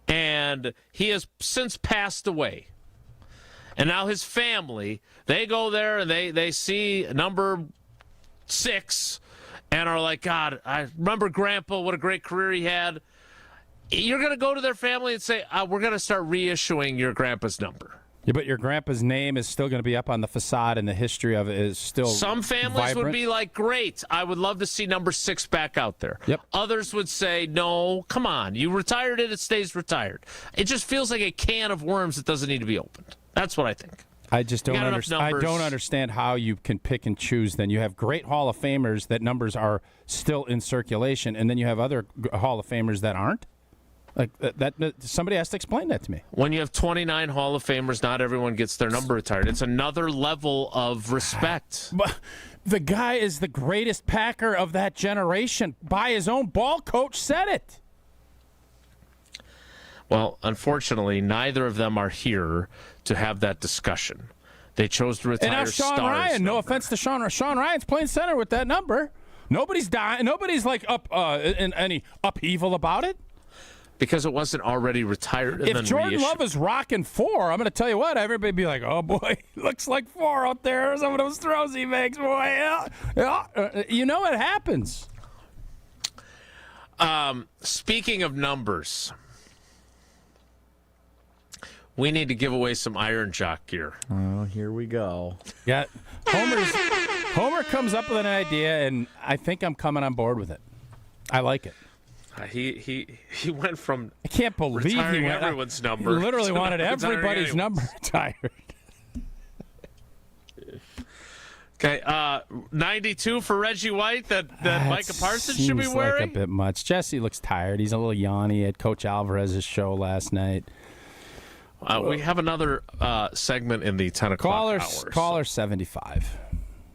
and he has since passed away. And now his family, they go there and they see number 6 and are like, God, I remember Grandpa, what a great career he had. You're going to go to their family and say, we're going to start reissuing your grandpa's number. Yeah, but your grandpa's name is still going to be up on the facade, and the history of it is still Some families vibrant. would be like, great, I would love to see number 6 back out there. Yep. Others would say, no, come on. You retired it stays retired. It just feels like a can of worms that doesn't need to be opened. That's what I think. I just don't understand. I don't understand how you can pick and choose. Then you have great Hall of Famers that numbers are still in circulation, and then you have other Hall of Famers that aren't. Like that, somebody has to explain that to me. When you have 29 Hall of Famers, not everyone gets their number retired. It's another level of respect. But the guy is the greatest Packer of that generation. By his own ball coach said it. Well, unfortunately, neither of them are here to have that discussion. They chose to retire. And now Sean Starr's Ryan. number. No offense to Sean Ryan's playing center with that number. Nobody's dying. Nobody's like up in any upheaval about it. Because it wasn't already retired. And if then Jordan reissued. Love is rocking 4, I'm going to tell you what, everybody be like, oh, boy, looks like 4 out there. Some of those throws he makes, boy. Yeah. You know it happens. Speaking of numbers, we need to give away some Iron Jock gear. Oh, here we go. Yeah. Homer comes up with an idea, and I think I'm coming on board with it. I like it. He went from I can't believe he retiring went everyone's number. He literally wanted retiring everybody's anyone's. number retired. Okay, 92 for Reggie White that Micah Parsons should be Seems wearing. like a bit much. Jesse looks tired. He's a little yawny at Coach Alvarez's show last night. We have another segment in the 10 o'clock hour. Caller 75.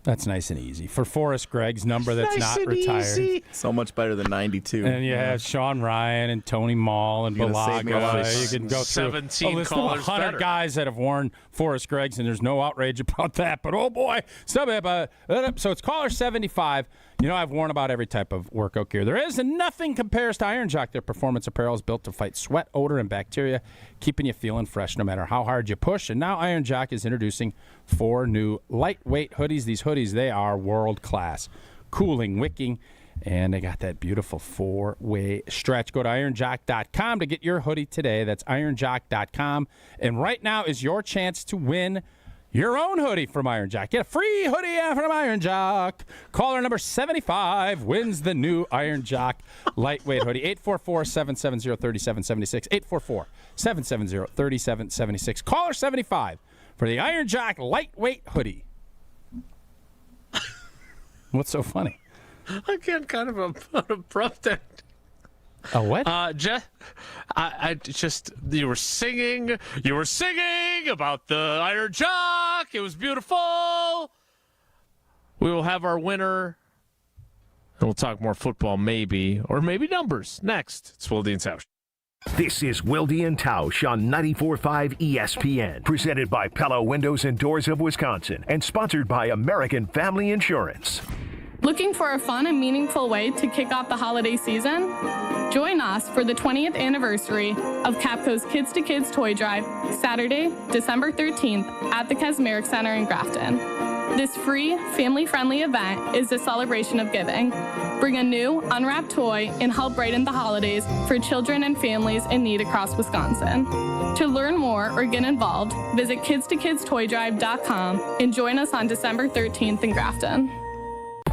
That's nice and easy. For Forrest Gregg's number that's Nice not and retired. easy. So much better than 92. And you have Sean Ryan and Tony Mall and You're gonna save me a lot of Balaga. You time. can go through 17 a list of callers 100 better. guys that have worn Forrest Gregg's, and there's no outrage about that. But, oh, boy. So it's caller 75. You know, I've worn about every type of workout gear there is, and nothing compares to Iron Jock. Their performance apparel is built to fight sweat, odor, and bacteria, keeping you feeling fresh no matter how hard you push. And now Iron Jock is introducing 4 new lightweight hoodies. These hoodies, they are world-class. Cooling, wicking, and they got that beautiful 4-way stretch. Go to ironjock.com to get your hoodie today. That's ironjock.com. And right now is your chance to win your own hoodie from Iron Jock. Get a free hoodie from Iron Jock. Caller number 75 wins the new Iron Jock lightweight hoodie. 844-770-3776. 844-770-3776. Caller 75 for the Iron Jock lightweight hoodie. What's so funny? Again, kind of a abrupt end. A what? I just you were singing about the Iron Jock. It was beautiful. We will have our winner, and we'll talk more football, maybe, or maybe numbers next. It's Wildy and Tausch. This is Wildy and Tausch on 94.5 ESPN, presented by Pella Windows and Doors of Wisconsin, and sponsored by American Family Insurance. Looking for a fun and meaningful way to kick off the holiday season? Join us for the 20th anniversary of Capco's Kids to Kids Toy Drive, Saturday, December 13th at the Kasmeric Center in Grafton. This free, family-friendly event is a celebration of giving. Bring a new, unwrapped toy and help brighten the holidays for children and families in need across Wisconsin. To learn more or get involved, visit kidstokidstoydrive.com and join us on December 13th in Grafton.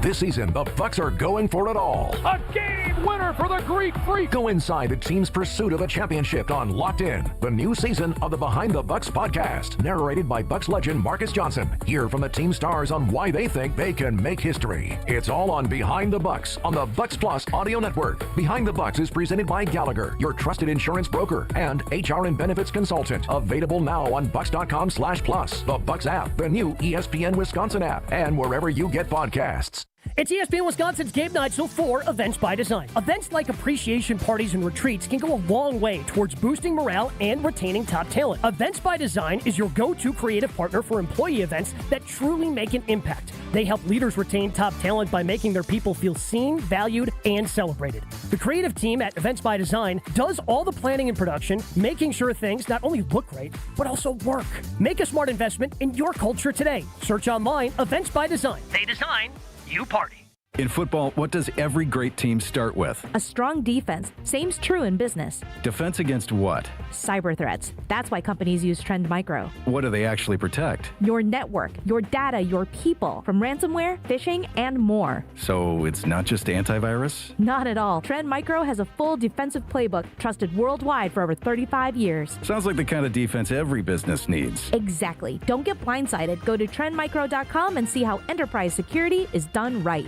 This season, the Bucks are going for it all. A game winner for the Greek Freak. Go inside the team's pursuit of a championship on Locked In, the new season of the Behind the Bucks podcast, narrated by Bucks legend Marcus Johnson. Hear from the team stars on why they think they can make history. It's all on Behind the Bucks on the Bucks Plus audio network. Behind the Bucks is presented by Gallagher, your trusted insurance broker and HR and benefits consultant. Available now on bucks.com/plus, the Bucks app, the new ESPN Wisconsin app, and wherever you get podcasts. It's ESPN Wisconsin's Game Night, so for Events by Design. Events like appreciation parties and retreats can go a long way towards boosting morale and retaining top talent. Events by Design is your go-to creative partner for employee events that truly make an impact. They help leaders retain top talent by making their people feel seen, valued, and celebrated. The creative team at Events by Design does all the planning and production, making sure things not only look great, but also work. Make a smart investment in your culture today. Search online, Events by Design. They design, you party. In football, what does every great team start with? A strong defense. Same's true in business. Defense against what? Cyber threats. That's why companies use Trend Micro. What do they actually protect? Your network, your data, your people, from ransomware, phishing, and more. So it's not just antivirus? Not at all. Trend Micro has a full defensive playbook trusted worldwide for over 35 years. Sounds like the kind of defense every business needs. Exactly. Don't get blindsided. Go to trendmicro.com and see how enterprise security is done right.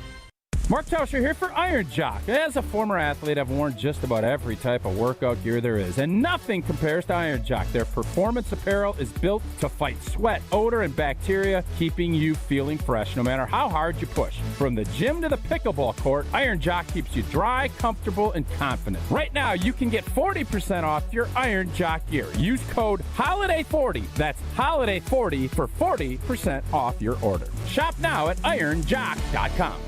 Mark Tauscher here for Iron Jock. As a former athlete, I've worn just about every type of workout gear there is, and nothing compares to Iron Jock. Their performance apparel is built to fight sweat, odor, and bacteria, keeping you feeling fresh no matter how hard you push. From the gym to the pickleball court, Iron Jock keeps you dry, comfortable, and confident. Right now, you can get 40% off your Iron Jock gear. Use code HOLIDAY40. That's HOLIDAY40 for 40% off your order. Shop now at ironjock.com.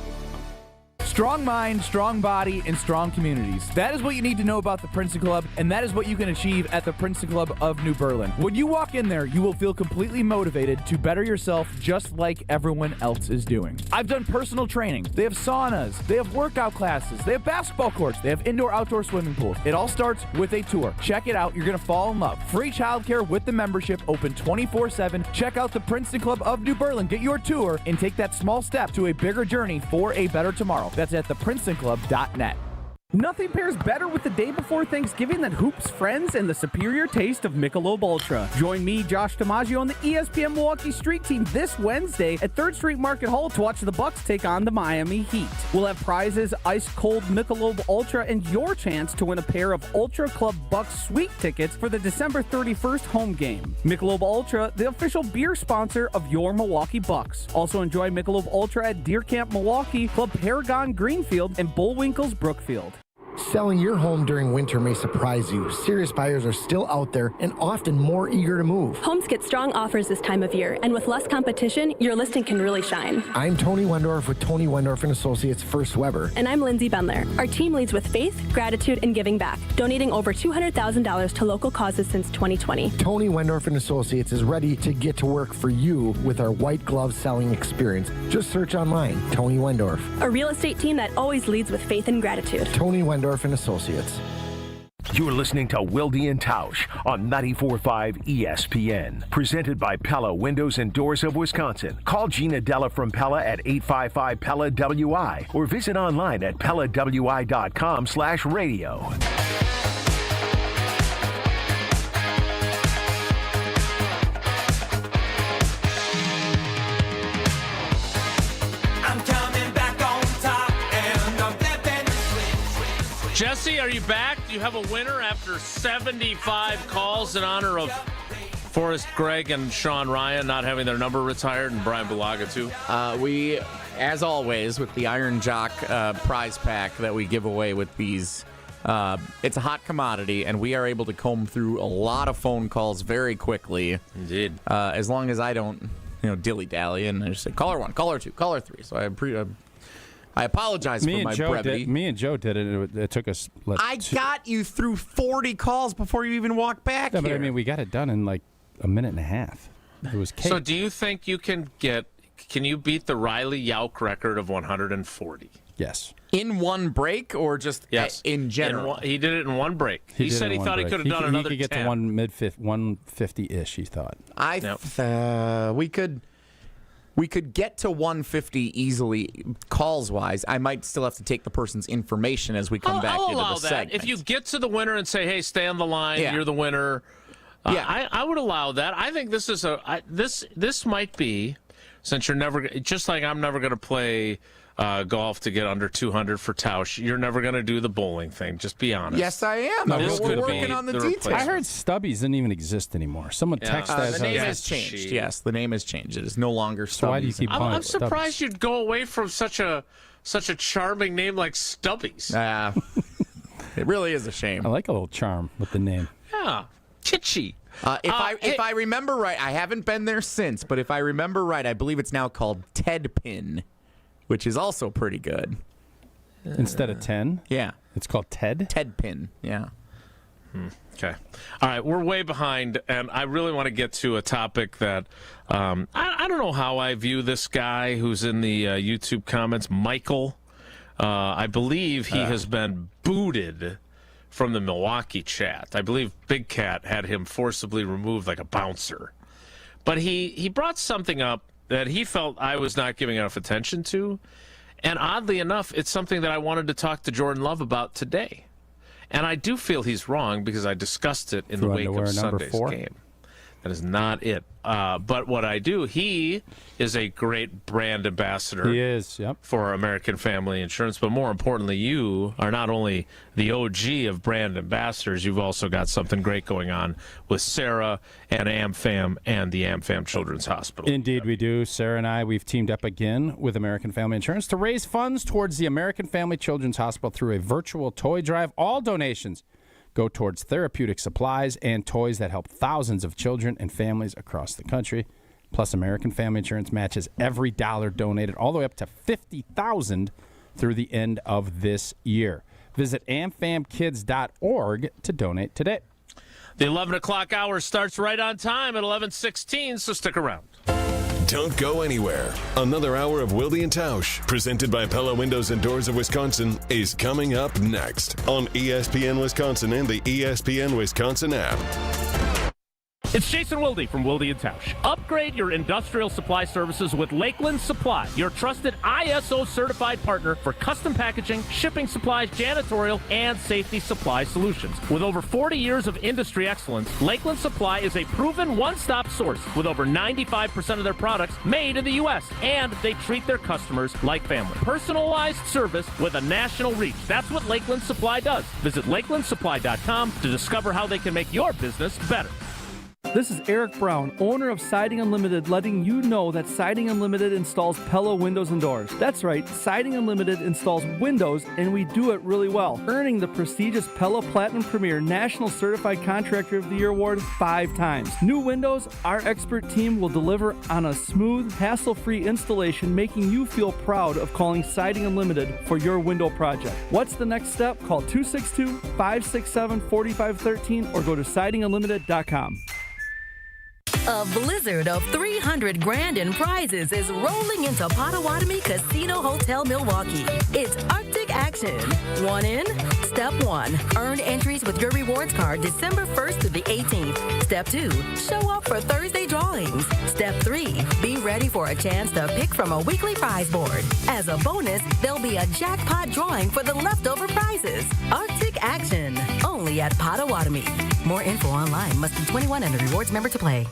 Strong mind, strong body, and strong communities. That is what you need to know about the Princeton Club, and that is what you can achieve at the Princeton Club of New Berlin. When you walk in there, you will feel completely motivated to better yourself just like everyone else is doing. I've done personal training. They have saunas. They have workout classes. They have basketball courts. They have indoor-outdoor swimming pools. It all starts with a tour. Check it out. You're going to fall in love. Free childcare with the membership, open 24/7. Check out the Princeton Club of New Berlin. Get your tour and take that small step to a bigger journey for a better tomorrow. That's at theprincetonclub.net. Nothing pairs better with the day before Thanksgiving than Hoops Friends and the superior taste of Michelob Ultra. Join me, Josh DiMaggio, and the ESPN Milwaukee Street Team this Wednesday at 3rd Street Market Hall to watch the Bucks take on the Miami Heat. We'll have prizes, ice-cold Michelob Ultra, and your chance to win a pair of Ultra Club Bucks Suite tickets for the December 31st home game. Michelob Ultra, the official beer sponsor of your Milwaukee Bucks. Also enjoy Michelob Ultra at Deer Camp Milwaukee, Club Paragon Greenfield, and Bullwinkle's Brookfield. Selling your home during winter may surprise you. Serious buyers are still out there and often more eager to move. Homes get strong offers this time of year, and with less competition, your listing can really shine. I'm Tony Wendorf with Tony Wendorf & Associates First Weber. And I'm Lindsay Bendler. Our team leads with faith, gratitude, and giving back, donating over $200,000 to local causes since 2020. Tony Wendorf & Associates is ready to get to work for you with our white glove selling experience. Just search online, Tony Wendorf. A real estate team that always leads with faith and gratitude. Tony Wendorf & Associates. You're listening to Wilde and Tausch on 94.5 ESPN. Presented by Pella Windows and Doors of Wisconsin. Call Gina Della from Pella at 855-PELLA-WI or visit online at PellaWI.com/radio. Jesse, are you back? Do you have a winner after 75 calls in honor of Forrest Gregg and Sean Ryan not having their number retired, and Brian Bulaga too? We, as always, with the Iron Jock prize pack that we give away with these, it's a hot commodity, and we are able to comb through a lot of phone calls very quickly. Indeed. As long as I don't, dilly-dally and I just say, caller 1, caller 2, caller 3. So I apologize for my brevity. Me and Joe did it. It took us. Got you through 40 calls before you even walked back here. But I mean, we got it done in like a minute and a half. It was cake. So do you think you can you beat the Riley Yauk record of 140? Yes. In one break or just in general? He did it in one break. He said he thought he could have done another 10. He could get to 150-ish, he thought. We could get to 150 easily, calls-wise. I might still have to take the person's information as we come back into the segment. If you get to the winner and say, hey, stay on the line, you're the winner, I would allow that. I think this is this might be, since you're never, just like I'm never going to play golf to get under 200 for Tosh. You're never going to do the bowling thing. Just be honest. Yes, I am. We're working on the details. I heard Stubbies didn't even exist anymore. Someone texted us. The name has changed. Yes, the name has changed. It is no longer Stubbies. So why do you keep calling I'm it surprised Stubbies? you'd go away from such a charming name like Stubbies. It really is a shame. I like a little charm with the name. Yeah, kitschy. If I remember right, I haven't been there since, but if I remember right, I believe it's now called Ted Pin, which is also pretty good. Instead of 10? Yeah. It's called Ted? Ted Pin, yeah. Okay. All right, we're way behind, and I really want to get to a topic that I don't know how I view this guy who's in the YouTube comments, Michael. I believe he has been booted from the Milwaukee chat. I believe Big Cat had him forcibly removed like a bouncer. But he brought something up that he felt I was not giving enough attention to. And oddly enough, it's something that I wanted to talk to Jordan Love about today. And I do feel he's wrong because I discussed it in the wake of Sunday's game. That is not it. But what I do, he is a great brand ambassador. He is, yep. For American Family Insurance. But more importantly, you are not only the OG of brand ambassadors, you've also got something great going on with Sarah and AmFam and the AmFam Children's Hospital. Indeed, we do. Sarah and I, we've teamed up again with American Family Insurance to raise funds towards the American Family Children's Hospital through a virtual toy drive. All donations go towards therapeutic supplies and toys that help thousands of children and families across the country. Plus, American Family Insurance matches every dollar donated, all the way up to $50,000 through the end of this year. Visit amfamkids.org to donate today. The 11 o'clock hour starts right on time at 11:16, so stick around. Don't go anywhere. Another hour of Wilde and Tausch, presented by Pella Windows and Doors of Wisconsin, is coming up next on ESPN Wisconsin and the ESPN Wisconsin app. It's Jason Wilde from Wilde & Tausch. Upgrade your industrial supply services with Lakeland Supply, your trusted ISO-certified partner for custom packaging, shipping supplies, janitorial, and safety supply solutions. With over 40 years of industry excellence, Lakeland Supply is a proven one-stop source with over 95% of their products made in the U.S., and they treat their customers like family. Personalized service with a national reach. That's what Lakeland Supply does. Visit lakelandsupply.com to discover how they can make your business better. This is Eric Brown, owner of Siding Unlimited, letting you know that Siding Unlimited installs Pella windows and doors. That's right, Siding Unlimited installs windows, and we do it really well, earning the prestigious Pella Platinum Premier National Certified Contractor of the Year award 5 times. New windows, our expert team will deliver on a smooth, hassle-free installation, making you feel proud of calling Siding Unlimited for your window project. What's the next step? Call 262-567-4513 or go to sidingunlimited.com. A blizzard of $300,000 in prizes is rolling into Potawatomi Casino Hotel Milwaukee. It's Arctic action. 1 in? Step 1. Earn entries with your rewards card December 1st to the 18th. Step 2. Show up for Thursday drawings. Step 3. Be ready for a chance to pick from a weekly prize board. As a bonus, there'll be a jackpot drawing for the leftover prizes. Arctic action. Only at Potawatomi. More info online. Must be 21 and a rewards member to play.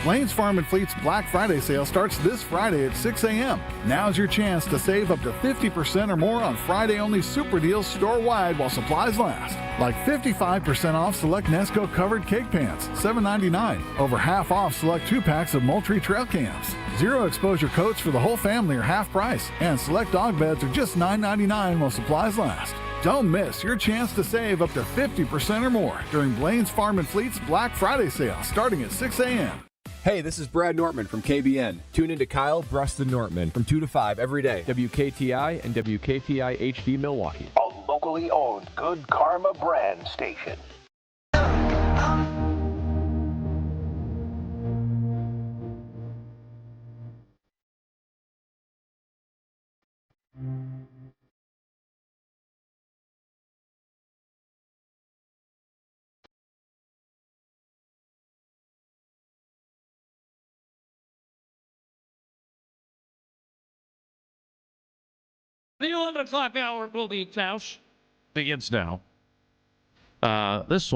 Lane's Farm and Fleet's Black Friday sale starts this Friday at 6 a.m. Now's your chance to save up to 50% or more on Friday-only super deals store-wide while supplies last. Like 55% off select Nesco covered cake pans, $7.99. Over half off select 2-packs of Moultrie trail cams. Zero exposure coats for the whole family are half price. And select dog beds are just $9.99 while supplies last. Don't miss your chance to save up to 50% or more during Blaine's Farm and Fleet's Black Friday sale starting at 6 a.m. Hey, this is Brad Nortman from KBN. Tune in to Kyle, Preston, Nortman from 2 to 5 every day. WKTI and WKTI HD Milwaukee. A locally owned Good Karma brand station. The 11 o'clock hour will be Tausch. Begins now. This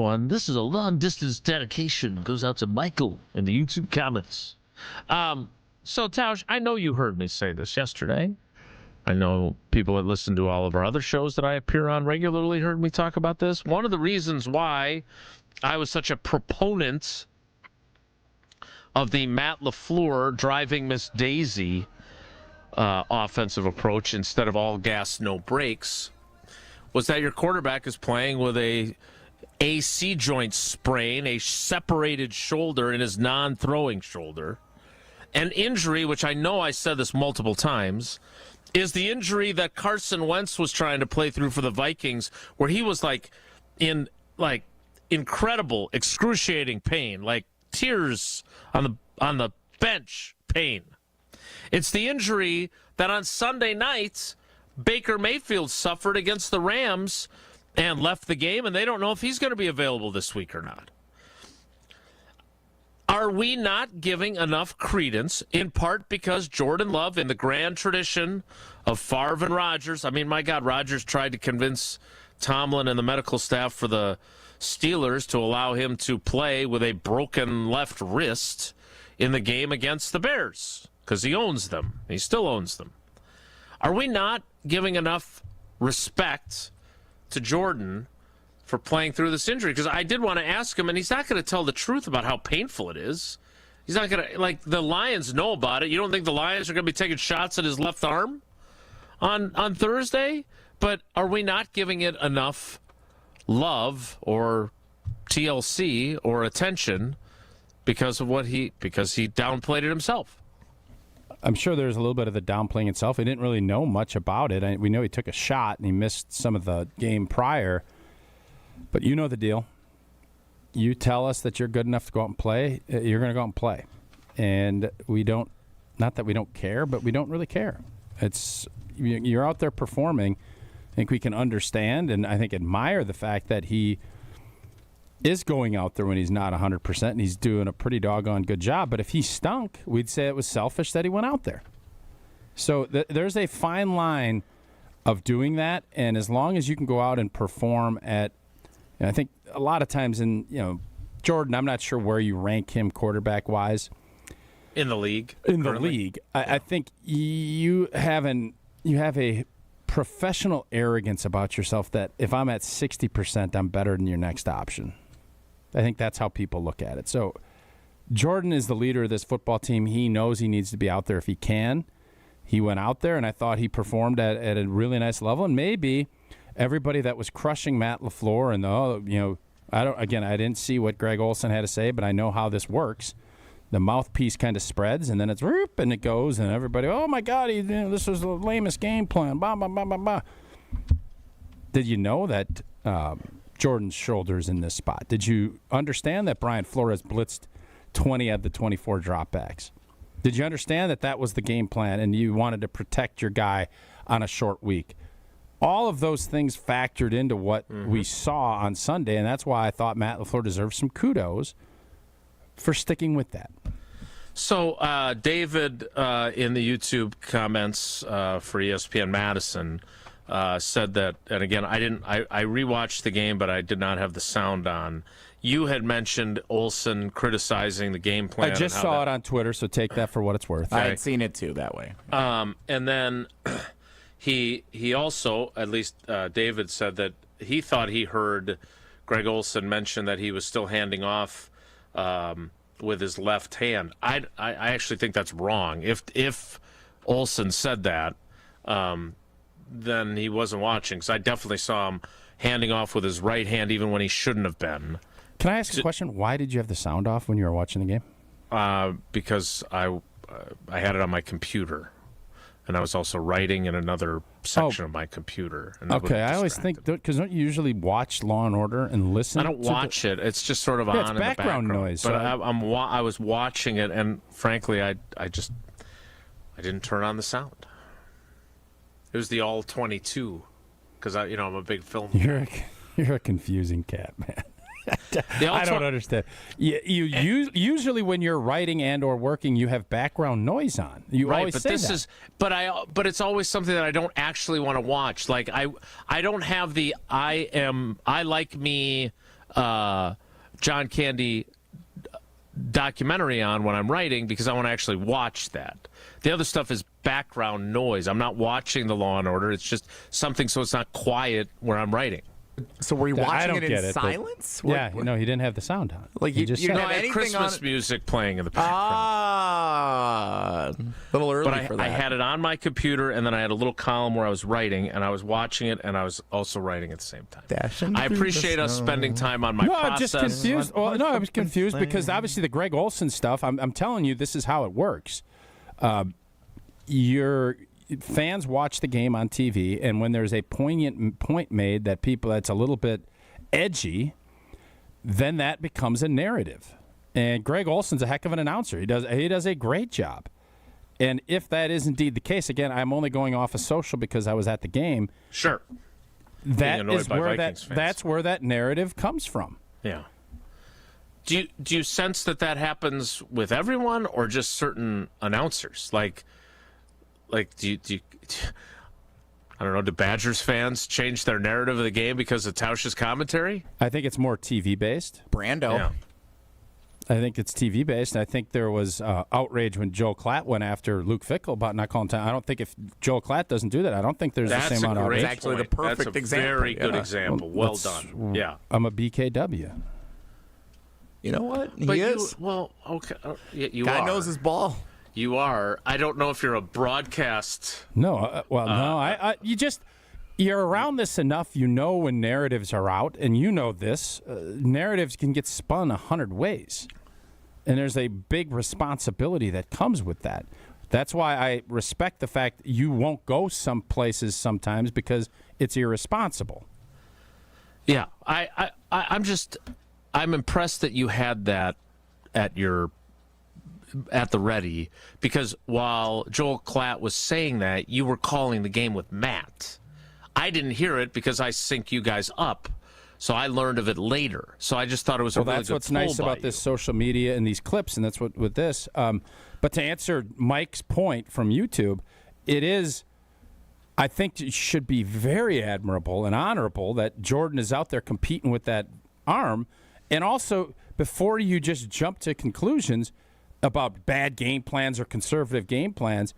is a long-distance dedication. Goes out to Michael in the YouTube comments. So, Tausch, I know you heard me say this yesterday. I know people that listen to all of our other shows that I appear on regularly heard me talk about this. One of the reasons why I was such a proponent of the Matt LaFleur driving Miss Daisy offensive approach instead of all gas, no brakes, was that your quarterback is playing with a AC joint sprain, a separated shoulder in his non-throwing shoulder. An injury, which I know I said this multiple times, is the injury that Carson Wentz was trying to play through for the Vikings, where he was in incredible, excruciating pain, like tears on the bench pain. It's the injury that on Sunday night Baker Mayfield suffered against the Rams and left the game, and they don't know if he's going to be available this week or not. Are we not giving enough credence, in part because Jordan Love, in the grand tradition of Favre and Rodgers, I mean, my God, Rodgers tried to convince Tomlin and the medical staff for the Steelers to allow him to play with a broken left wrist in the game against the Bears because he owns them. He still owns them. Are we not giving enough respect to Jordan for playing through this injury? Because I did want to ask him, and he's not going to tell the truth about how painful it is. He's not going to, the Lions know about it. You don't think the Lions are going to be taking shots at his left arm on Thursday? But are we not giving it enough love or TLC or attention because he downplayed it himself? I'm sure there's a little bit of the downplaying itself. He didn't really know much about it. We know he took a shot and he missed some of the game prior. But you know the deal. You tell us that you're good enough to go out and play, you're going to go out and play. And we don't, not that we don't care, but we don't really care. You're out there performing. I think we can understand and I think admire the fact that he is going out there when he's not 100% and he's doing a pretty doggone good job. But if he stunk, we'd say it was selfish that he went out there. So there's a fine line of doing that. And as long as you can go out and perform at, I think a lot of times Jordan, I'm not sure where you rank him quarterback-wise. In the league? I think you have a professional arrogance about yourself that if I'm at 60%, I'm better than your next option. I think that's how people look at it. So Jordan is the leader of this football team. He knows he needs to be out there if he can. He went out there, and I thought he performed at a really nice level. And maybe everybody that was crushing Matt LaFleur and, I didn't see what Greg Olsen had to say, but I know how this works. The mouthpiece kind of spreads, and then it's whoop, and it goes, and everybody, oh, my God, this was the lamest game plan, blah, blah, blah, blah, blah. Did you know that Jordan's shoulder's in this spot? Did you understand that Brian Flores blitzed 20 of the 24 dropbacks? Did you understand that was the game plan, and you wanted to protect your guy on a short week? All of those things factored into what we saw on Sunday, and that's why I thought Matt LaFleur deserves some kudos for sticking with that. So David in the YouTube comments for ESPN Madison said that, and again, I rewatched the game, but I did not have the sound on. You had mentioned Olsen criticizing the game plan. I just saw it on Twitter, so take that for what it's worth. I had seen it too that way. And then he also, at least David said that he thought he heard Greg Olsen mention that he was still handing off with his left hand. I actually think that's wrong. If Olsen said that, then he wasn't watching, because I definitely saw him handing off with his right hand even when he shouldn't have been. Can I ask a question? Why did you have the sound off when you were watching the game? Because I had it on my computer, and I was also writing in another section of my computer. And okay, I always think, because don't you usually watch Law and Order and listen? I don't watch it. It's just sort of on it's in the background noise. But so I was watching it, and frankly, I didn't turn on the sound. It was the all 22, because I'm a big film. You're a confusing cat, man. I don't understand. You usually when you're writing and or working, you have background noise on. You right, always but say this that. but it's always something that I don't actually want to watch. Like I don't have the I Like Me John Candy documentary on when I'm writing, because I want to actually watch that. The other stuff is background noise. I'm not watching the Law and Order. It's just something so it's not quiet where I'm writing. So were you watching it in silence? Yeah, no, he didn't have the sound on. Like He you just didn't said- have anything Christmas on music playing in the background. a little early But for that. I had it on my computer, and then I had a little column where I was writing, and I was watching it, and I was also writing at the same time. I appreciate us spending time on my process. I'm just confused. Well, no, I was confused because obviously the Greg Olson stuff, I'm telling you, this is how it works. Your fans watch the game on TV, and when there's a poignant point made that's a little bit edgy, then that becomes a narrative. And Greg Olson's a heck of an announcer. He does a great job. And if that is indeed the case, again, I'm only going off of social because I was at the game. Sure. That's where that narrative comes from. Yeah. Do you sense that happens with everyone or just certain announcers? Like do you I don't know, do Badgers fans change their narrative of the game because of Tosh's commentary? I think it's more TV-based. Brando. Yeah. I think it's TV-based. I think there was outrage when Joe Klatt went after Luke Fickell about not calling time. I don't think if Joe Klatt doesn't do that, I don't think there's the same amount of outrage. That's actually the perfect That's a example. very good example. Well Let's- done. Yeah. I'm a BKW. You know what? He But is. Okay. You Guy are. knows his ball. You are. I don't know if you're a broadcast. No, you're around this enough. You know when narratives are out, and you know this. Narratives can get spun 100 ways, and there's a big responsibility that comes with that. That's why I respect the fact you won't go some places sometimes because it's irresponsible. Yeah, I'm impressed that you had that at the ready, because while Joel Klatt was saying that, you were calling the game with Matt. I didn't hear it because I sync you guys up, so I learned of it later. So I just thought it was a really that's good what's nice pull by about this social media and these clips, and that's what with this. But to answer Mike's point from YouTube, it is, I think it should be very admirable and honorable that Jordan is out there competing with that arm, and also before you just jump to conclusions about bad game plans or conservative game plans,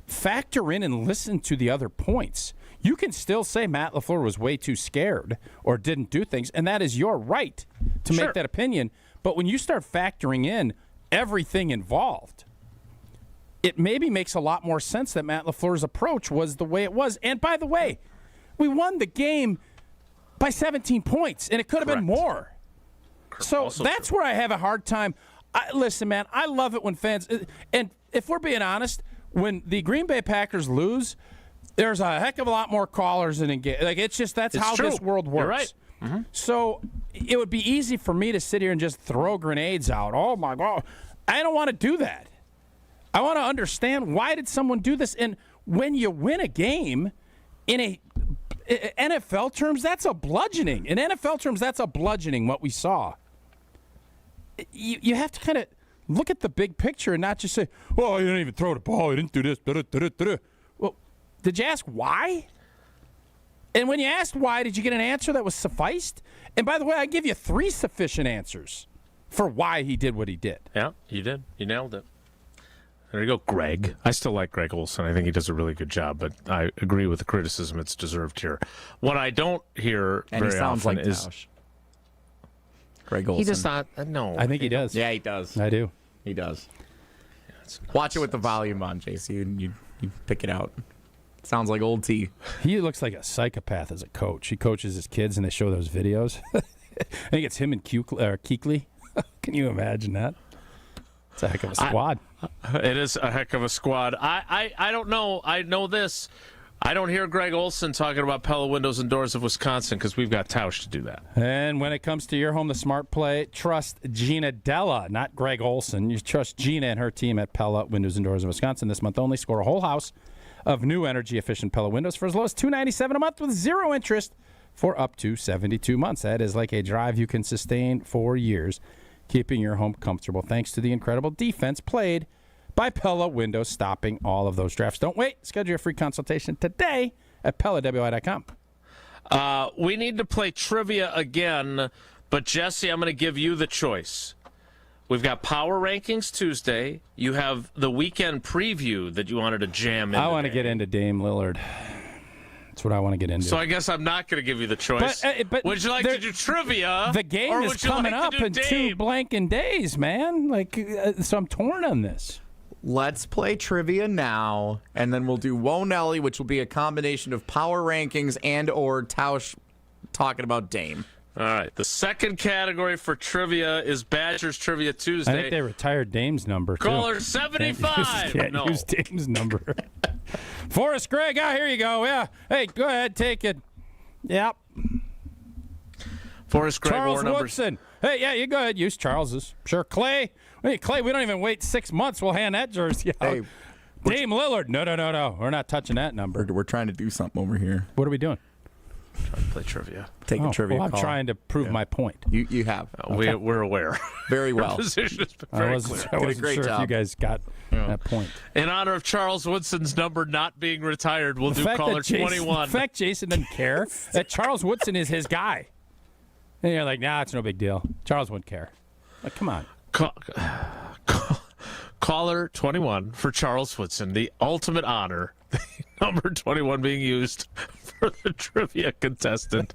factor in and listen to the other points. You can still say Matt LaFleur was way too scared or didn't do things, and that is your right to make that opinion. But when you start factoring in everything involved, it maybe makes a lot more sense that Matt LaFleur's approach was the way it was. And by the way, we won the game by 17 points, and it could have been more. So that's where I have a hard time. Listen, man, I love it when fans, and if we're being honest, when the Green Bay Packers lose, there's a heck of a lot more callers and engage. Like that's how true. this world works. You're right. Mm-hmm. So it would be easy for me to sit here and just throw grenades out. Oh my God, I don't want to do that. I want to understand why did someone do this. And when you win a game in NFL terms, that's a bludgeoning. In NFL terms, that's a bludgeoning. What we saw. You have to kind of look at the big picture and not just say, "Oh, he didn't even throw the ball. He didn't do this." Well, did you ask why? And when you asked why, did you get an answer that was sufficed? And by the way, I give you 3 sufficient answers for why he did what he did. Yeah, you did. You nailed it. There you go, Greg. I still like Greg Olson. I think he does a really good job, but I agree with the criticism it's deserved here. What I don't hear And very he sounds often like is Tosh. Greg Olson. he does not. No, I think he does. Yeah, he does. I do. He does. Watch it with the volume on, JC, and you pick it out. Sounds like old T. He looks like a psychopath as a coach. He coaches his kids, and they show those videos. I think it's him and Kuechly. Can you imagine that? It's a heck of a squad. It is a heck of a squad. I don't know. I know this. I don't hear Greg Olson talking about Pella Windows and Doors of Wisconsin because we've got Tosh to do that. And when it comes to your home, the smart play, trust Gina Della, not Greg Olson. You trust Gina and her team at Pella Windows and Doors of Wisconsin. This month only, score a whole house of new energy-efficient Pella windows for as low as $297 a month with 0 interest for up to 72 months. That is like a drive you can sustain for years, keeping your home comfortable thanks to the incredible defense played by Pella Windows, stopping all of those drafts. Don't wait. Schedule your free consultation today at PellaWI.com. We need to play trivia again, but Jesse, I'm going to give you the choice. We've got Power Rankings Tuesday. You have the weekend preview that you wanted to jam in. I want to get into Dame Lillard. That's what I want to get into. So I guess I'm not going to give you the choice. But would you like to do trivia? The game or is would you coming like up to do in Dame? 2 blanking days, man. So I'm torn on this. Let's play trivia now, and then we'll do Whoa Nelly, which will be a combination of Power Rankings and or Tosh talking about Dame. All right. The second category for trivia is Badgers Trivia Tuesday. I think they retired Dame's number, too. Caller 75. Can't use Dame's number. Forrest Gregg, here you go. Yeah. Hey, go ahead, take it. Yep. Forrest Gregg, Charles war Woodson. Hey, yeah, you go ahead. Use Charles's. Sure. Clay. Hey, Clay, we don't even wait 6 months. We'll hand that jersey out. Hey, Dame Lillard. No. We're not touching that number. We're trying to do something over here. What are we doing? Trying to play trivia. Take a trivia I'm call. trying to prove my point. You have. Okay. We're aware. Very well. Your position has been I very wasn't clear. sure if you guys got that point. In honor of Charles Woodson's number not being retired, we'll do caller 21. The fact Jason doesn't care that Charles Woodson is his guy. And you're like, nah, it's no big deal. Charles wouldn't care. Like, come on. Caller 21 for Charles Woodson, the ultimate honor. Number 21 being used for the trivia contestant.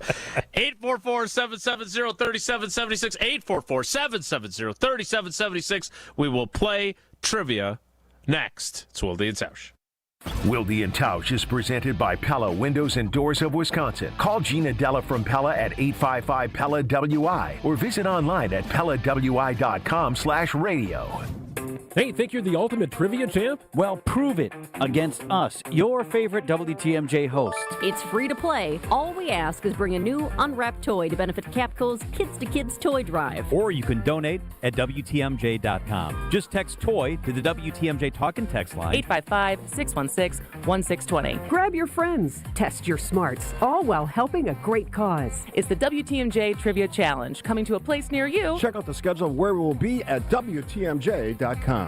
844-770-3776. 844-770-3776. We will play trivia next. It's Wilde and Tausch. Wilde and Tausch is presented by Pella Windows and Doors of Wisconsin. Call Gina Della from Pella at 855-PELLA-WI or visit online at PellaWI.com/radio. Hey, think you're the ultimate trivia champ? Well, prove it against us, your favorite WTMJ host. It's free to play. All we ask is bring a new unwrapped toy to benefit Capco's Kids to Kids Toy Drive. Or you can donate at WTMJ.com. Just text TOY to the WTMJ Talk and Text line. 855-616-1620. Grab your friends. Test your smarts. All while helping a great cause. It's the WTMJ Trivia Challenge, coming to a place near you. Check out the schedule of where we will be at WTMJ.com.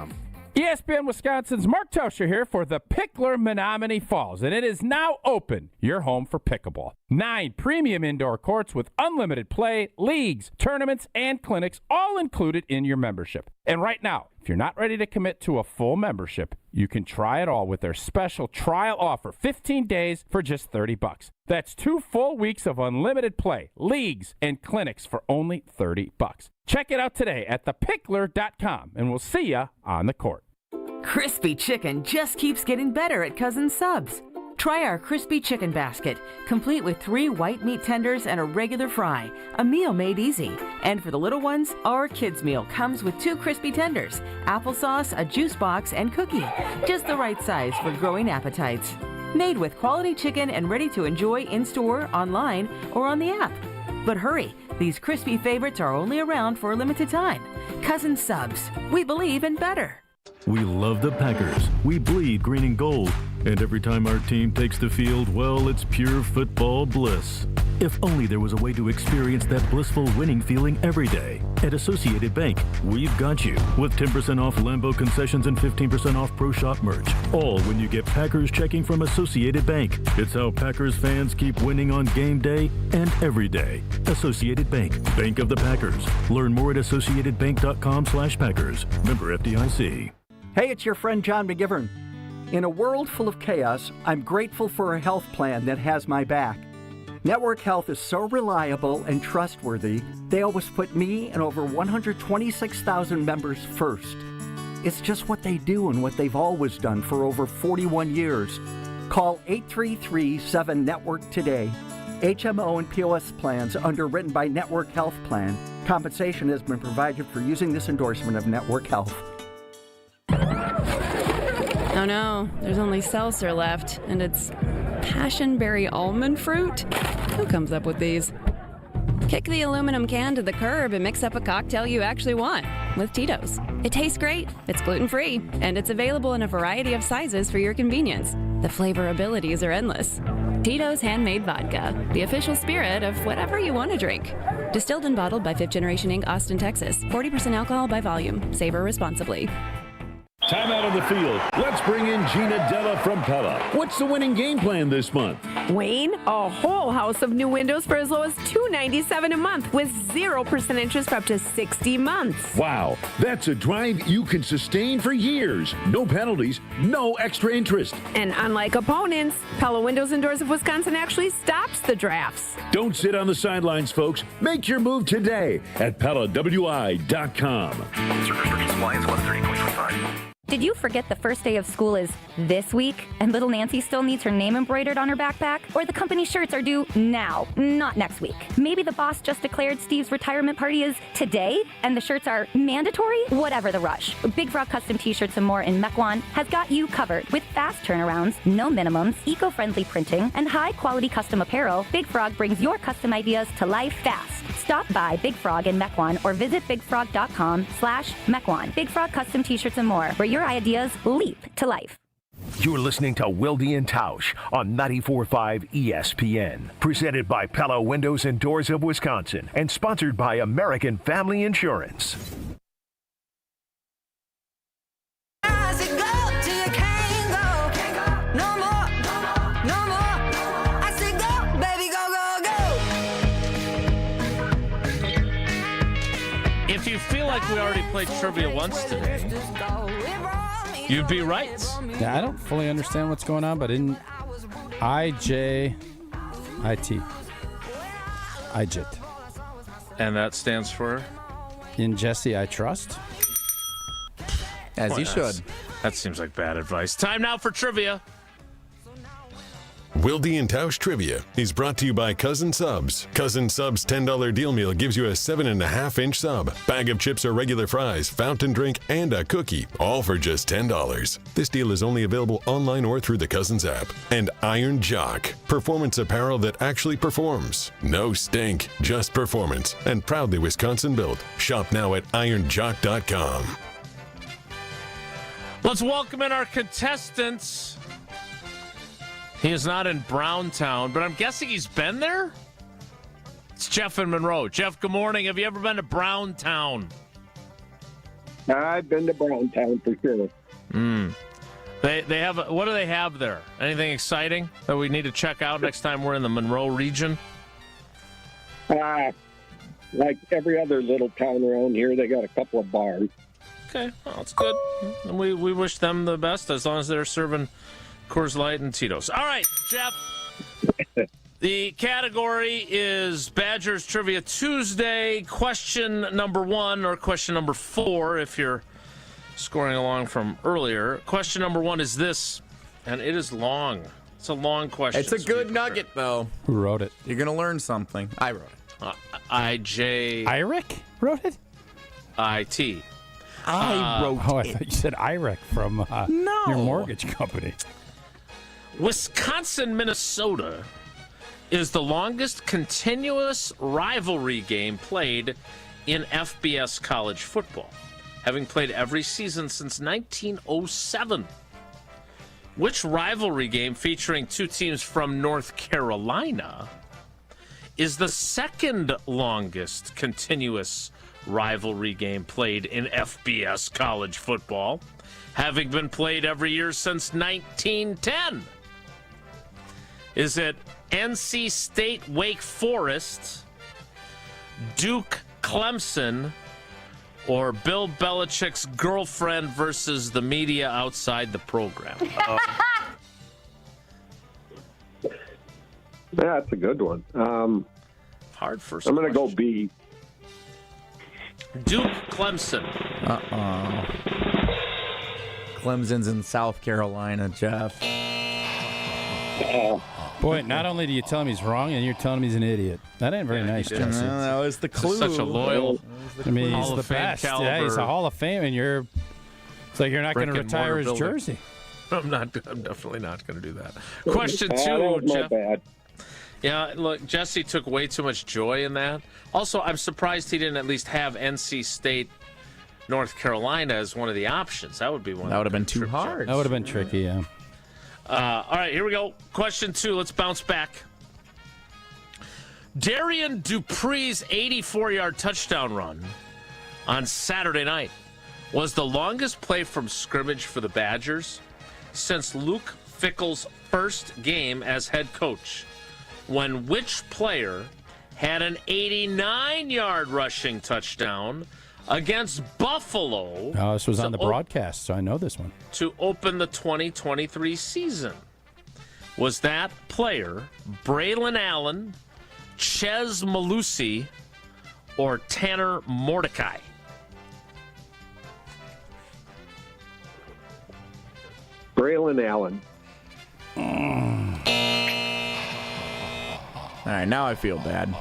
ESPN Wisconsin's Mark Tosher here for the Pickler Menominee Falls, and it is now open. Your home for pickleball. 9 premium indoor courts with unlimited play, leagues, tournaments, and clinics, all included in your membership. And right now, if you're not ready to commit to a full membership, you can try it all with their special trial offer, 15 days for just $30. That's 2 full weeks of unlimited play, leagues, and clinics for only $30. Check it out today at thepickler.com, and we'll see you on the court. Crispy chicken just keeps getting better at Cousin Subs. Try our crispy chicken basket, complete with 3 white meat tenders and a regular fry, a meal made easy. And for the little ones, our kids meal comes with 2 crispy tenders, applesauce, a juice box, and cookie. Just the right size for growing appetites. Made with quality chicken and ready to enjoy in-store, online, or on the app. But hurry, these crispy favorites are only around for a limited time. Cousin Subs, we believe in better. We love the Packers. We bleed green and gold. And every time our team takes the field, well, it's pure football bliss. If only there was a way to experience that blissful winning feeling every day. At Associated Bank, we've got you. With 10% off Lambeau concessions and 15% off Pro Shop merch. All when you get Packers checking from Associated Bank. It's how Packers fans keep winning on game day and every day. Associated Bank. Bank of the Packers. Learn more at associatedbank.com/Packers. Member FDIC. Hey, it's your friend John McGivern. In a world full of chaos, I'm grateful for a health plan that has my back. Network Health is so reliable and trustworthy, they always put me and over 126,000 members first. It's just what they do and what they've always done for over 41 years. Call 833-7-NETWORK today. HMO and POS plans underwritten by Network Health Plan. Compensation has been provided for using this endorsement of Network Health. Oh no, there's only seltzer left, and it's passionberry almond fruit? Who comes up with these? Kick the aluminum can to the curb and mix up a cocktail you actually want with Tito's. It tastes great, it's gluten-free, and it's available in a variety of sizes for your convenience. The flavor abilities are endless. Tito's Handmade Vodka, the official spirit of whatever you want to drink. Distilled and bottled by 5th Generation Inc., Austin, Texas. 40% alcohol by volume. Savor responsibly. Time out on the field. Let's bring in Gina Della from Pella. What's the winning game plan this month? Wayne, a whole house of new windows for as low as $297 a month with 0% interest for up to 60 months. Wow, that's a drive you can sustain for years. No penalties, no extra interest. And unlike opponents, Pella Windows and Doors of Wisconsin actually stops the drafts. Don't sit on the sidelines, folks. Make your move today at PellaWI.com. Restrictions apply until 11/30/2025. Did you forget the first day of school is this week and little Nancy still needs her name embroidered on her backpack? Or the company shirts are due now, not next week? Maybe the boss just declared Steve's retirement party is today and the shirts are mandatory? Whatever the rush, Big Frog Custom T-shirts and more in Mequon has got you covered. With fast turnarounds, no minimums, eco-friendly printing, and high-quality custom apparel, Big Frog brings your custom ideas to life fast. Stop by Big Frog in Mequon or visit bigfrog.com/Mequon. Big Frog Custom T-shirts and more, where your ideas leap to life. You're listening to Wilde and Tausch on 94.5 ESPN. Presented by Pella Windows and Doors of Wisconsin and sponsored by American Family Insurance. If you feel like we already played trivia once today, you'd be right. Yeah, I don't fully understand what's going on, but in IJIT. IJIT. And that stands for? In Jesse, I trust. As you should. That seems like bad advice. Time now for trivia. Wilde and Tausch Trivia is brought to you by Cousin Subs. Cousin Subs' $10 deal meal gives you a 7.5-inch sub, bag of chips or regular fries, fountain drink, and a cookie, all for just $10. This deal is only available online or through the Cousins app. And Iron Jock, performance apparel that actually performs. No stink, just performance, and proudly Wisconsin built. Shop now at ironjock.com. Let's welcome in our contestants. He is not in Browntown, but I'm guessing he's been there? It's Jeff in Monroe. Jeff, good morning. Have you ever been to Browntown? I've been to Browntown for sure. They have. What do they have there? Anything exciting that we need to check out next time we're in the Monroe region? Like every other little town around here, they got a couple of bars. Okay, well, that's good. And we wish them the best as long as they're serving Coors Light and Tito's. All right, Jeff. The category is Badgers Trivia Tuesday. Question number 1 or question number 4 if you're scoring along from earlier. Question number 1 is this, and it is long. It's a long question. It's a good nugget, though. Who wrote it? You're going to learn something. I wrote it. Irick wrote it? I-T. I wrote I thought you said Irick from your mortgage company. Wisconsin, Minnesota is the longest continuous rivalry game played in FBS college football, having played every season since 1907. Which rivalry game featuring two teams from North Carolina is the second longest continuous rivalry game played in FBS college football, having been played every year since 1910? Is it NC State Wake Forest, Duke Clemson, or Bill Belichick's girlfriend versus the media outside the program? That's a good one. Hard first I'm going to go B. Duke Clemson. Clemson's in South Carolina, Jeff. Boy, not only do you tell him he's wrong, and you're telling him he's an idiot. That ain't very nice, Jesse. That was the clue. Such a loyal. I mean, Hall he's of the Fame best. caliber. Yeah, he's a Hall of Fame, and it's like you're not going to retire his jersey. I'm definitely not going to do that. Question 2, that was Jeff. bad. Yeah, look, Jesse took way too much joy in that. Also, I'm surprised he didn't at least have NC State, North Carolina as one of the options. That would be one. That would have been too hard. That would have been tricky, yeah. All right, here we go. Question 2. Let's bounce back. Darian Dupree's 84-yard touchdown run on Saturday night was the longest play from scrimmage for the Badgers since Luke Fickell's first game as head coach, when which player had an 89-yard rushing touchdown against Buffalo? Oh, this was on the broadcast, so I know this one. To open the 2023 season. Was that player Braylon Allen, Ches Malusi, or Tanner Mordecai? Braylon Allen. All right, now I feel bad.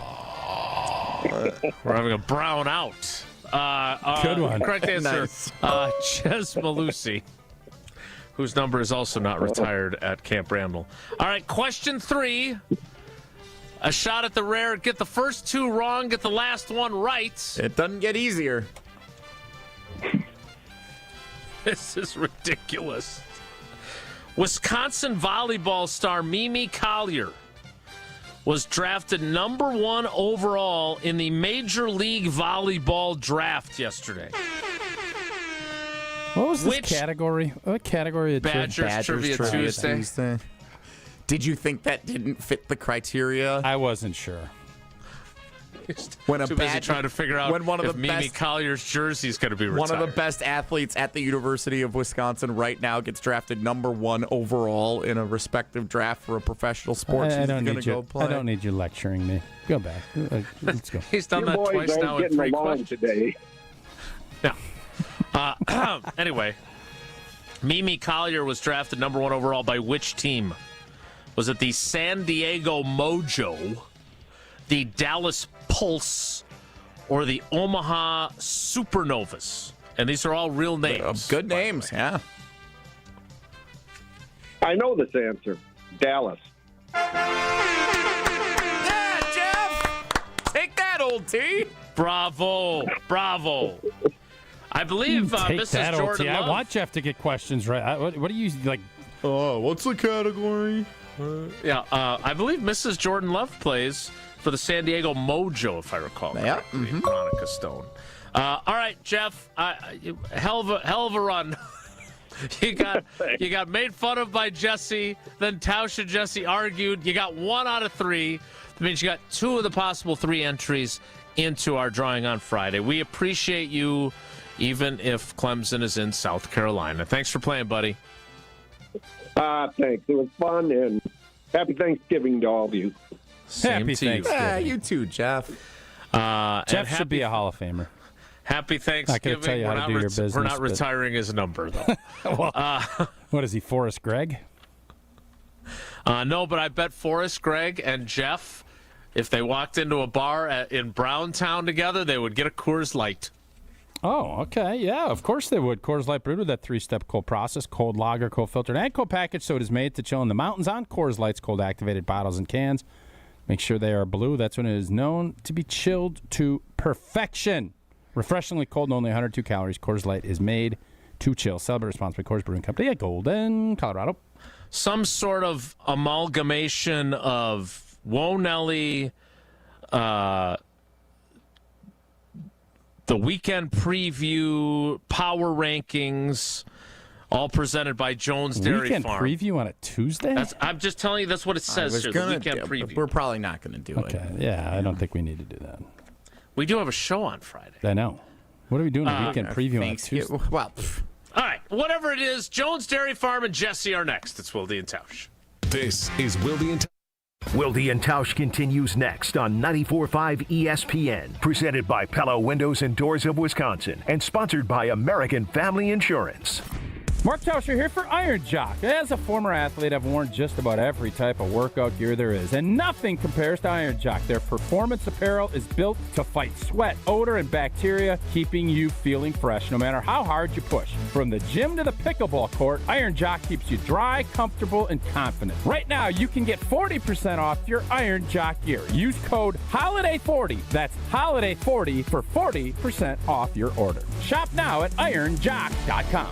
We're having a brown out. Good one. Correct answer, Nice. Ches Malusi, whose number is also not retired at Camp Randall. All right, question 3. A shot at the rare. Get the first 2 wrong, get the last one right. It doesn't get easier. This is ridiculous. Wisconsin volleyball star Mimi Collier was drafted number 1 overall in the Major League Volleyball draft yesterday. What was this category? What category? Of Badgers Trivia Tuesday. Did you think that didn't fit the criteria? I wasn't sure. When Too busy trying to figure out if Mimi Collier's jersey is going to be retired. One of the best athletes at the University of Wisconsin right now gets drafted number 1 overall in a respective draft for a professional sport. I don't need you lecturing me. Go back. Let's go. He's done that twice now in 3 questions. Today. Yeah. Anyway, Mimi Collier was drafted number 1 overall by which team? Was it the San Diego Mojo, the Dallas Pulse, or the Omaha Supernovas? And these are all real names. Good names, yeah. I know this answer. Dallas. Yeah, Jeff! Take that, old T. Bravo. I believe Take Mrs. that, Jordan OT. Love. I want Jeff to get questions right. What do you like? Oh, what's the category? I believe Mrs. Jordan Love plays for the San Diego Mojo, if I recall correctly. Monica Stone. All right, Jeff. Hell of a run. You got made fun of by Jesse. Then Tosh and Jesse argued. You got 1 out of 3. That means you got 2 of the possible 3 entries into our drawing on Friday. We appreciate you, even if Clemson is in South Carolina. Thanks for playing, buddy. Thanks. It was fun, and happy Thanksgiving to all of you. Happy to you. Thanksgiving. Yeah, you too, Jeff. Jeff should be a Hall of Famer. Happy Thanksgiving. Not going to tell you how to do your business. We're not retiring his number, though. What is he, Forrest Gregg? No, but I bet Forrest, Greg, and Jeff, if they walked into a bar in Browntown together, they would get a Coors Light. Oh, okay. Yeah, of course they would. Coors Light brewed with that 3-step cold process, cold lager, cold filtered, and cold package, so it is made to chill in the mountains on Coors Light's cold activated bottles and cans. Make sure they are blue. That's when it is known to be chilled to perfection. Refreshingly cold and only 102 calories. Coors Light is made to chill. Celebrate responsibly. Coors Brewing Company at Golden, Colorado. Some sort of amalgamation of Whoa Nelly, the weekend preview, power rankings, all presented by Jones Dairy Weekend Farm. preview on a Tuesday? I'm just telling you, that's what it says here, the weekend preview. We're probably not going to do it. Okay, yeah, I don't think we need to do that. We do have a show on Friday. I know. What are we doing? A weekend preview on a Tuesday? Well, all right, whatever it is, Jones Dairy Farm and Jesse are next. It's Wilde and Tausch. This is Wilde and Tausch. Wilde and Tausch continues next on 94.5 ESPN, presented by Pella Windows and Doors of Wisconsin, and sponsored by American Family Insurance. Mark Tauscher here for Iron Jock. As a former athlete, I've worn just about every type of workout gear there is, and nothing compares to Iron Jock. Their performance apparel is built to fight sweat, odor, and bacteria, keeping you feeling fresh no matter how hard you push. From the gym to the pickleball court, Iron Jock keeps you dry, comfortable, and confident. Right now, you can get 40% off your Iron Jock gear. Use code HOLIDAY40. That's HOLIDAY40 for 40% off your order. Shop now at ironjock.com.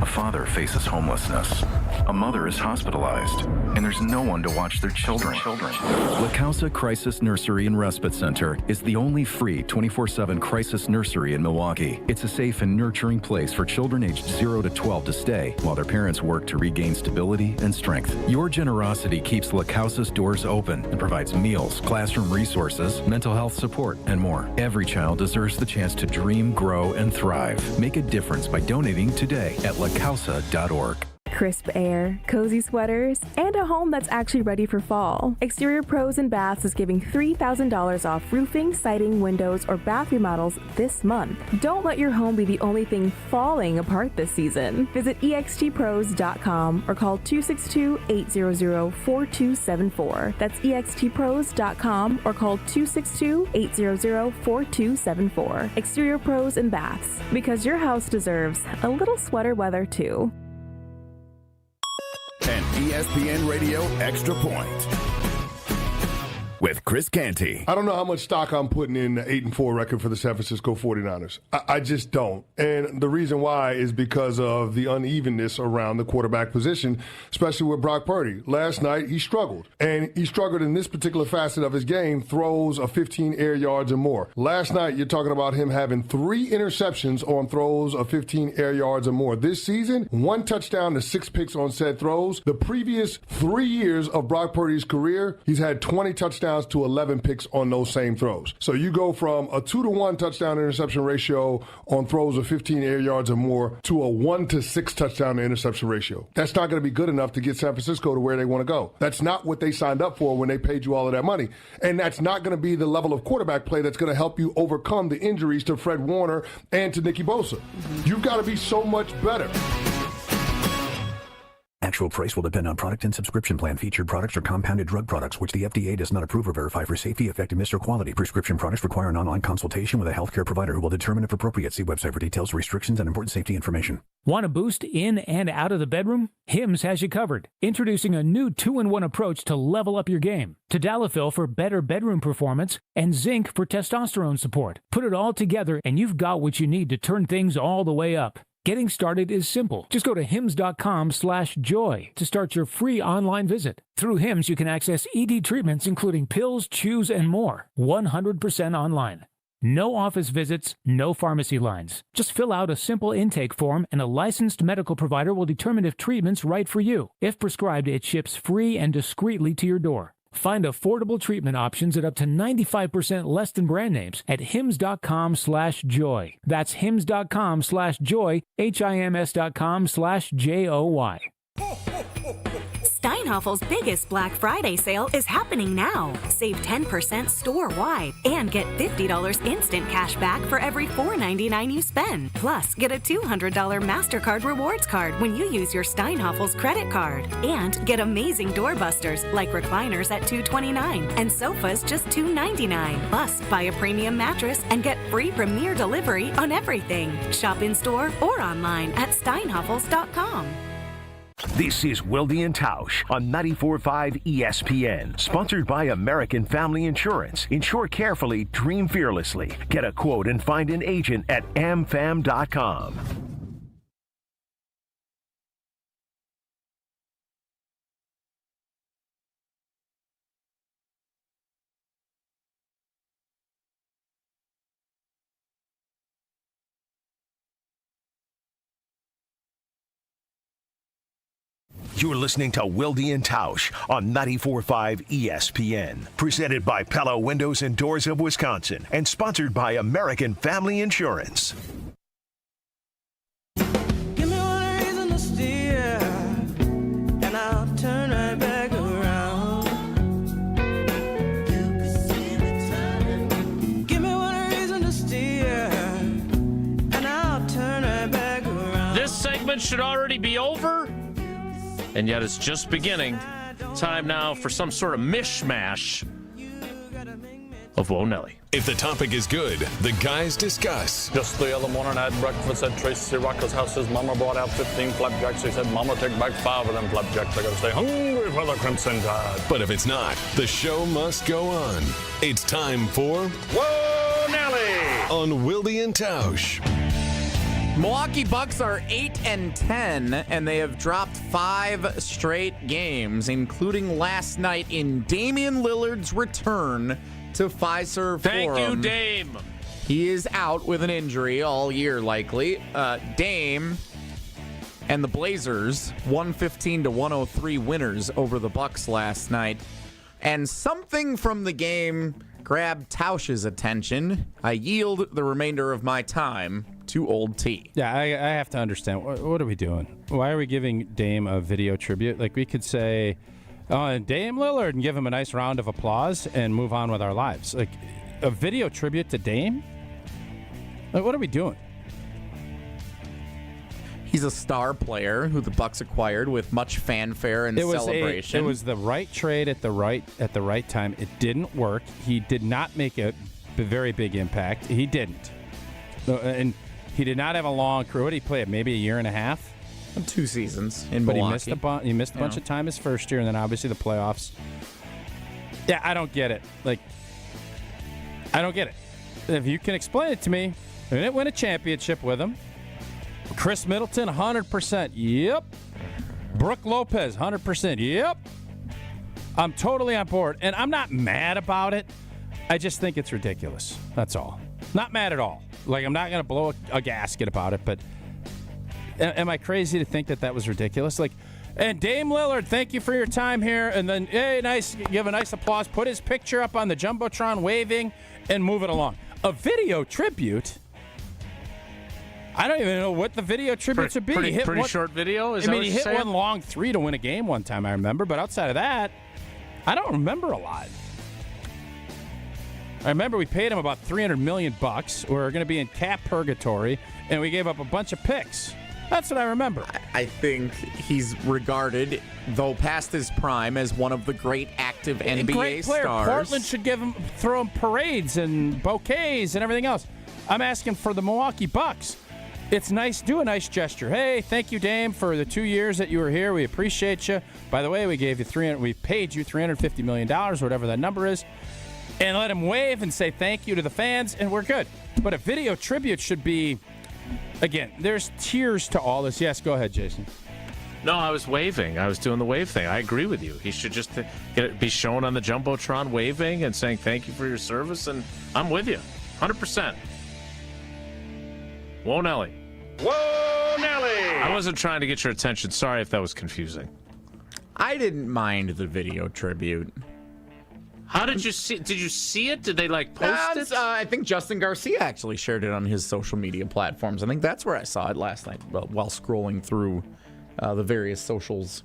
A father faces homelessness. A mother is hospitalized, and there's no one to watch their children. La Causa Crisis Nursery and Respite Center is the only free 24/7 crisis nursery in Milwaukee. It's a safe and nurturing place for children aged 0 to 12 to stay while their parents work to regain stability and strength. Your generosity keeps La Causa's doors open and provides meals, classroom resources, mental health support, and more. Every child deserves the chance to dream, grow, and thrive. Make a difference by donating today at lacausa.org. Crisp air, cozy sweaters, and a home that's actually ready for fall. Exterior Pros and Baths is giving $3,000 off roofing, siding, windows, or bath remodels this month. Don't let your home be the only thing falling apart this season. Visit extpros.com or call 262-800-4274. That's extpros.com or call 262-800-4274. Exterior Pros and Baths, because your house deserves a little sweater weather too. And ESPN Radio Extra Point with Chris Canty. I don't know how much stock I'm putting in the 8-4 record for the San Francisco 49ers. I just don't. And the reason why is because of the unevenness around the quarterback position, especially with Brock Purdy. Last night, he struggled. And he struggled in this particular facet of his game, throws of 15 air yards or more. Last night, you're talking about him having 3 interceptions on throws of 15 air yards or more. This season, 1 touchdown to 6 picks on said throws. The previous 3 years of Brock Purdy's career, he's had 20 touchdowns to 11 picks on those same throws. So you go from a 2-to-1 touchdown interception ratio on throws of 15 air yards or more to a 1-to-6 touchdown to interception ratio. That's not going to be good enough to get San Francisco to where they want to go. That's not what they signed up for when they paid you all of that money. And that's not going to be the level of quarterback play that's going to help you overcome the injuries to Fred Warner and to Nicky Bosa. You've got to be so much better. Actual price will depend on product and subscription plan. Featured products are compounded drug products, which the FDA does not approve or verify for safety, effectiveness, or quality. Prescription products require an online consultation with a healthcare provider who will determine if appropriate. See website for details, restrictions, and important safety information. Want a boost in and out of the bedroom? Hims has you covered. Introducing a new 2-in-1 approach to level up your game. Tadalafil for better bedroom performance and zinc for testosterone support. Put it all together and you've got what you need to turn things all the way up. Getting started is simple. Just go to hims.com/joy to start your free online visit. Through Hims, you can access ED treatments including pills, chews, and more. 100% online. No office visits, no pharmacy lines. Just fill out a simple intake form and a licensed medical provider will determine if treatment's right for you. If prescribed, it ships free and discreetly to your door. Find affordable treatment options at up to 95% less than brand names at hims.com/joy. That's hims.com/joy, HIMS.com/JOY. Steinhaffel's biggest Black Friday sale is happening now. Save 10% store-wide and get $50 instant cash back for every $4.99 you spend. Plus, get a $200 MasterCard rewards card when you use your Steinhaffel's credit card. And get amazing doorbusters like recliners at $229 and sofas just $299. Plus, buy a premium mattress and get free premier delivery on everything. Shop in-store or online at steinhaffels.com. This is Wilde and Tausch on 94.5 ESPN. Sponsored by American Family Insurance. Insure carefully, dream fearlessly. Get a quote and find an agent at amfam.com. You're listening to Wilde and Tausch on 94.5 ESPN. Presented by Pella Windows and Doors of Wisconsin and sponsored by American Family Insurance. Give me one reason to steer, and I'll turn right back around. Give me one reason to steer, and I'll turn right back around. This segment should already be over. And yet it's just beginning. Time now for some sort of mishmash of Whoa Nelly. If the topic is good, the guys discuss. Just the other morning I had breakfast at Tracy Rocker's house. His mama brought out 15 flapjacks. He said, Mama, take back 5 of them flapjacks. I gotta stay hungry for the Crimson Tide. But if it's not, the show must go on. It's time for Whoa Nelly on Wilde and Tausch. Milwaukee Bucks are 8-10, and they have dropped 5 straight games, including last night in Damian Lillard's return to Fiserv Forum. Thank you, Dame. He is out with an injury all year, likely. Dame and the Blazers, 115-103 winners over the Bucks last night. And something from the game grabbed Tosh's attention. I yield the remainder of my time to Old T. Yeah, I have to understand. What are we doing? Why are we giving Dame a video tribute? Like, we could say, Dame Lillard, and give him a nice round of applause and move on with our lives. Like, a video tribute to Dame? Like, what are we doing? He's a star player who the Bucks acquired with much fanfare and celebration. It was the right trade at the right time. It didn't work. He did not make a very big impact. He didn't. And he did not have a long career. What did he play? Maybe a year and a half? 2 seasons in Milwaukee. He missed a bunch of time his first year, and then obviously the playoffs. Yeah, I don't get it. Like, I don't get it. If you can explain it to me, they didn't win a championship with him. Chris Middleton, 100%. Yep. Brooke Lopez, 100%. Yep. I'm totally on board. And I'm not mad about it. I just think it's ridiculous. That's all. Not mad at all. Like, I'm not going to blow a gasket about it, but am I crazy to think that was ridiculous? Like, and Dame Lillard, thank you for your time here. And then, hey, nice, give a nice applause. Put his picture up on the Jumbotron waving and move it along. A video tribute? I don't even know what the video tribute should be. Pretty short video? He hit one long 3 to win a game one time, I remember. But outside of that, I don't remember a lot. I remember we paid him about $300 million. We're going to be in cap purgatory, and we gave up a bunch of picks. That's what I remember. I think he's regarded, though past his prime, as one of the great active NBA great player. Stars. Portland should throw him parades and bouquets and everything else. I'm asking for the Milwaukee Bucks. It's nice. Do a nice gesture. Hey, thank you, Dame, for the 2 years that you were here. We appreciate you. By the way, we paid you $350 million, whatever that number is, and let him wave and say thank you to the fans, and we're good. But a video tribute should be, again, there's tiers to all this. Yes, go ahead, Jason. No, I was waving. I was doing the wave thing. I agree with you. He should just be shown on the Jumbotron waving and saying thank you for your service, and I'm with you, 100%. Whoa, Nelly. Whoa, Nelly! I wasn't trying to get your attention. Sorry if that was confusing. I didn't mind the video tribute. How did you see? Did you see it? Did they post it? I think Justin Garcia actually shared it on his social media platforms. I think that's where I saw it last night while scrolling through the various socials.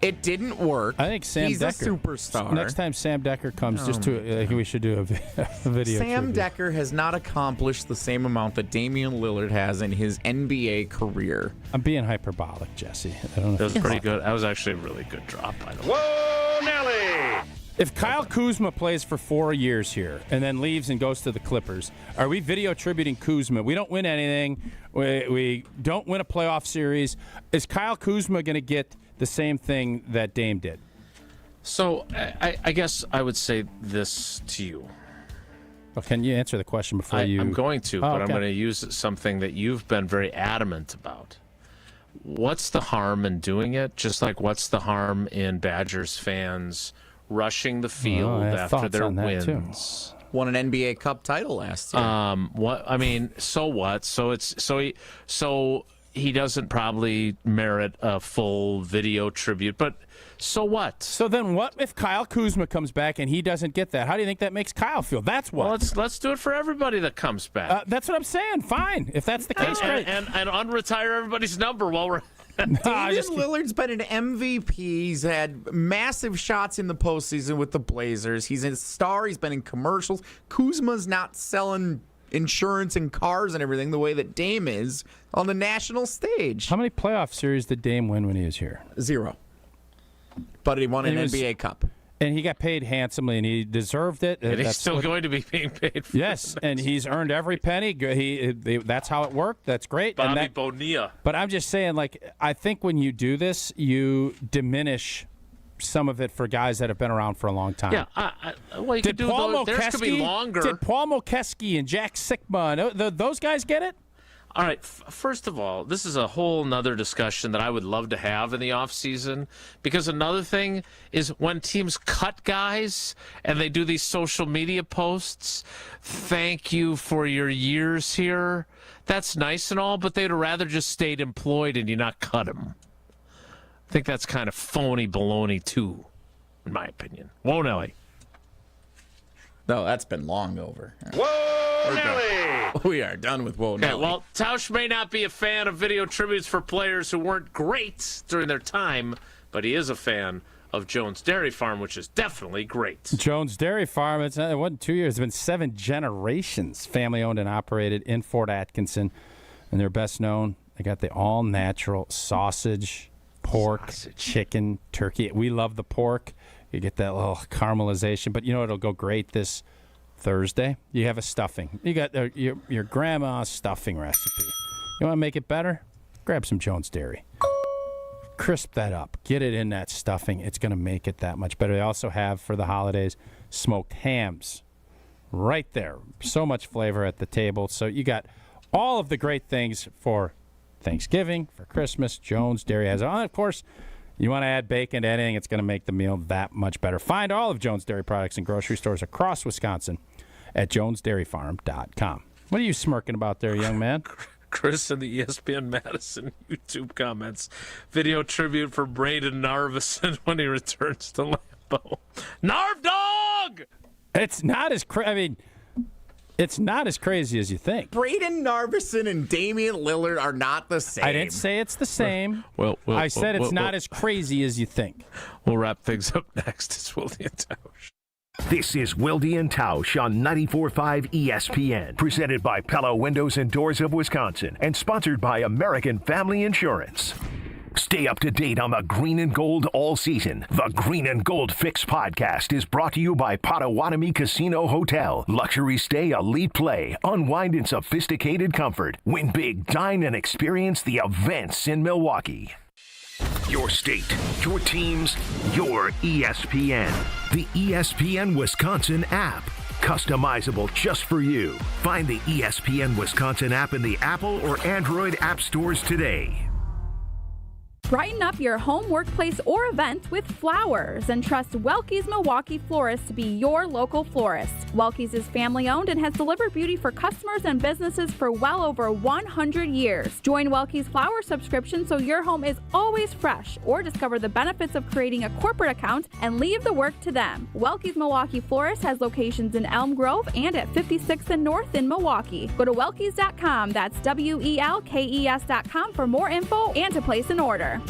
It didn't work. I think Sam He's Decker. a superstar. Next time Sam Decker comes, we should do a video. Sam tribute. Decker has not accomplished the same amount that Damian Lillard has in his NBA career. I'm being hyperbolic, Jesse. I don't know. That was pretty good. That was actually a really good drop, by the way. Whoa, Nelly! If Kyle Kuzma plays for 4 years here and then leaves and goes to the Clippers, are we video tributing Kuzma? We don't win anything. We don't win a playoff series. Is Kyle Kuzma going to get the same thing that Dame did? So I guess I would say this to you. Well, can you answer the question before I'm going to, but okay. I'm going to use something that you've been very adamant about. What's the harm in doing it? Just like what's the harm in Badgers fans rushing the field after their wins? Won an NBA Cup title last year. What? I mean, so what? So he doesn't probably merit a full video tribute, but so what? So then what if Kyle Kuzma comes back and he doesn't get that? How do you think that makes Kyle feel? That's what. Well, let's do it for everybody that comes back. That's what I'm saying. Fine. If that's the case, great. And unretire everybody's number while we're... Damian Lillard's been an MVP. He's had massive shots in the postseason with the Blazers. He's a star. He's been in commercials. Kuzma's not selling insurance and cars and everything the way that Dame is on the national stage. How many playoff series did Dame win when he was here? 0. But he won an NBA Cup. And he got paid handsomely, and he deserved it. And he's still going to be being paid for yes, and he's earned every penny. That's how it worked. That's great. Bobby Bonilla. But I'm just saying, I think when you do this, you diminish some of it for guys that have been around for a long time. Yeah, well, you could do those. Theirs could be longer. Did Paul Mokeski and Jack Sikma, those guys get it? All right, first of all, this is a whole nother discussion that I would love to have in the offseason, because another thing is when teams cut guys and they do these social media posts, thank you for your years here. That's nice and all, but they'd rather just stayed employed and you not cut them. I think that's kind of phony baloney, too, in my opinion. Whoa, Nelly. No, that's been long over. Whoa, Nelly! We are done with Whoa, Nelly. Well, Tosh may not be a fan of video tributes for players who weren't great during their time, but he is a fan of Jones Dairy Farm, which is definitely great. Jones Dairy Farm, it wasn't 2 years. It's been 7 generations family-owned and operated in Fort Atkinson. And they're best known, they got the all-natural sausage, pork, chicken, turkey. We love the pork. You get that little caramelization. But, it'll go great this Thursday. You have a stuffing. You got your grandma's stuffing recipe. You want to make it better? Grab some Jones Dairy. Crisp that up. Get it in that stuffing. It's going to make it that much better. They also have, for the holidays, smoked hams. Right there. So much flavor at the table. So you got all of the great things for Thanksgiving, for Christmas. Jones Dairy has it. And, of course, you want to add bacon to anything, it's going to make the meal that much better. Find all of Jones Dairy products in grocery stores across Wisconsin at jonesdairyfarm.com. What are you smirking about there, young man? Chris in the ESPN Madison YouTube comments. Video tribute for Braden Narvison when he returns to Lambeau. Narv dog! It's not as it's not as crazy as you think. Braden Narvison and Damian Lillard are not the same. I didn't say it's the same. I said it's not as crazy as you think. We'll wrap things up next. It's Wildy and Tausch. This is Wildy and Tausch on 94.5 ESPN, presented by Pella Windows and Doors of Wisconsin, and sponsored by American Family Insurance. Stay up to date on the green and gold all season. The Green and Gold Fix podcast is brought to you by Potawatomi Casino Hotel. Luxury stay, elite play, unwind in sophisticated comfort. Win big, dine, and experience the events in Milwaukee. Your state, your teams, your ESPN. The ESPN Wisconsin app. Customizable just for you. Find the ESPN Wisconsin app in the Apple or Android app stores today. Brighten up your home, workplace, or event with flowers and trust Welke's Milwaukee Florist to be your local florist. Welke's is family-owned and has delivered beauty for customers and businesses for well over 100 years. Join Welke's Flower subscription so your home is always fresh, or discover the benefits of creating a corporate account and leave the work to them. Welke's Milwaukee Florist has locations in Elm Grove and at 56th and North in Milwaukee. Go to welkes.com, that's WELKES.com for more info and to place an order.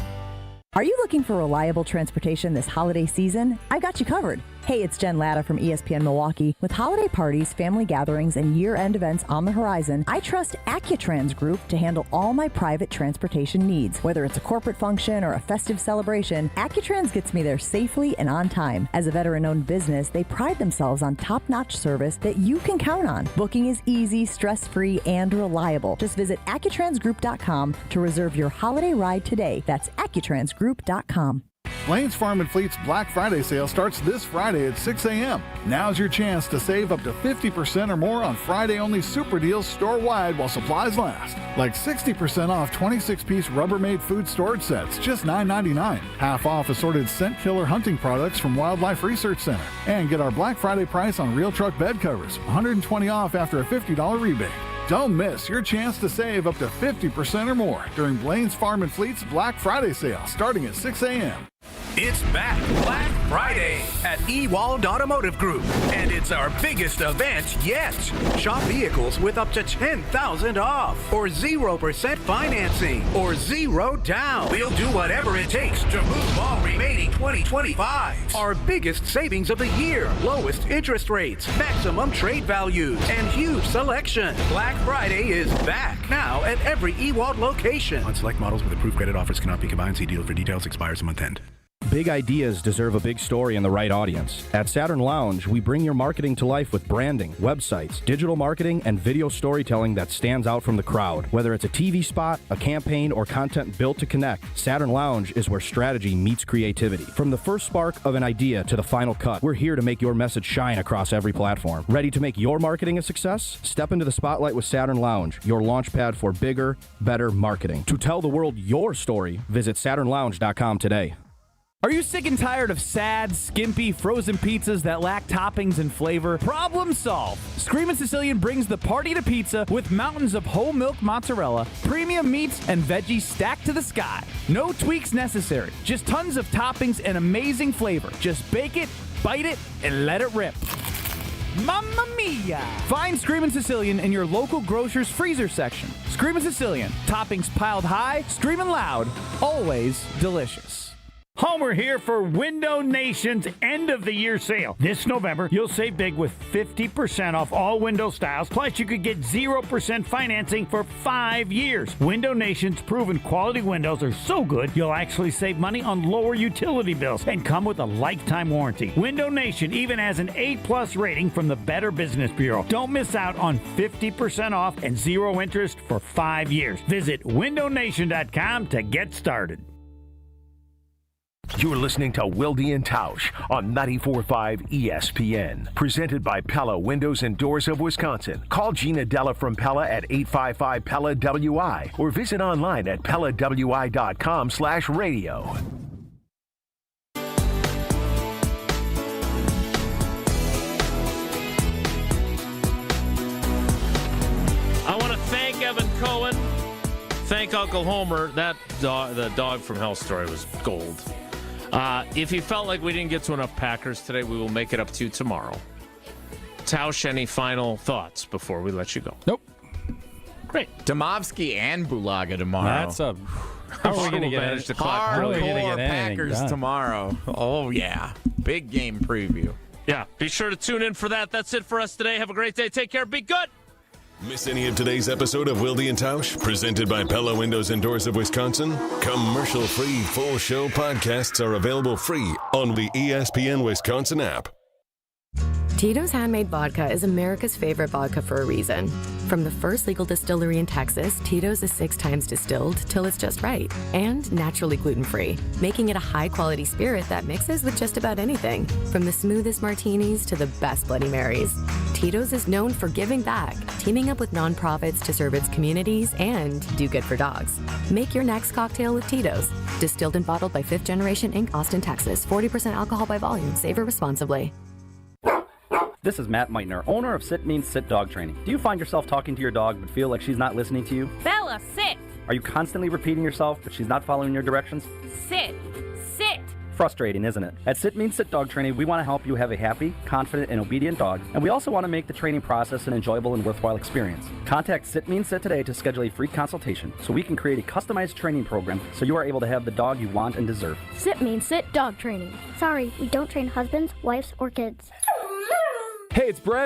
Are you looking for reliable transportation this holiday season? I've got you covered. Hey, it's Jen Latta from ESPN Milwaukee. With holiday parties, family gatherings, and year-end events on the horizon, I trust Accutrans Group to handle all my private transportation needs. Whether it's a corporate function or a festive celebration, Accutrans gets me there safely and on time. As a veteran-owned business, they pride themselves on top-notch service that you can count on. Booking is easy, stress-free, and reliable. Just visit AccuTransGroup.com to reserve your holiday ride today. That's AccuTransGroup.com. Blaine's Farm and Fleet's Black Friday sale starts this Friday at 6 a.m. Now's your chance to save up to 50% or more on Friday-only super deals store-wide while supplies last. Like 60% off 26-piece Rubbermaid food storage sets, just $9.99. Half off assorted scent killer hunting products from Wildlife Research Center. And get our Black Friday price on real truck bed covers, $120 off after a $50 rebate. Don't miss your chance to save up to 50% or more during Blaine's Farm and Fleet's Black Friday sale starting at 6 a.m. It's back Black Friday at Ewald Automotive Group, and it's our biggest event yet. Shop vehicles with up to $10,000 off, or 0% financing, or 0 down. We'll do whatever it takes to move all remaining 2025s. Our biggest savings of the year, lowest interest rates, maximum trade values, and huge selection. Black Friday is back now at every Ewald location. On select models with approved credit offers cannot be combined. See deal for details. Expires a month end. Big ideas deserve a big story and the right audience. At Saturn Lounge, we bring your marketing to life with branding, websites, digital marketing, and video storytelling that stands out from the crowd. Whether it's a TV spot, a campaign, or content built to connect, Saturn Lounge is where strategy meets creativity. From the first spark of an idea to the final cut, we're here to make your message shine across every platform. Ready to make your marketing a success? Step into the spotlight with Saturn Lounge, your launchpad for bigger, better marketing. To tell the world your story, visit SaturnLounge.com today. Are you sick and tired of sad, skimpy, frozen pizzas that lack toppings and flavor? Problem solved! Screamin' Sicilian brings the party to pizza with mountains of whole milk mozzarella, premium meats, and veggies stacked to the sky. No tweaks necessary, just tons of toppings and amazing flavor. Just bake it, bite it, and let it rip. Mamma mia! Find Screamin' Sicilian in your local grocer's freezer section. Screamin' Sicilian, toppings piled high, screaming loud, always delicious. Homer here for Window Nation's end of the year sale. This November, you'll save big with 50% off all window styles, plus you could get 0% financing for 5 years. Window Nation's proven quality windows are so good, you'll actually save money on lower utility bills and come with a lifetime warranty. Window Nation even has an A+ rating from the Better Business Bureau. Don't miss out on 50% off and 0 interest for 5 years. Visit windownation.com to get started. You're listening to Wilde and Tausch on 94.5 ESPN. Presented by Pella Windows and Doors of Wisconsin. Call Gina Della from Pella at 855-PELLA-WI or visit online at PellaWI.com/radio. I want to thank Evan Cohen. Thank Uncle Homer. That the dog from Hell story was gold. If you felt like we didn't get to enough Packers today, we will make it up to you tomorrow. Tausch, any final thoughts before we let you go? Nope. Great. Domovsky and Bulaga tomorrow. That's a... How are we going to manage the clock? Hardcore Packers tomorrow. Oh, yeah. Big game preview. Yeah, be sure to tune in for that. That's it for us today. Have a great day. Take care. Be good. Miss any of today's episode of Wilde and Tausch, presented by Pella Windows and Doors of Wisconsin? Commercial-free full show podcasts are available free on the ESPN Wisconsin app. Tito's Handmade Vodka is America's favorite vodka for a reason. From the first legal distillery in Texas, Tito's is 6 times distilled till it's just right and naturally gluten-free, making it a high-quality spirit that mixes with just about anything, from the smoothest martinis to the best Bloody Marys. Tito's is known for giving back, teaming up with nonprofits to serve its communities and do good for dogs. Make your next cocktail with Tito's. Distilled and bottled by 5th Generation Inc., Austin, Texas. 40% alcohol by volume. Savor responsibly. This is Matt Meitner, owner of Sit Means Sit Dog Training. Do you find yourself talking to your dog but feel like she's not listening to you? Bella, sit! Are you constantly repeating yourself but she's not following your directions? Sit! Sit! Frustrating, isn't it? At Sit Means Sit Dog Training, we want to help you have a happy, confident, and obedient dog, and we also want to make the training process an enjoyable and worthwhile experience. Contact Sit Means Sit today to schedule a free consultation so we can create a customized training program so you are able to have the dog you want and deserve. Sit Means Sit Dog Training. Sorry, we don't train husbands, wives, or kids. Hey, it's Brett.